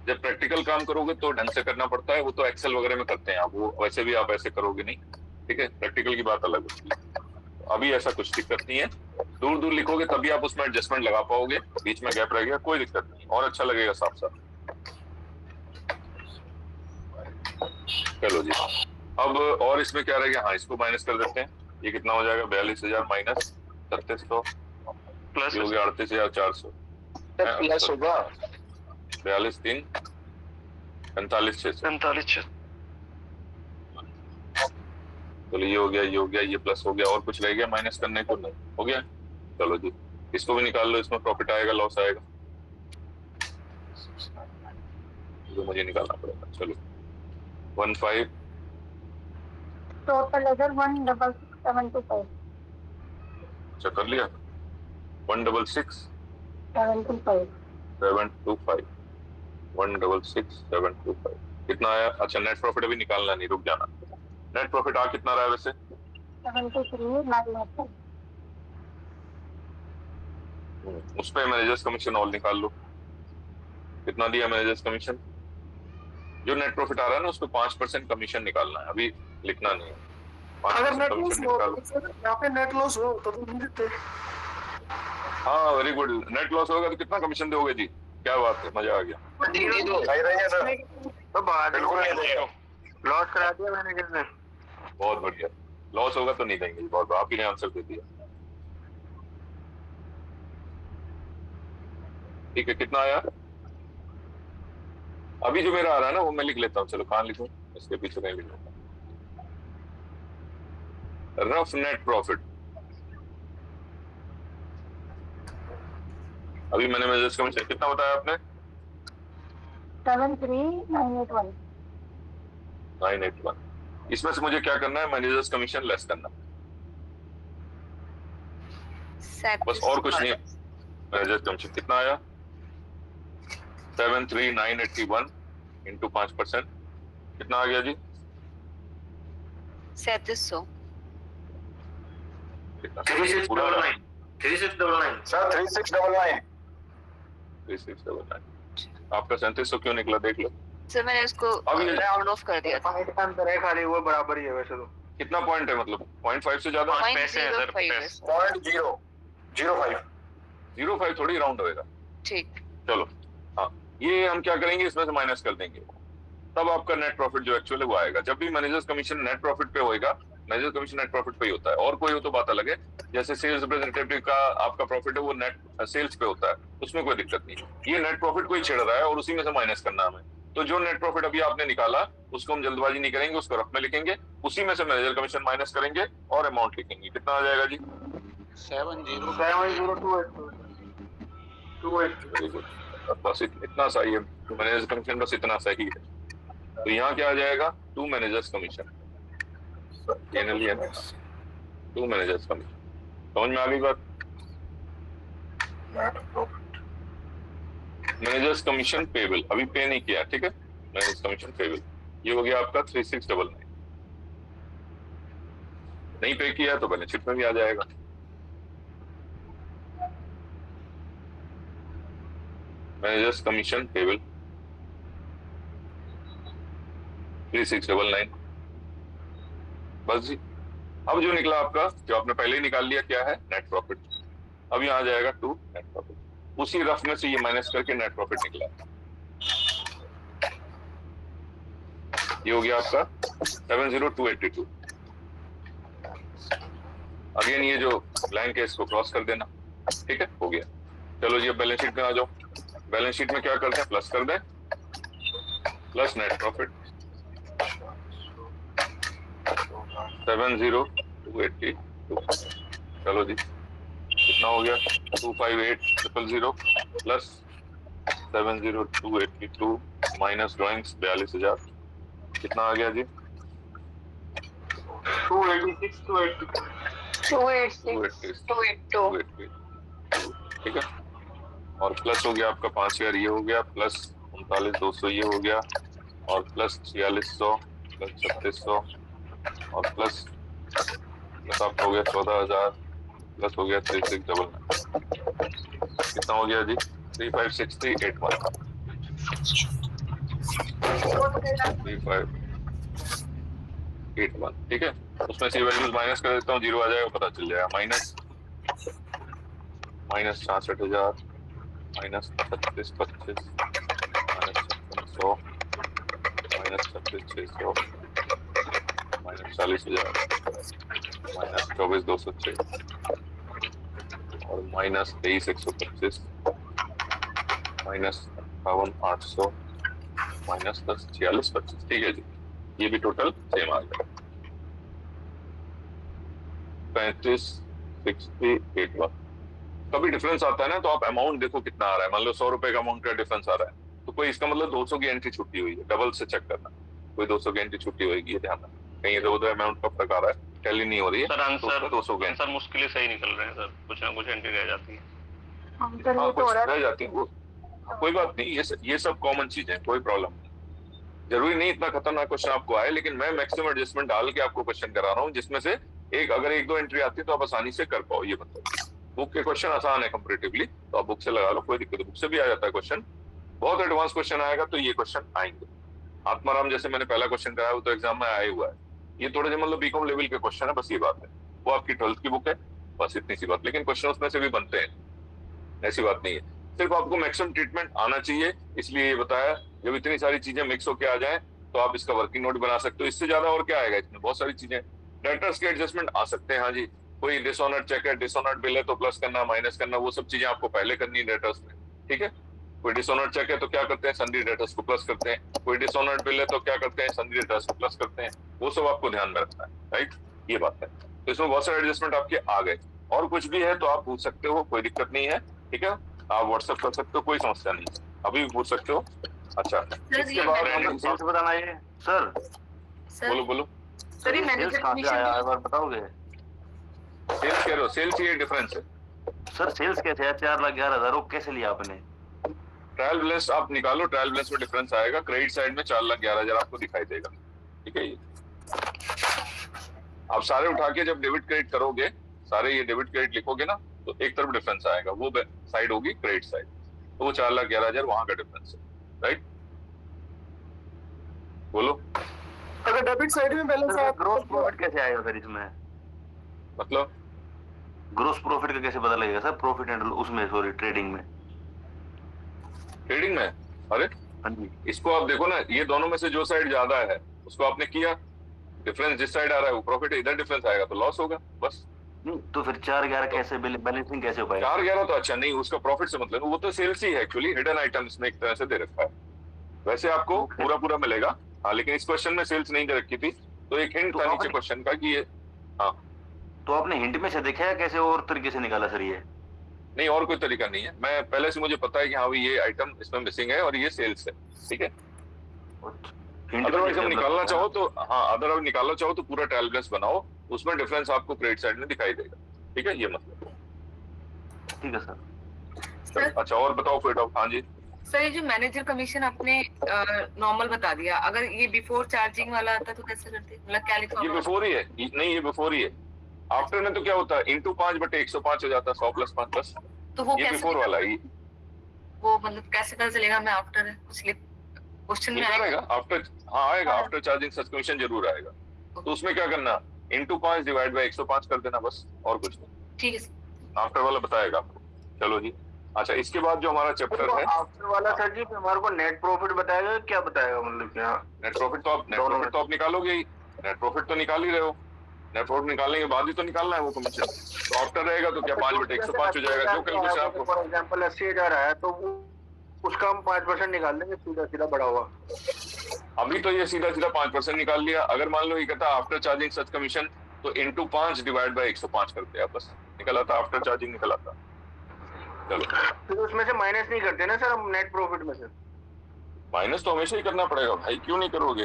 जब प्रैक्टिकल काम करोगे तो ढंग से करना पड़ता है, वो तो एक्सेल वगैरह में करते हैं आप, वो वैसे भी आप ऐसे करोगे नहीं, ठीक है, प्रैक्टिकल की बात अलग होती है, अभी ऐसा कुछ दिक्कत नहीं है, दूर दूर लिखोगे तभी आप उसमें एडजस्टमेंट लगा पाओगे, बीच में गैप रह गया कोई दिक्कत नहीं, और अच्छा लगेगा साफ साफ। चलो जी अब और इसमें क्या रह गया? हाँ इसको माइनस कर देते हैं, ये कितना हो जाएगा? 42,000 माइनस 3700 प्लस हो गया 38,400, प्लस होगा 42 3 45,600, 45,600। चलो ये हो गया, ये हो गया, ये प्लस हो गया, और कुछ रह गया माइनस करने को? नहीं, हो गया, चलो जी इसको भी निकाल लो, इसमें प्रॉफिट आएगा लॉस आएगा, जो मुझे निकालना पड़ेगा। चलो 15 टोटल इधर 166,725। अच्छा कर लिया, 166,725 166,725 कितना आया? अच्छा नेट प्रॉफिट अभी निकालना नहीं, रुक जाना, नेट प्रॉफिट आ कितना रहा है वैसे? 73,995। उस पे मैनेजर्स कमीशन और निकाल लो, कितना दिया मैनेजर्स कमीशन? जो नेट प्रॉफिट आ रहा है ना उसको 5% कमीशन निकालना है, अभी लिखना नहीं है। अगर 5% नेट लॉस कमीशन हो निकाल। तो सर यहाँ पे नेट लॉस हो तो नहीं देते। हाँ वेरी गुड, नेट लॉस होगा तो कितना कमीशन दोगे जी? क्या बात है, मजा आ गया। तो बात बिल्कुल नहीं देंगे। लॉस करा दिया मैनेजर ने। बहुत बढ़िया, लॉस होगा तो नहीं देंगे। बहुत आप ही ने आंसर दे दिया। ठीक है, कितना आया? अभी जो मेरा आ रहा है ना वो मैं लिख लेता हूँ। चलो कहाँ लिखूं, इसके पीछे नहीं लिखूंगा। रफ नेट प्रॉफिट, अभी मैंने मैनेजर्स कमीशन कितना बताया आपने? 981। इसमें से मुझे क्या करना है? मैनेजर्स कमीशन लेस करना, बस और कुछ नहीं। मैनेजर्स कमीशन कितना आया? 73981 इंटू 5%, कितना आ गया जी? 3700। कितना? 3699 सर, 3699। 3699। आपका 3700 क्यों निकला देख लो। सर मैंने उसको अभी राउंड ऑफ कर दिया था। पॉइंट का अंतर है खाली, वो बराबर ही है वैसे तो। कितना पॉइंट है, मतलब 0.5 से ज्यादा? 5 पैसे हैं सर, 0.05 है। 0.005 0.5 थोड़ी राउंड होएगा। ठीक। चलो हाँ, ये हम क्या करेंगे, इसमें से माइनस कर देंगे, तब आपका नेट प्रॉफिट जो एक्चुअल है वो आएगा। जब भी मैनेजर्स कमीशन नेट प्रॉफिट पे होएगा, मैनेजर कमीशन नेट प्रॉफिट पे ही होता है। और कोई हो तो बात अलग है, जैसे सेल्स रिप्रेजेंटेटिव का आपका प्रॉफिट है वो नेट सेल्स पे होता है, उसमें कोई दिक्कत नहीं। ये नेट प्रॉफिट को ही छेड़ रहा है और उसी में से माइनस करना है हमें। तो जो नेट प्रॉफिट अभी आपने निकाला उसको हम जल्दबाजी नहीं करेंगे, उसको रफ में लिखेंगे, उसी में से मैनेजर कमीशन माइनस करेंगे और अमाउंट लिखेंगे। कितना आ जाएगा जी? 7028। बस इतना सही है, मैनेजर कमीशन बस इतना सही है। तो यहाँ क्या आ जाएगा? 2 मैनेजर्स कमीशन, फाइनली है ना, 2 मैनेजर्स कमीशन। समझ में आ गई बात? मैनेजर्स कमीशन पेबल अभी पे नहीं किया, ठीक है। मैनेजर्स कमीशन पेबल ये हो गया आपका 3699। नहीं पे किया तो बैलेंस शीट में भी आ जाएगा। मैनेजर्स कमीशन पेबल 3699, बस जी। अब जो निकला आपका, जो आपने पहले ही निकाल लिया, क्या है? Net profit. अब यहाँ आ जाएगा 2 नेट प्रॉफिट, उसी रफ में से ये माइनस करके नेट प्रॉफिट निकला। ये हो गया आपका 70282। अगेन ये जो ब्लैंक है इसको क्रॉस कर देना, ठीक है, हो गया। चलो जी अब बैलेंस शीट में आ जाओ। बैलेंस शीट में क्या करते हैं? प्लस कर दें, प्लस नेट प्रॉफिट 70282। चलो जी कितना हो गया? 258000 प्लस 70282 माइनस ड्राइंग्स 42000, कितना आ गया जी? 286 ठीक है। और प्लस हो गया आपका 5000 ये हो गया, प्लस 39200 ये हो गया, और प्लस 4600 प्लस 3600 और प्लस आपका हो गया 14000 प्लस हो गया 3699। कितना हो गया जी? 356381। 3581, ठीक है। उसमें से वैल्यूज माइनस कर देता हूँ, 0 आ जाएगा, पता चल जाएगा। Minus 66000 minus 3625 minus 5600 minus 3660 minus 40000 minus 24206 और माइनस 23125 माइनस 58800 माइनस 4625। ठीक है जी, ये भी टोटल सेम आ गया 356381। कभी डिफरेंस आता है ना तो आप अमाउंट देखो कितना आ रहा है। मान लो 100 रुपए का अमाउंट का डिफरेंस आ रहा है तो कोई इसका मतलब 200 की एंट्री छुट्टी हुई है, डबल से चेक करना। कोई 200 की एंट्री छुट्टी होगी, ये ध्यान रखना। कहीं इधर उधर अमाउंट का फर्क आ रहा है, टैली नहीं हो रही है, सर आंसर 200 की आंसर मुश्किल सही निकल रहे हैं सर, कुछ ना कुछ एंट्री रह जाती है। कुछ रह जाती है, कोई बात नहीं, ये सब कॉमन चीज है, कोई प्रॉब्लम नहीं। जरूरी नहीं इतना खतरनाक क्वेश्चन आपको आए, लेकिन मैं मैक्सिमम एडजस्टमेंट डाल के आपको क्वेश्चन करा रहा हूँ, जिसमें से अगर 1-2 एंट्री आती है तो आप आसानी से कर पाओ। ये मतलब बुक के क्वेश्चन आसान है कंपैरेटिवली, तो आप बुक से लगा लो, कोई दिक्कत नहीं। बुक से भी आ जाता है क्वेश्चन, बहुत एडवांस क्वेश्चन आएगा तो ये क्वेश्चन आएंगे। आत्माराम जैसे मैंने पहला क्वेश्चन कराया वो तो एग्जाम में आया हुआ है। ये थोड़े से मतलब बीकॉम लेवल के क्वेश्चन है, बस ये बात है। वो आपकी 12th की बुक है, बस इतनी सी बात। लेकिन क्वेश्चन उसमें से भी बनते हैं, ऐसी बात नहीं है। सिर्फ आपको मैक्सिमम ट्रीटमेंट आना चाहिए, इसलिए ये बताया। जब इतनी सारी चीजें मिक्स होके आ जाएं तो आप इसका वर्किंग नोट बना सकते हो। इससे ज्यादा और क्या आएगा इसमें, बहुत सारी चीजें। डेटर्स के एडजस्टमेंट आ सकते हैं, हाँ जी। कोई डिसऑनर्ड चेक है, डिसऑनर्ड बिल है तो प्लस करना माइनस करना, वो सब चीजें आपको पहले करनी है डेटर्स में, ठीक है। कोई डिसऑनर्ड चेक है तो क्या करते हैं, सन्ड्री डेटर्स को प्लस करते हैं। कोई डिसऑनर्ड बिल है तो क्या करते हैं, सन्ड्री डेटर्स को प्लस करते हैं। वो सब आपको ध्यान में रखना है, राइट, ये बात है। तो इसमें बहुत सारे एडजस्टमेंट आपके आ गए। और कुछ भी है तो आप पूछ सकते हो, कोई दिक्कत नहीं है, ठीक है। आप व्हाट्सएप कर सकते हो, कोई समस्या नहीं है, अभी भी पूछ सकते हो। अच्छा, इसके बाद हम सेल्स बताना है सर। बोलो बोलो। सर ये सेल्स कहाँ से आया, एक बार बताओगे? सेल्स कह रहे हो, सेल्स ये डिफरेंस है सर। सेल्स कैसे है 4,11,000 वो कैसे लिया आपने? ट्रायल बैलेंस आप निकालो, ट्रायल बैलेंस में डिफरेंस आएगा। क्रेडिट साइड में 4,11,000 आपको दिखाई देगा, ठीक है। ये आप सारे उठा के जब डेबिट क्रेडिट करोगे, सारे ये डेबिट क्रेडिट लिखोगे ना, तो एक तरफ डिफरेंस आएगा, वो साइड होगी क्रेडिट साइड, तो वो 4,11,000 वहां का डिफरेंस है, राइट। बोलो। अगर डेबिट साइड में बैलेंस आया ग्रोस प्रॉफिट कैसे आएगा सर इसमें? मतलब ग्रोस प्रॉफिट का कैसे पता लगेगा सर? प्रॉफिट एंड उसमें, सॉरी, ट्रेडिंग में। ट्रेडिंग में, अरे हाँ जी, इसको आप देखो ना, ये दोनों में से जो साइड ज्यादा है उसको आपने किया, डिफरेंस जिस साइड आ रहा है वो प्रॉफिट है, इधर डिफरेंस आएगा तो लॉस होगा, बस। नहीं तो फिर 4,11 कैसे बैलेंसिंग कैसे हो पाएगा? 4,11 तो अच्छा नहीं, उसका प्रॉफिट से मतलब वो तो सेल्स ही है एक्चुअली, हिडन आइटम इसमें एक तरह से दे रखा है। वैसे आपको पूरा पूरा मिलेगा, हाँ, लेकिन इस क्वेश्चन में सेल्स नहीं दे रखी थी, तो एक हिंट था नीचे क्वेश्चन का कि ये, हाँ। तो आपने हिंट में से देखा है कैसे और तरीके से निकाला सर ये? नहीं, और कोई तरीका नहीं है। मैं पहले से मुझे पता है कि हाँ भाई ये आइटम इसमें मिसिंग है और ये सेल्स है, ठीक है। अदरवाइज हम निकालना चाहो तो, हाँ, अदरवाइज निकालना चाहो तो पूरा ट्रायल बैलेंस बनाओ, उसमें डिफरेंस आपको क्रेडिट साइड में दिखाई देगा, ठीक है, ये मतलब। ठीक है सर। अच्छा, और बताओ फिर डाउट। हाँ जी सर, ये जो मैनेजर कमीशन आपने नॉर्मल बता दिया, अगर ये बिफोर चार्जिंग वाला आता तो कैसे करते, मतलब क्या लिखा ये होगा? बिफोर ही है, नहीं ये बिफोर ही है। आफ्टर में तो क्या होता है, इंटू 5/105 हो जाता है, 100 + 5 +। तो वो ये कैसे बिफोर वाला है, वो मतलब कैसे पता चलेगा मैं आफ्टर है, इसलिए क्वेश्चन में आएगा आफ्टर, हाँ आएगा, आफ्टर चार्जिंग सच कमीशन जरूर आएगा। तो उसमें क्या करना, इंटू 5 / 105 कर देना, बस, और कुछ नहीं। ठीक है, आफ्टर वाला बताएगा आपको। चलो जी, अच्छा, इसके बाद जो हमारा चैप्टर है आफ्टर वाला सर जी हमारे को नेट प्रॉफिट बताएगा, क्या बताएगा, मतलब क्या? नेट प्रॉफिट तो आप निकालोगे ही, नेट प्रॉफिट तो निकाल ही रहे हो, नेट प्रॉफिट निकालने के बाद ही तो निकालना है वो कमीशन। तो आफ्टर रहेगा तो क्या 5/105 हो जाएगा, जो कैलकुलेशन आपको। फॉर एग्जांपल 80,000 आया तो उसका हम 5% निकाल लेंगे, सीधा सीधा बढ़ा हुआ। अभी तो ये सीधा सीधा 5% निकाल लिया। अगर मान लो ये कहता आफ्टर चार्जिंग सच कमीशन, तो इंटू 5 / 105 करते हैं, बस निकल आता, आफ्टर चार्जिंग निकल आता। चलो, फिर उसमें से माइनस नहीं करते ना सर हम नेट प्रॉफिट में से? माइनस तो हमेशा ही करना पड़ेगा भाई, क्यों नहीं करोगे।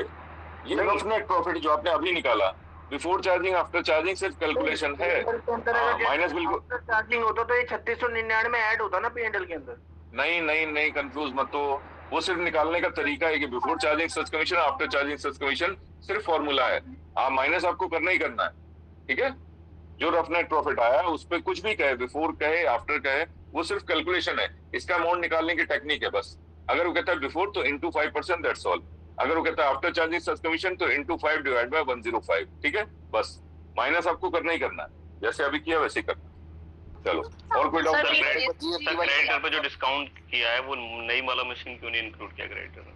ये रफ नेट प्रॉफिट जो आपने अभी निकाला, बिफोर चार्जिंग आफ्टर चार्जिंग सिर्फ कैलकुलेशन है, माइनस बिल्कुल चार्जिंग होता तो ये 3699 ऐड होता ना P&L के अंदर। नहीं, कंफ्यूज मत हो। वो सिर्फ निकालने का तरीका है कि बिफोर चार्जिंग सच कमीशन, आफ्टर चार्जिंग सच कमीशन सिर्फ फॉर्मूला है। आप माइनस आपको करना ही करना है, ठीक है। जो रफ नेट प्रॉफिट आया उस पर कुछ भी कहे, बिफोर कहे आफ्टर कहे, वो सिर्फ कैलकुलेशन है, इसका अमाउंट निकालने की टेक्निक है, बस। अगर वो कहता है बिफोर तो इंटू 5%, दैट्स ऑल। अगर वो कहता है आफ्टर चार्जिंग सच कमीशन तो इंटू 5 / 105, ठीक है, बस। माइनस आपको करना ही करना है, जैसे अभी किया वैसे ही करना। चलो, और कोई डाउट है? क्रेडिटर पे जो डिस्काउंट किया है वो नई वाला मशीन क्यों नहीं इंक्लूड किया क्रेडिटर में?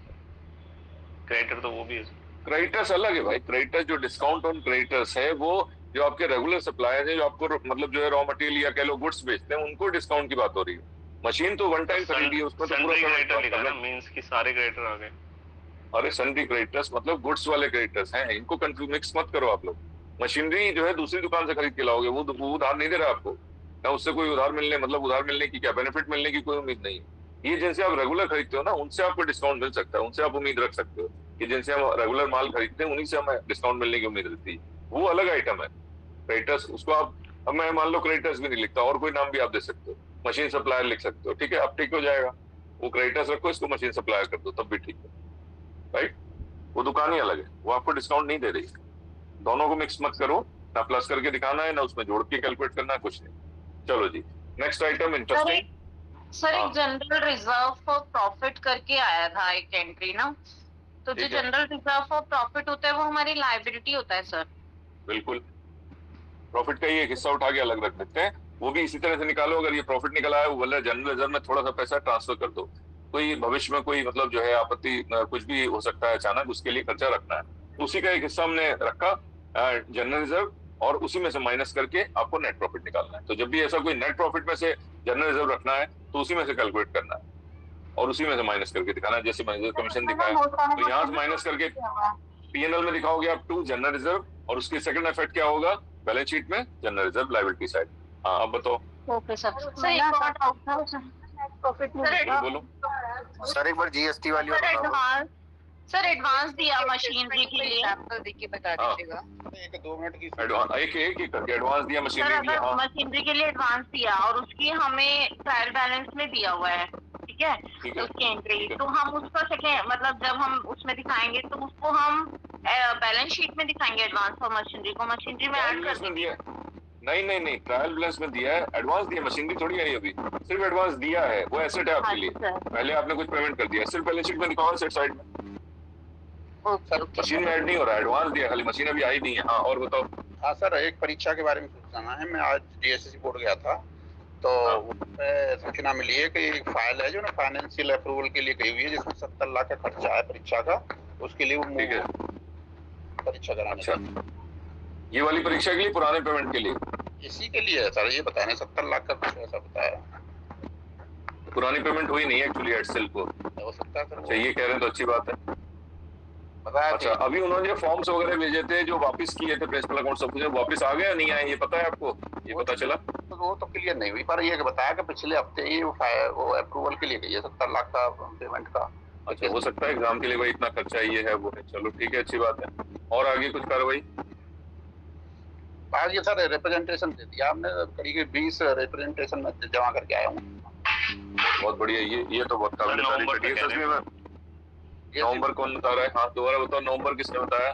क्रेडिटर तो वो भी है। क्रेडिटर्स अलग है भाई। क्रेडिटर्स जो डिस्काउंट ऑन क्रेडिटर्स है, वो जो आपके रेगुलर सप्लायर है, जो आपको मतलब जो है रॉ मटेरियल या कह लो गुड्स बेचते हैं, उनको डिस्काउंट की बात हो रही है। मशीन तो वन टाइम खरीदी है, उसमें तो पूरा क्रेडिटर लिखा है ना, मींस कि सारे क्रेडिटर आ गए। अरे सन्ड्री क्रेडिटर्स मतलब गुड्स वाले क्रेडिटर्स हैं, इनको कंफ्यूज मिक्स मत करो आप लोग। मशीनरी जो है दूसरी दुकान से खरीद के लाओगे, वो उधार नहीं दे रहा आपको ना, उससे कोई उधार मिलने की क्या बेनिफिट मिलने की कोई उम्मीद नहीं है। ये जिनसे आप रेगुलर खरीदते हो ना, उनसे आपको डिस्काउंट मिल सकता है, उनसे आप उम्मीद रख सकते हो कि जिनसे हम रेगुलर माल खरीदते हैं उन्हीं से हमें डिस्काउंट मिलने की उम्मीद रहती है। वो अलग आइटम है क्रेडिटर्स, उसको आप, अब मैं मान लो क्रेडिटर्स भी नहीं लिखता, और कोई नाम भी आप दे सकते हो, मशीन सप्लायर लिख सकते हो, ठीक है, अब ठीक हो जाएगा। वो क्रेडिटर्स रखो, इसको मशीन सप्लायर कर दो, तब भी ठीक है, राइट। वो दुकान ही अलग है, वो आपको डिस्काउंट नहीं दे रही। दोनों को मिक्स मत करो, ना प्लस करके दिखाना है ना उसमें जोड़ के कैलकुलेट करना है, कुछ नहीं। चलो जी, नेक्स्ट आइटम इंटरेस्टिंग। सर एक जनरल रिजर्व फॉर प्रॉफिट करके आया था एक एंट्री ना, तो जो ठीक है। जनरल रिजर्व ऑफ प्रॉफिट होता है वो हमारी लायबिलिटी होता है सर। बिल्कुल, प्रॉफिट का ही एक हिस्सा उठा के अलग रख देते हैं, वो भी इसी तरह से निकालो। अगर ये प्रॉफिट निकला है, वो बोले जनरल रिजर्व में थोड़ा सा पैसा ट्रांसफर कर दो, कोई भविष्य में कोई मतलब जो है आपत्ति कुछ भी हो सकता है अचानक, उसके लिए खर्चा रखना है, उसी का एक हिस्सा हमने रखा जनरल रिजर्व, और उसी में से माइनस करके आपको नेट प्रॉफिट निकालना है। तो जब भी ऐसा कोई नेट प्रॉफिट में से जनरल रिजर्व रखना है तो उसी में से कैलकुलेट करना है और उसी में से माइनस करके दिखाना है। जैसे मैनेजर कमीशन दिखाया, तो यहाँ से माइनस करके पीएनएल में दिखाओगे आप 2 जनरल रिजर्व, और उसकी सेकंड इफेक्ट क्या होगा बैलेंस शीट में, जनरल रिजर्व लायबिलिटी साइड। हाँ अब बताओ। Okay sir. सर एक और डाउट था प्रॉफिट सर, बोलो सर एक बार जीएसटी वाली सर एडवांस, सर एडवांस दिया मशीनरी के लिए, एग्जांपल देके बता दीजिएगा। एक 2 मिनट की एडवांस एक करके एडवांस दिया सर मशीनरी के लिए। अगर हाँ मशीनरी के लिए एडवांस दिया और उसकी हमें ट्रायल बैलेंस में दिया हुआ है, ठीक है, ठीक है, उसकी एंट्री, ठीक है। तो हम उसका सेकेंड मतलब जब हम उसमें दिखाएंगे तो उसको हम बैलेंस शीट में दिखाएंगे एडवांस और मशीनरी को मशीनरी में ट्रायल ऐड बैलेंस कर में दिया, नहीं ट्रायल बैलेंस में दिया है, एडवांस दिया, मशीनरी थोड़ी आई अभी, सिर्फ एडवांस दिया है, वो एसेट है आपके लिए, पहले आपने कुछ पेमेंट कर दिया, सिर्फ बैलेंस शीट में दिखाओ एसेट साइड में, मशीन में ऐड नहीं हो रहा, एडवांस दिया खाली, मशीन अभी आई नहीं है। हाँ और बताओ। हाँ सर, एक परीक्षा के बारे में पूछना है। मैं आज डीएसएससी बोर्ड गया था, तो सूचना मिली है कि एक फाइल है जो ना फाइनेंशियल अप्रूवल के लिए गई हुई है, जिसमें 70 लाख का खर्चा है परीक्षा का, उसके लिए वो ठीक है, परीक्षा कराने। अच्छा ये वाली परीक्षा के लिए, पुराने पेमेंट के लिए? इसी के लिए है सर, ये बताया 70 लाख का कुछ ऐसा बताया। पुरानी पेमेंट हुई नहीं है एक्चुअली एडसेल को। हो सकता है सर। अच्छा ये कह रहे हैं तो अच्छी बात है। बताया। अच्छा अभी उन्होंने जो फॉर्म्स वगैरह भेजे थे, जो वापस किए थे प्रिंसिपल अकाउंट, सब कुछ वापस आ गया या नहीं आए, ये पता है आपको? ये पता चला? तो वो तो क्लियर नहीं हुई, पर ये बताया कि पिछले हफ्ते ही वो अप्रूवल के लिए गई है 70 लाख का पेमेंट का। अच्छा हो सकता है एग्जाम के लिए भाई इतना खर्चा ये है वो है, चलो ठीक है अच्छी बात है। और आगे कुछ कार्रवाई? आज ये सर रिप्रेजेंटेशन दे दिया हमने, करीब 20 रिप्रेजेंटेशन में जमा करके आया हूँ। बहुत बढ़िया, ये तो बहुत काबिल तारीफ है। डीएसएसबी में नवंबर कौन बता रहा है? हाँ दोबारा बताओ, नवंबर किसने बताया?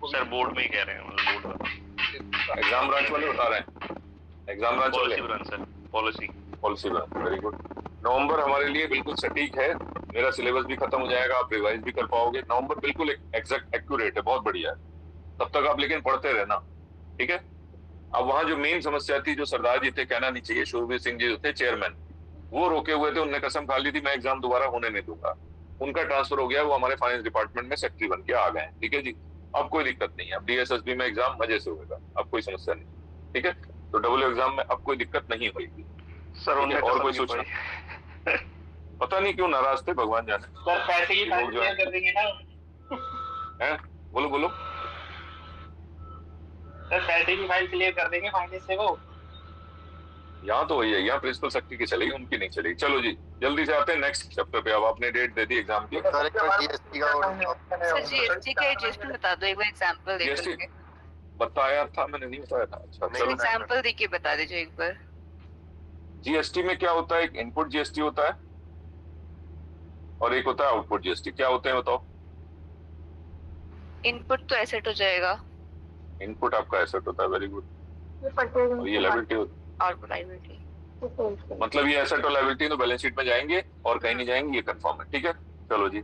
सर बोर्ड में ही कह रहे हैं, बोर्ड में एग्जाम ब्रांच वाले बता रहे हैं, एग्जाम ब्रांच वाले, policy branch sir, policy branch, very good. नवंबर हमारे लिए बिल्कुल सटीक है, मेरा सिलेबस भी खत्म हो जाएगा, आप रिवाइज भी कर पाओगे। नवंबर बिल्कुल एग्जैक्ट एक्यूरेट है, बहुत बढ़िया है। तब तक आप लेकिन पढ़ते रहना, ठीक है। अब वहां जो मेन समस्या थी, जो सरदार जी थे, कहना नहीं चाहिए, शूरवीर सिंह जी जो थे चेयरमैन, वो रोके हुए थे, उन्होंने कसम खा ली थी मैं एग्जाम दोबारा होने नहीं दूंगा। उनका ट्रांसफर हो गया, वो हमारे फाइनेंस डिपार्टमेंट में सेक्रेटरी बन के आ गए, ठीक है जी। अब कोई दिक्कत नहीं है, अब डीएसएसबी में एग्जाम मजे से होगा, अब कोई समस्या नहीं, ठीक है। तो डब्ल्यू एग्जाम में अब कोई दिक्कत नहीं होगी सर। और कोई सूचना? पता नहीं क्यों नाराज थे, भगवान जाने। सर पैसे की फाइल क्लियर कर देंगे ना? हैं बोलो सर पैसे की फाइल क्लियर कर देंगे फाइनेंस से वो। यहाँ तो वही है, यहाँ प्रिंसिपल सेक्रेटरी की चलेगी, उनकी नहीं चलेगी। चलो जी जल्दी से आते हैं नेक्स्ट चैप्टर पे। अब आपने डेट दे दी एग्जाम की। सर जीएसटी का एडजस्टमेंट बता दो एक बार, एग्जांपल दे जीएसटी करके। बताया था मैंने, नहीं बताया था? अच्छा चलो, एग्जांपल दे के बता दीजिए एक बार। जीएसटी में क्या होता है? एक इनपुट जीएसटी होता है और एक होता है आउटपुट जीएसटी। क्या होते हैं बताओ? इनपुट तो एसेट हो जाएगा, इनपुट आपका एसेट होता है, वेरी गुड। और ये लायबिलिटी होती है, आउटपुट लायबिलिटी। मतलब ये एसेट और लायबिलिटी तो बैलेंस शीट में जाएंगे और कहीं नहीं जाएंगे, ये कंफर्म है, ठीक है। चलो जी,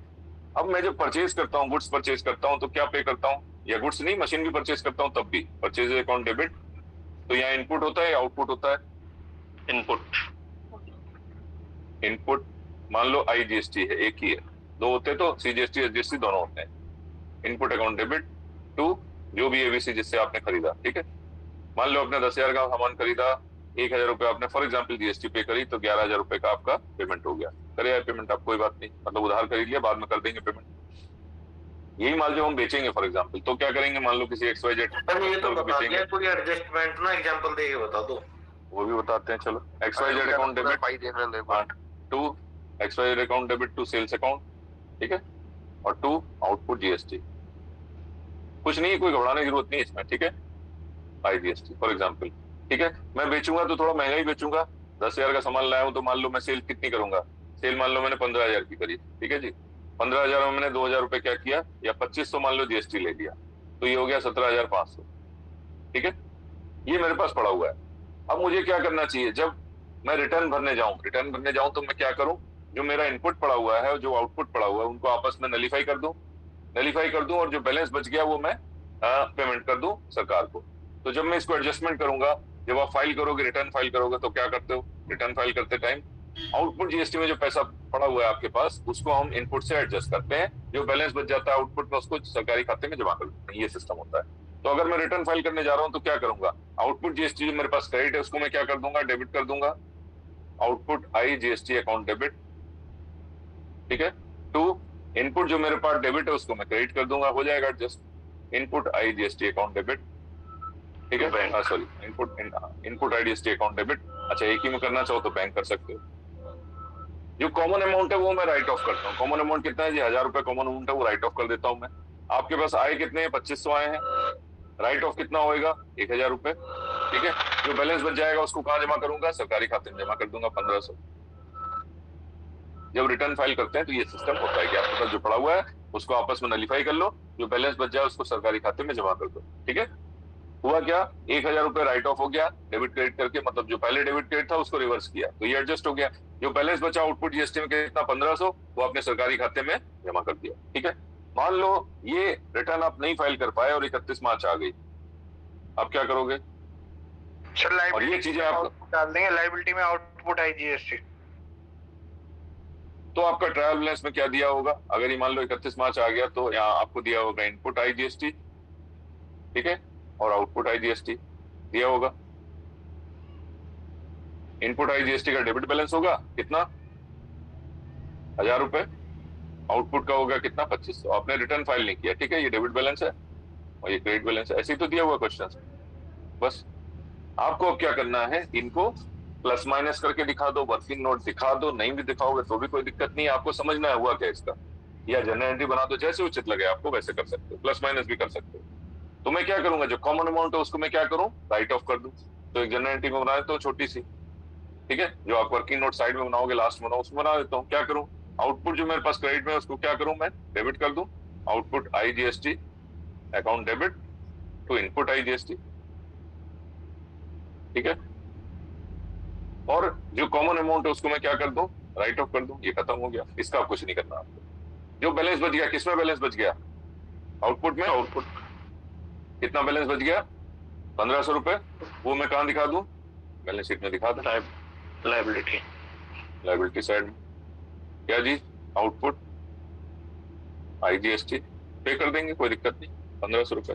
अब मैं जब परचेज करता हूँ, गुड्स परचेज करता हूँ, तो क्या पे करता हूँ? या गुड्स नहीं, मशीन भी परचेज करता हूँ तब भी परचेज अकाउंट डेबिट। तो यहाँ इनपुट होता है या आउटपुट होता है? इनपुट मान लो आईजीएसटी है, एक ही है, दो होते तो सीजीएसटी एसजीएसटी दोनों होते हैं। इनपुट अकाउंट डेबिट टू जो भी एबीसी जिससे आपने खरीदा, ठीक है। मान लो आपने 10,000 का सामान खरीदा, 1,000 रुपए आपने फॉर एग्जाम्पल जीएसटी पे करी, तो 11,000 रुपए का आपका पेमेंट हो गया। करे पेमेंट आप, कोई बात नहीं, मतलब उधार खरीद लिया, बाद में कर देंगे पेमेंट। यही माल जो हम बेचेंगे फॉर एग्जाम्पल, तो क्या करेंगे? मान लो किसी XYZ बेचेंगे, कोई एडजस्टमेंट ना एग्जांपल देके बता दो। वो भी बताते हैं, चलो। XYZ account debit to XYZ account debit to sales account, ठीक है, और टू आउटपुट जीएसटी। कुछ नहीं, कोई घबराने की जरूरत नहीं इसमें, ठीक है। आईजीएसटी फॉर एग्जाम्पल, ठीक है। मैं बेचूंगा तो थोड़ा महंगा ही बेचूंगा, 10,000 का सामान लाया हूं, तो मान लो मैं सेल कितनी करूंगा? सेल मान लो मैंने 15,000 की करी, ठीक है जी। 15,000 में मैंने 2,000 रुपए क्या किया, या 2500 मान लो जीएसटी ले लिया, तो ये हो गया 17,500, ठीक है। ये मेरे पास पड़ा हुआ है। अब मुझे क्या करना चाहिए? जब मैं रिटर्न भरने जाऊं तो मैं क्या करूं? जो मेरा इनपुट पड़ा हुआ है और जो आउटपुट पड़ा हुआ है, उनको आपस में नलीफाई कर दूं, नलीफाई कर दूं और जो बैलेंस बच गया वो मैं पेमेंट कर दूं सरकार को। तो जब मैं इसको एडजस्टमेंट करूंगा, जब आप फाइल करोगे, रिटर्न फाइल करोगे, तो क्या करते हो, रिटर्न फाइल करते टाइम आउटपुट जीएसटी में जो पैसा पड़ा हुआ है आपके पास उसको हम इनपुट से एडजस्ट करते हैं, जो बैलेंस बच जाता है आउटपुट में उसको सरकारी खाते में जमा कर देते हैं। ये सिस्टम होता है। तो अगर मैं रिटर्न फाइल करने जा रहा हूं तो क्या करूंगा, आउटपुट जीएसटी जो मेरे पास क्रेडिट है उसको मैं क्या कर दूंगा, डेबिट कर दूंगा, output I GST account debit, ठीक है। टू इनपुट जो मेरे पास डेबिट है उसको मैं क्रेडिट कर दूंगा, हो जाएगा adjust, input I GST account debit, ठीक है। Sorry, input I GST account debit. अच्छा, एक ही में करना चाहो तो बैंक कर सकते हो। जो कॉमन अमाउंट है वो मैं राइट ऑफ करता हूँ। कॉमन अमाउंट कितना है जी, 1000 रुपए कॉमन अमाउंट है, वो राइट ऑफ कर देता हूँ मैं। आपके पास आए कितने हैं, 2500 आए हैं, राइट ऑफ कितना होएगा, 1000 रुपए, ठीक है। जो बैलेंस बच जाएगा उसको कहाँ जमा करूंगा, सरकारी खाते में जमा कर दूंगा, 1500। जब रिटर्न फाइल करते हैं तो ये सिस्टम होता है कि आपके पास जो पड़ा हुआ है उसको आपस में नलीफाई कर लो, जो बैलेंस बच जाए उसको सरकारी खाते में जमा कर दो, ठीक है। हुआ क्या, 1000 रुपए राइट ऑफ हो गया डेबिट क्रेडिट करके, मतलब जो पहले डेबिट क्रेडिट था उसको रिवर्स किया तो ये एडजस्ट हो गया। जो बैलेंस बचा आउटपुट जीएसटी में कितना, 1500, वो आपने सरकारी खाते में जमा कर दिया, ठीक है। मान लो ये रिटर्न आप नहीं फाइल कर पाए और 31 मार्च आ गई, आप क्या करोगे सर? और ये चीजें आप डाल देंगे लाइबिलिटी में, आउटपुट आई जीएसटी। तो आपका ट्रायल बैलेंस में क्या दिया होगा, अगर ये मान लो 31 मार्च आ गया तो यहाँ आपको दिया होगा इनपुट आई जीएसटी, ठीक है, और आउटपुट आई जीएसटी दिया होगा। इनपुट आई जीएसटी का डेबिट बैलेंस होगा कितना, 1000 रुपए, आउटपुट का होगा कितना, 2500। आपने रिटर्न फाइल नहीं किया, ठीक है, ये डेबिट बैलेंस है और ये क्रेडिट बैलेंस है, ऐसे ही तो दिया हुआ क्वेश्चन। बस आपको अब क्या करना है, इनको प्लस माइनस करके दिखा दो, वर्किंग नोट दिखा दो, नहीं भी दिखाओगे तो भी कोई दिक्कत नहीं है। आपको समझना है हुआ क्या इसका, या जनरल एंट्री बना दो, जैसे उचित लगे आपको वैसे कर सकते हो, प्लस माइनस भी कर सकते हो। तो मैं क्या करूंगा, जो कॉमन अमाउंट है उसको मैं क्या करूं, राइट ऑफ कर दूं। तो एक जनरल एंट्री में बना देता हूँ छोटी सी, ठीक है, जो आप वर्किंग नोट साइड में बनाओगे, लास्ट में बनाओ, उसको बना देता हूँ। क्या करूं, आउटपुट जो मेरे पास क्रेडिट में है उसको क्या करूं, मैं डेबिट कर दूं, output I GST account debit to input I GST, ठीक है। और जो कॉमन अमाउंट है उसको मैं क्या कर दूं, राइट ऑफ कर दूं, ये खत्म हो गया। इसका आप कुछ नहीं करना आपको। जो बैलेंस बच गया, किसमें बैलेंस बच गया, आउटपुट में, आउटपुट कितना बैलेंस बच गया, 1500 रुपए, वो मैं कहां दिखा दूं, बैलेंस शीट में दिखा दूं, लाइबिलिटी साइड में, क्या जी, आउटपुट आई जीएसटी पे कर देंगे, कोई दिक्कत नहीं, 1500 रुपए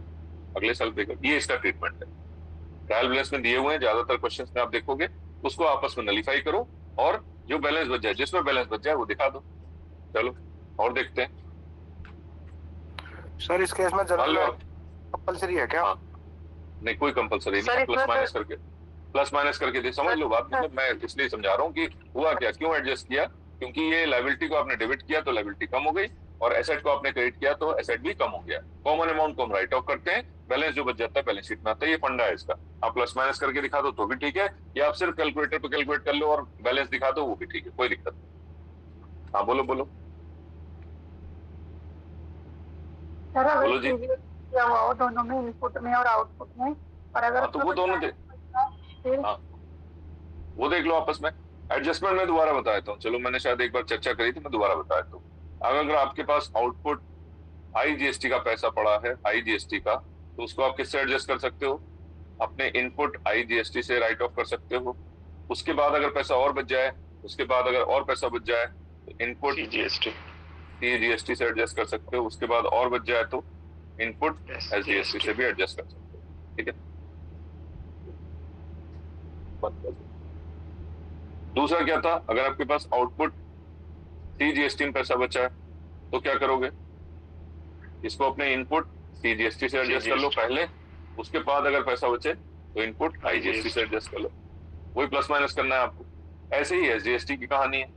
अगले साल पे कर। ये इसका ट्रीटमेंट है। ट्रायल बैलेंस में दिए हुए हैं ज्यादातर क्वेश्चंस में, आप देखोगे उसको आपस में नलीफाई करो और जो बैलेंस बच जाए, जिसमें बैलेंस बच जाए वो दिखा दो। चलो और देखते हैं। सर इस केस में कंपलसरी है क्या? हाँ, नहीं कोई कंपलसरी नहीं, प्लस माइनस करके दे, समझ लो बात। मतलब मैं इसलिए समझा रहा हूँ कि हुआ क्या, क्यों एडजस्ट किया, क्योंकि ये लायबिलिटी को आपने डेबिट किया तो लायबिलिटी कम हो गई, और एसेट को आपने क्रेडिट किया तो एसेट भी कम हो गया। कॉमन अमाउंट को हम राइट ऑफ करते हैं, बैलेंस जो बच जाता है बैलेंस शीट में आता है, ये फंडा है इसका। आप प्लस माइनस करके दिखा दो तो भी ठीक है, या आप सिर्फ कैलकुलेटर पे कैलकुलेट कर लो और बैलेंस दिखा दो, वो भी ठीक है, कोई दिक्कत नहीं। हाँ बोलो बोलो बोलो जी। क्या हुआ हो दोनों में, इनपुट में और आउटपुट में, और अगर तो वो दोनों हाँ, वो देख लो आपस में। एडजस्टमेंट में दोबारा बता देता हूँ, चलो मैंने शायद एक बार चर्चा करी थी, मैं दोबारा बता देता हूँ। अगर आपके पास आउटपुट आई जीएसटी का पैसा पड़ा है, आई जीएसटी का, तो उसको आप किससे एडजस्ट कर सकते हो, अपने इनपुट आई जीएसटी से राइट ऑफ कर सकते हो। उसके बाद अगर पैसा और बच जाए, उसके बाद अगर और पैसा बच जाए तो इनपुट जीएसटी से एडजस्ट कर सकते हो। उसके बाद और बच जाए तो इनपुट एसजीएसटी से भी एडजस्ट कर सकते हो, ठीक है। दूसरा क्या था, अगर आपके पास आउटपुट सीजीएसटी में पैसा बचा है तो क्या करोगे, इसको अपने इनपुट सीजीएसटी से एडजस्ट कर लो पहले, उसके बाद अगर पैसा बचे तो इनपुट आईजीएसटी से एडजस्ट कर लो। वही प्लस माइनस करना है आपको। ऐसे ही एसजीएसटी की कहानी है।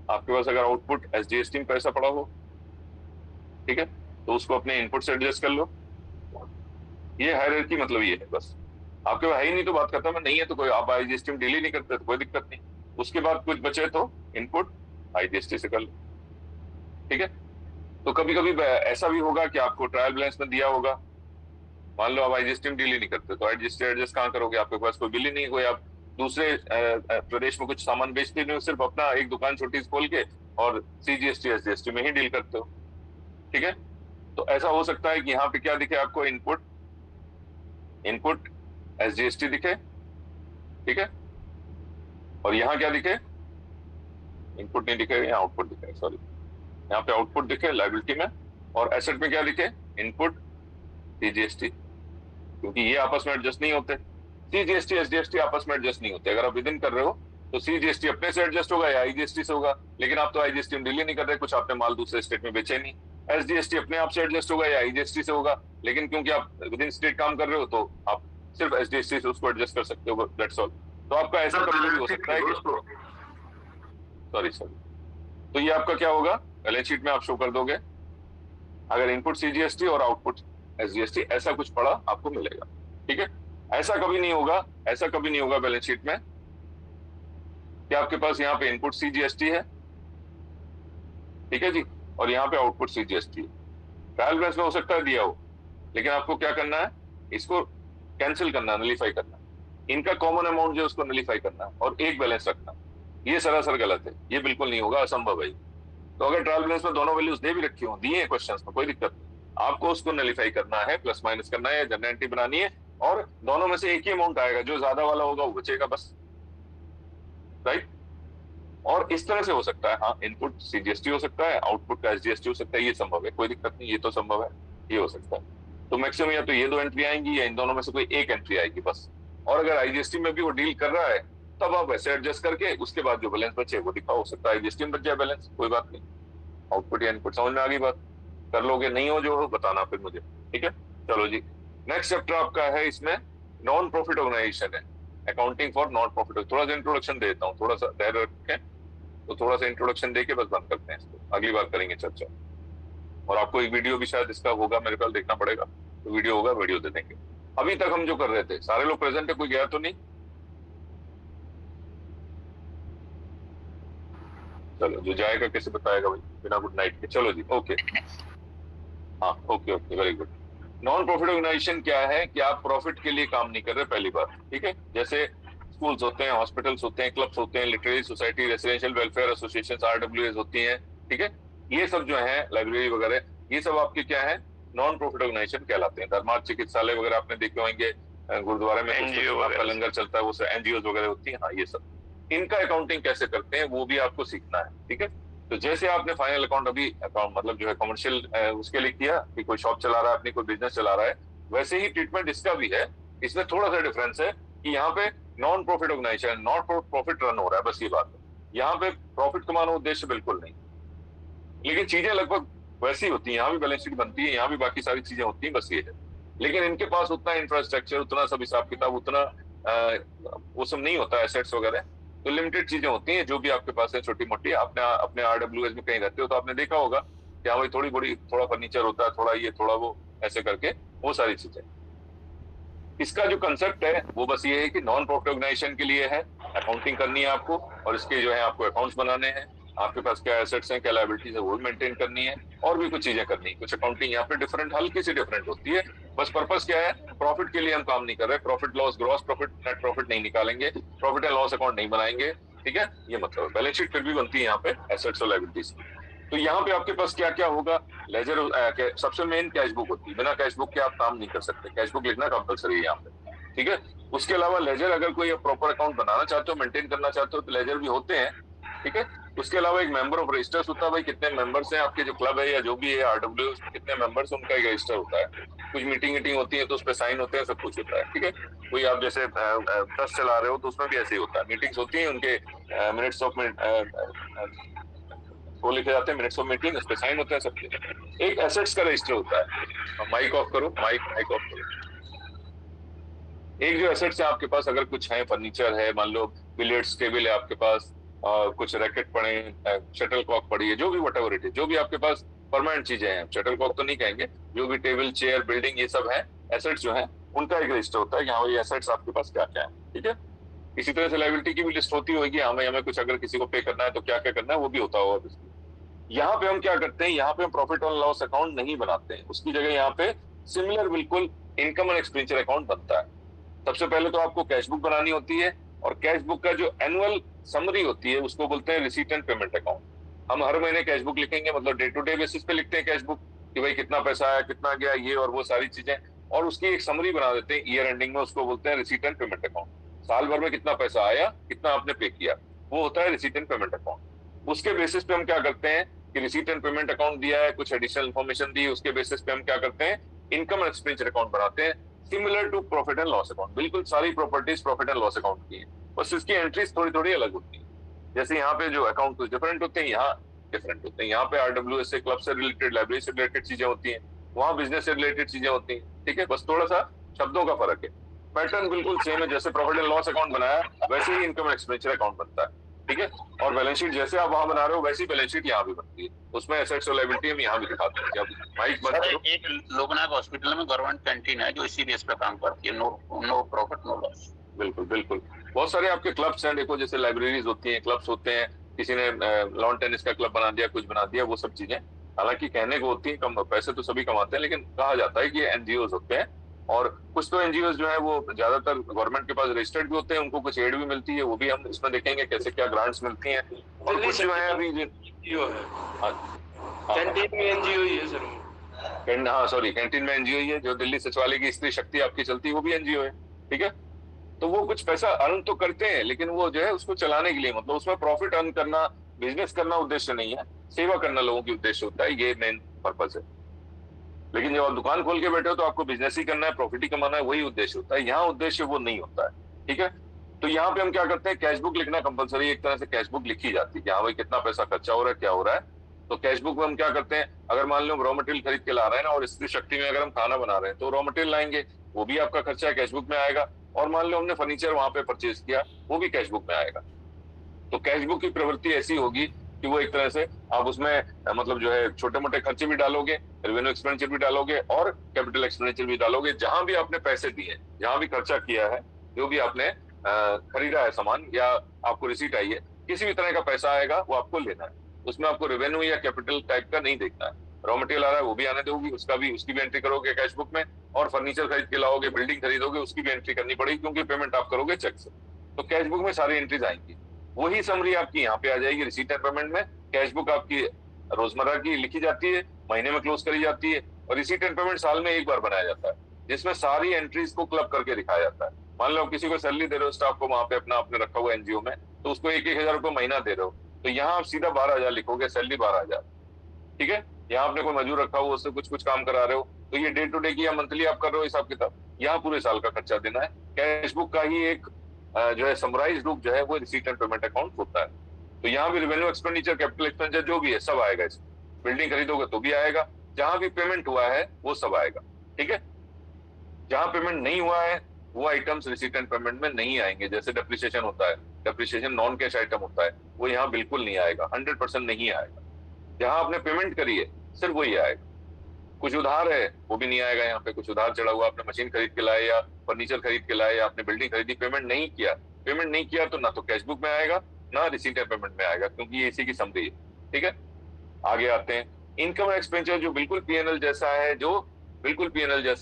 आपके पास अगर आउटपुट एसजीएसटी में पैसा पड़ा हो, ठीक है, तो उसको अपने इनपुट से एडजस्ट कर लो। ये हायरार्की मतलब ये है बस। आपके पास है ही नहीं तो बात खत्म है, नहीं है तो कोई आप आईजीएसटी में डील ही नहीं करते तो कोई दिक्कत नहीं। उसके बाद कुछ बचे तो इनपुट आईजीएसटी से कर लो, ठीक है। तो कभी कभी ऐसा भी होगा कि आपको ट्रायल बैलेंस में दिया होगा, मान लो आप आईजीएसटी में डील ही नहीं करते तो आईजीएसटी एडजस्ट कहाँ करोगे, आपके पास कोई बिल ही नहीं, कोई आप दूसरे प्रदेश में कुछ सामान बेचते नहीं हो, सिर्फ अपना एक दुकान छोटी सी खोल के और सीजीएसटी एसजीएसटी में ही डील करते हो, ठीक है। तो ऐसा हो सकता है कि यहाँ पे क्या दिखे आपको, इनपुट SGST दिखे, ठीक है, और यहाँ क्या दिखे, इनपुट नहीं दिखे, यहाँ आउटपुट दिखे, सॉरी, यहाँ पे आउटपुट दिखे लायबिलिटी में, और एसेट में क्या दिखे, इनपुट CGST, क्योंकि ये आपस में एडजस्ट नहीं होते। CGST SGST आपस में एडजस्ट नहीं होते। अगर आप विदिन कर रहे हो तो CGST अपने से एडजस्ट होगा या IGST से होगा, लेकिन आप तो IGST में डील नहीं कर रहे, कुछ आपने माल दूसरे स्टेट में बेचे नहीं। SGST अपने आप से एडजस्ट होगा या IGST से होगा, लेकिन क्योंकि आप विदिन स्टेट काम कर रहे हो तो आप सिर्फ SGST से उसको एडजस्ट कर सकते हो, दैट्स ऑल। तो आपका ऐसा कभी भी हो सकता है कि सॉरी तो ये आपका क्या होगा, बैलेंस शीट में आप शो कर दोगे, अगर इनपुट CGST और आउटपुट SGST ऐसा कुछ पड़ा आपको मिलेगा, ठीक है। ऐसा कभी नहीं होगा बैलेंस शीट में कि आपके पास यहाँ पे इनपुट CGST है, ठीक है जी, और यहाँ पे आउटपुट CGST है। ट्रायल बैलेंस में हो सकता है दिया हो, लेकिन आपको क्या करना है, इसको कैंसिल करना, नलीफाई करना, इनका कॉमन अमाउंट जो उसको नलीफाई करना और एक बैलेंस रखना। ये सरासर गलत है, ये बिल्कुल नहीं होगा, असंभव है। तो अगर ट्रायल बैलेंस में दोनों वैल्यूज दे भी रखी हो, दिए हैं क्वेश्चंस में, कोई दिक्कत नहीं, आपको उसको नलीफाई करना है, प्लस माइनस करना है, जनरल एंट्री बनानी है, और दोनों में से एक ही अमाउंट आएगा, जो ज्यादा वाला होगा वो बचेगा बस, राइट। और इस तरह से हो सकता है, हाँ, इनपुट CGST हो सकता है, आउटपुट का SGST हो सकता है, ये संभव है, कोई दिक्कत नहीं, ये तो संभव है, ये हो सकता है। तो मैक्सिमम या तो ये दो एंट्री आएंगी या इन दोनों में से कोई एक एंट्री आएगी बस। और अगर IGST में भी वो डील कर रहा है तब आप ऐसे एडजस्ट करके उसके बाद जो बैलेंस बचे वो दिखाओ, हो सकता है IGST में बच जाए बैलेंस, कोई बात नहीं। आउटपुट या इनपुट समझ में आ गई बात, कर लोगे, नहीं हो जो हो बताना फिर मुझे, ठीक है। चलो जी, नेक्स्ट चैप्टर आपका है, इसमें नॉन प्रॉफिट ऑर्गेनाइजेशन है, अकाउंटिंग फॉर नॉन प्रॉफिट। थोड़ा सा इंट्रोडक्शन दे देता हूँ, थोड़ा सा धैर्य रखें, तो थोड़ा सा इंट्रोडक्शन देके बस बंद करते हैं इसको, अगली बार करेंगे चर्चा। और आपको एक वीडियो भी शायद इसका होगा, मेरे ख्याल देखना पड़ेगा, तो वीडियो होगा, वीडियो दे देंगे। अभी तक हम जो कर रहे थे, सारे लोग प्रेजेंट है, कोई गया तो नहीं? चलो, जो जाएगा कैसे बताएगा भाई, बिना गुड नाइट के। चलो जी, ओके, हाँ, okay, very good. Non profit organisation क्या है कि आप प्रॉफिट के लिए काम नहीं कर रहे, पहली बार, ठीक है। जैसे स्कूल्स होते हैं, हॉस्पिटल्स होते हैं, क्लब्स होते हैं, literary society, residential welfare association, RWAs होती हैं, ठीक है। ये सब जो है, लाइब्रेरी वगैरह, ये सब आपके क्या है, नॉन प्रॉफिट ऑर्गेनाइजेशन कहलाते हैं। धर्मार्थ चिकित्सालय वगैरह आपने देखे होंगे, गुरुद्वारे में आपका लंगर चलता है, वो NGOs वगैरह होती है, हाँ, ये सब। इनका अकाउंटिंग कैसे करते हैं वो भी आपको सीखना है, ठीक है। तो जैसे आपने फाइनल अकाउंट अभी अकाउंट मतलब जो है कमर्शियल उसके लिए किया कि कोई शॉप चला रहा है, अपनी कोई बिजनेस चला रहा है, वैसे ही ट्रीटमेंट इसका भी है। इसमें थोड़ा सा डिफरेंस है कि यहाँ पे non profit organisation, not profit run हो रहा है, बस ये बात है। यहाँ पे प्रॉफिट कमाना उद्देश्य बिल्कुल नहीं, लेकिन चीजें लगभग वैसी होती है। यहाँ भी बैलेंस शीट बनती है, यहाँ भी बाकी सारी चीजें होती हैं, बस ये है। लेकिन इनके पास उतना इंफ्रास्ट्रक्चर, उतना सब हिसाब किताब, उतना वो सब नहीं होता, एसेट्स वगैरह, तो लिमिटेड चीजें होती हैं जो भी आपके पास है, छोटी मोटी। आपने अपने RWAs में कहीं रहते हो तो आपने देखा होगा कि हाँ भाई थोड़ी बड़ी, थोड़ा फर्नीचर होता है, थोड़ा ये थोड़ा वो, ऐसे करके वो सारी चीजें। इसका जो कंसेप्ट है वो बस ये है कि नॉन प्रॉफिट ऑर्गेनाइजेशन के लिए है, अकाउंटिंग करनी है आपको, और इसके जो है आपको अकाउंट्स बनाने हैं, आपके पास क्या एसेट्स हैं, क्या लायबिलिटीज है, वो मेंटेन करनी है, और भी कुछ चीजें करनी है। कुछ अकाउंटिंग यहाँ पे डिफरेंट, हल्की सी डिफरेंट होती है। बस पर्पस क्या है, प्रॉफिट के लिए हम काम नहीं कर रहे, profit loss, gross profit, net profit नहीं निकालेंगे, प्रॉफिट एंड लॉस अकाउंट नहीं बनाएंगे, ठीक है, ये मतलब। बैलेंस शीट फिर भी बनती है यहाँ पे एसेट्स और लायबिलिटीज। तो यहाँ पे आपके पास क्या क्या होगा, लेजर, सबसे मेन कैश बुक होती है, बिना कैश बुक के आप काम नहीं कर सकते, कैश बुक लिखना कंपलसरी है यहाँ पे, ठीक है। उसके अलावा लेजर, अगर कोई प्रॉपर अकाउंट बनाना चाहते हो, मेंटेन करना चाहते हो, तो लेजर भी होते हैं, ठीक है। उसके अलावा एक मेंबर ऑफ रजिस्टर्स होता है, भाई कितने मेंबर्स हैं आपके, जो क्लब है या जो भी है, RWAs कितने मेंबर्स, उनका एक रजिस्टर होता है। कुछ मीटिंग होती है तो उस पर साइन होते हैं, सब कुछ होता है, ठीक है। कोई आप जैसे ट्रस्ट चला रहे हो तो उसमें भी ऐसे ही होता है, मीटिंग्स होती हैं, उनके मिनट्स ऑफ वो लिखे जाते हैं, मिनट्स ऑफ मीटिंग, उस पर साइन होते हैं सबके। एक एसेट्स का रजिस्टर होता है। माइक ऑफ करो, माइक ऑफ करो। एक जो एसेट्स है आपके पास, अगर कुछ है, फर्नीचर है, मान लो बिलियर्ड्स टेबल है आपके पास, और कुछ रैकेट पड़े, शटल कॉक पड़ी है, जो भी व्हाटएवर इट इज, जो भी आपके पास परमानेंट चीजें हैं, शटल कॉक तो नहीं कहेंगे, जो भी टेबल, चेयर, बिल्डिंग, ये सब है एसेट्स जो है, उनका एक रजिस्टर होता है कि हाँ भाई एसेट्स आपके पास क्या क्या है, ठीक है। इसी तरह से लायबिलिटी की भी लिस्ट होती होगी, हमें कुछ अगर किसी को पे करना है तो क्या क्या करना है वो भी होता होगा। यहाँ पे हम क्या करते हैं, यहाँ पे हम प्रॉफिट और लॉस अकाउंट नहीं बनाते हैं, उसकी जगह यहाँ पे सिमिलर बिल्कुल इनकम एंड एक्सपेंडिचर अकाउंट बनता है। सबसे पहले तो आपको कैश बुक बनानी होती है, और कैश बुक का जो एनुअल समरी होती है उसको बोलते हैं रिसीट एंड पेमेंट अकाउंट। हम हर महीने कैश बुक लिखेंगे, मतलब डे टू डे बेसिस पे लिखते हैं कैश बुक, कि भाई कितना पैसा आया, कितना गया, ये और वो सारी चीजें, और उसकी एक समरी बना देते हैं ईयर एंडिंग में, उसको बोलते हैं रिसीट एंड पेमेंट अकाउंट। साल भर में कितना पैसा आया, कितना आपने पे किया, वो होता है रिसीट एंड पेमेंट अकाउंट। उसके बेसिस पे हम क्या करते हैं कि रिसीट एंड पेमेंट अकाउंट दिया है, कुछ एडिशनल इन्फॉर्मेशन दी, उसके बेसिस पे हम क्या करते हैं, इनकम एंड एक्सपेंडिचर अकाउंट बनाते हैं, similar to profit and loss account. बिल्कुल सारी properties profit and loss account की है, बस इसकी एंट्रीज थोड़ी थोड़ी अलग होती है। जैसे यहाँ पे जो अकाउंट कुछ डिफरेंट होते हैं, यहाँ डिफरेंट होते हैं। यहाँ पे RWS से, क्लब से रिलेटेड, लाइब्रेरी से रिलेटेड चीजें होती हैं, वहाँ बिजनेस से रिलेटेड चीजें होती हैं। ठीक है, बस थोड़ा सा शब्दों का फर्क है, पैटर्न बिल्कुल सेम है। जैसे प्रॉफिट एंड लॉस अकाउंट बनाया वैसे ही इनकम एंड एक्सपेंडिचर अकाउंट बनता है। ठीक है, और बैलेंस शीट जैसे आप वहां बना रहे हो वैसी बैलेंस शीट यहाँ भी बनती है, उसमें एसेट्स और लायबिलिटी हम यहाँ भी दिखाते हैं। जब माइक बंद करो। एक लोकनायक हॉस्पिटल में गवर्नमेंट कैंटीन है जो इसी बेस पे काम करती है, नो प्रॉफिट नो लॉस। बिल्कुल बिल्कुल, बहुत सारे आपके क्लब्स हैं, देखो जैसे लाइब्रेरीज होती हैं, क्लब्स होते हैं, किसी ने लॉन टेनिस का क्लब बना दिया, कुछ बना दिया, वो सब चीजें हालांकि कहने को होती है, कम पैसे तो सभी कमाते हैं, लेकिन कहा जाता है कि ये एनजीओ होते हैं। और कुछ तो एनजीओ जो है वो ज्यादातर गवर्नमेंट के पास रजिस्टर्ड भी होते हैं, उनको कुछ एड भी मिलती है, वो भी हम इसमें देखेंगे कैसे क्या ग्रांट्स मिलती हैं। और कुछ जो है अभी कैंटीन में एनजीओ ही है सर। हाँ सॉरी, कैंटीन में एनजीओ ही है। जो दिल्ली सचिवालय की स्त्री शक्ति आपकी चलती है वो भी एनजीओ है। ठीक है, तो वो कुछ पैसा अर्न तो करते हैं, लेकिन वो जो है उसको चलाने के लिए, मतलब उसमें प्रॉफिट अर्न करना, बिजनेस करना उद्देश्य नहीं है, सेवा करना लोगों की उद्देश्य होता है, ये मेन पर्पज है। लेकिन जब आप दुकान खोल के बैठे हो तो आपको बिजनेस ही करना है, प्रॉफिट ही कमाना है, वही उद्देश्य होता है। यहाँ उद्देश्य वो नहीं होता है। ठीक है, तो यहाँ पे हम क्या करते हैं, कैश बुक लिखना कंपलसरी, एक तरह से कैश बुक लिखी जाती है कि हाँ भाई कितना पैसा खर्चा हो रहा है, क्या हो रहा है। तो कैश बुक में हम क्या करते हैं, अगर मान लो रॉ मटेरियल खरीद के ला रहे हैं ना, और स्त्री शक्ति में अगर हम खाना बना रहे हैं तो रॉ मटेरियल लाएंगे, वो भी आपका खर्चा कैश बुक में आएगा। और मान लो हमने फर्नीचर वहां पे परचेज किया, वो भी कैश बुक में आएगा। तो कैश बुक की प्रवृत्ति ऐसी होगी कि वो एक तरह से आप उसमें मतलब जो है छोटे मोटे खर्चे भी डालोगे, रेवेन्यू एक्सपेंडिचर भी डालोगे और कैपिटल एक्सपेंडिचर भी डालोगे। जहां भी आपने पैसे दिए, जहां भी खर्चा किया है, जो भी आपने खरीदा है सामान या आपको रिसीट आई है, किसी भी तरह का पैसा आएगा वो आपको लेना है। उसमें आपको रेवेन्यू या कैपिटल टाइप का नहीं देखना है। रॉ मटेरियल आ रहा है वो भी आने दोगी, उसकी भी एंट्री करोगे कैश बुक में, और फर्नीचर खरीद के लाओगे, बिल्डिंग खरीदोगे, उसकी भी एंट्री करनी पड़ेगी क्योंकि पेमेंट आप करोगे चेक से। तो कैश बुक में सारी एंट्रीज आएंगी। वही समरी आपकी यहाँ पे आ जाएगी रिसीट एंड पेमेंट में। कैश बुक आपकी रोजमर्रा की लिखी जाती है, महीने में क्लोज करी जाती है, और रिसीट एंड पेमेंट साल में एक बार बनाया जाता है, जिसमें सारी एंट्रीज को क्लब करके दिखाया जाता है। मान लो किसी को सैलरी दे रहे हो स्टाफ को, वहां पे अपना आपने रखा हुआ एनजीओ में, तो उसको 1,000 रुपये महीना दे रहे हो, तो यहाँ आप सीधा 12,000 लिखोगे, सैलरी 12,000। ठीक है, यहाँ आपने कोई मजदूर रखा हुआ, उससे कुछ कम करा रहे हो, तो ये डे टू डे की या मंथली आप कर रहे हो हिसाब किताब, यहाँ पूरे साल का खर्चा देना है। कैश बुक का ही एक जो है समराइज रूप जो है वो रिसीट एंड पेमेंट अकाउंट होता है। तो यहाँ भी रेवेन्यू एक्सपेंडिचर, कैपिटल एक्सपेंडिचर जो भी है सब आएगा इसमें। बिल्डिंग खरीदोगे तो भी आएगा, जहां भी पेमेंट हुआ है वो सब आएगा। ठीक है, जहां पेमेंट नहीं हुआ है वो आइटम्स रिसीट एंड पेमेंट में नहीं आएंगे। जैसे डेप्रिसिएशन होता है, डेप्रिसिएशन नॉन कैश आइटम होता है, वो यहाँ बिल्कुल नहीं आएगा, 100% नहीं आएगा। जहां आपने पेमेंट करी है सिर्फ वही आएगा। कुछ उधार है वो भी नहीं आएगा यहाँ पे। कुछ उधार चढ़ा हुआ, आपने मशीन खरीद के लाए या फर्नीचर खरीद के लाए या आपने बिल्डिंग खरीदी, पेमेंट नहीं किया तो ना तो कैश बुक में आएगा ना रिसीट एंड पेमेंट में आएगा, क्योंकि ये इसी की समरी है। ठीक है, आगे आते हैं। इनकम एक्सपेंडिचर जो बिल्कुल पीएनएल जैसा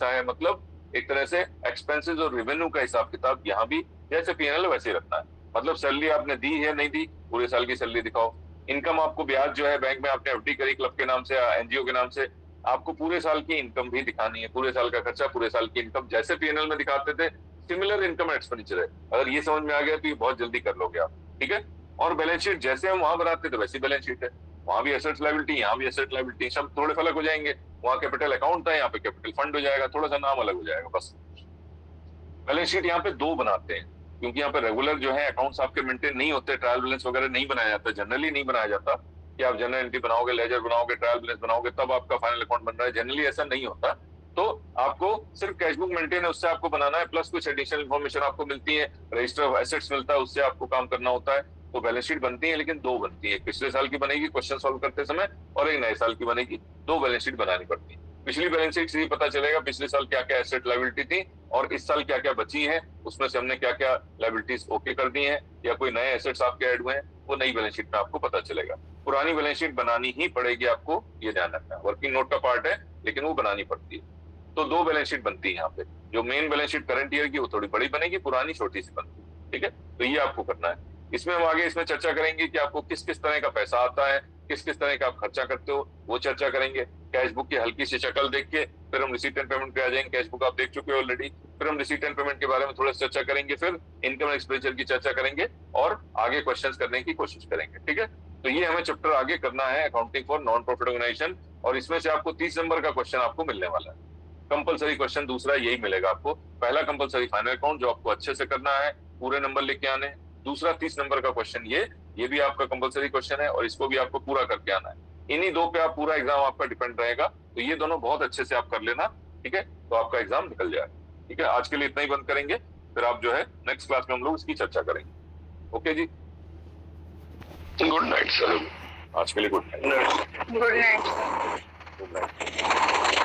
है, मतलब एक तरह से एक्सपेंसेस और रेवेन्यू का हिसाब किताब यहाँ भी जैसे पीएनएल वैसे रखना है। मतलब सैलरी आपने दी है नहीं दी, पूरे साल की सैलरी दिखाओ। इनकम आपको ब्याज जो है बैंक में आपने एफडी करी क्लब के नाम से या एनजीओ के नाम से, आपको पूरे साल की इनकम भी दिखानी है, पूरे साल का खर्चा, पूरे साल की इनकम, जैसे पीएनएल में दिखाते थे सिमिलर इनकम एक्सपेंडिचर है। अगर ये समझ में आ गया तो ये बहुत जल्दी कर लोगे आप। ठीक है, और बैलेंस शीट जैसे हम वहां बनाते थे वैसी बैलेंस शीट है। वहां भी एसेट्स लायबिलिटी, यहाँ भी एसेट लायबिलिटी, सब थोड़े फर्क हो जाएंगे। वहां कैपिटल अकाउंट था, यहाँ पे कैपिटल फंड हो जाएगा, थोड़ा सा नाम अलग हो जाएगा बस। बैलेंस शीट यहाँ पे 2 बनाते हैं, क्योंकि यहाँ पे रेगुलर जो है अकाउंट्स आपके मेंटेन नहीं होते, ट्रायल बैलेंस वगैरह नहीं बनाया जाता, जनरली नहीं बनाया जाता कि आप जनरल एंट्री बनाओगे, लेजर बनाओगे, ट्रायल बैलेंस बनाओगे तब आपका फाइनल अकाउंट बन रहा है। जनरली ऐसा नहीं होता। तो आपको सिर्फ कैश बुक मेंटेन है, उससे आपको बनाना है, प्लस कुछ एडिशनल इन्फॉर्मेशन आपको मिलती है, रजिस्टर ऑफ एसेट्स मिलता है, उससे आपको काम करना होता है। तो बैलेंस शीट बनती है, लेकिन 2 बनती है। पिछले साल की बनेगी क्वेश्चन सॉल्व करते समय, और एक नए साल की बनेगी। 2 बैलेंस शीट बनानी पड़ती है। पिछली बैलेंस शीट से ही पता चलेगा पिछले साल क्या क्या एसेट लायबिलिटी थी और इस साल क्या क्या बची है, उसमें से हमने क्या क्या लायबिलिटीज ओके कर दी हैं या कोई नए एसेट्स आपके ऐड हुए हैं, वो नई बैलेंस शीट में आपको पता चलेगा। पुरानी बैलेंस शीट बनानी ही पड़ेगी आपको, ये ध्यान रखना है। वर्किंग नोट का पार्ट है लेकिन वो बनानी पड़ती है। तो 2 बैलेंस शीट बनती है यहाँ पे। जो main balance sheet current year की वो थोड़ी बड़ी बनेगी, पुरानी छोटी सी बनती है। ठीक है, तो ये आपको करना है। इसमें हम आगे इसमें चर्चा करेंगे कि आपको किस किस तरह का पैसा आता है, किस किस तरह का आप खर्चा करते हो, वो चर्चा करेंगे। कैश बुक की हल्की सी शक्ल देख के फिर हम रिसीट एंड पेमेंट पे आ जाएंगे। कैश बुक आप देख चुके हो ऑलरेडी। फिर हम रिसीट एंड पेमेंट के बारे में थोड़ा सा चर्चा करेंगे, फिर इनकम एंड एक्सपेंडिचर की चर्चा करेंगे और आगे क्वेश्चंस करने की कोशिश करेंगे। ठीक है, तो ये हमें चैप्टर आगे करना है, accounting for non profit organisation, और इसमें से आपको 30 नंबर का क्वेश्चन आपको मिलने वाला है। कंपलसरी क्वेश्चन दूसरा यही मिलेगा आपको। पहला कंपलसरी फाइनल अकाउंट जो आपको अच्छे से करना है, पूरे नंबर लेके आने। दूसरा 30 नंबर का क्वेश्चन ये भी आपका कंपलसरी क्वेश्चन है और इसको भी आपको पूरा करके आना है। इन्हीं दो पे आप पूरा एग्जाम आपका डिपेंड रहेगा, तो ये दोनों बहुत अच्छे से आप कर लेना। ठीक है, तो आपका एग्जाम निकल जाएगा। ठीक है, आज के लिए इतना ही बंद करेंगे, फिर आप जो है नेक्स्ट क्लास में हम लोग इसकी चर्चा करेंगे। ओके जी, गुड नाइट सर। आज के लिए good night. Good night. Good night.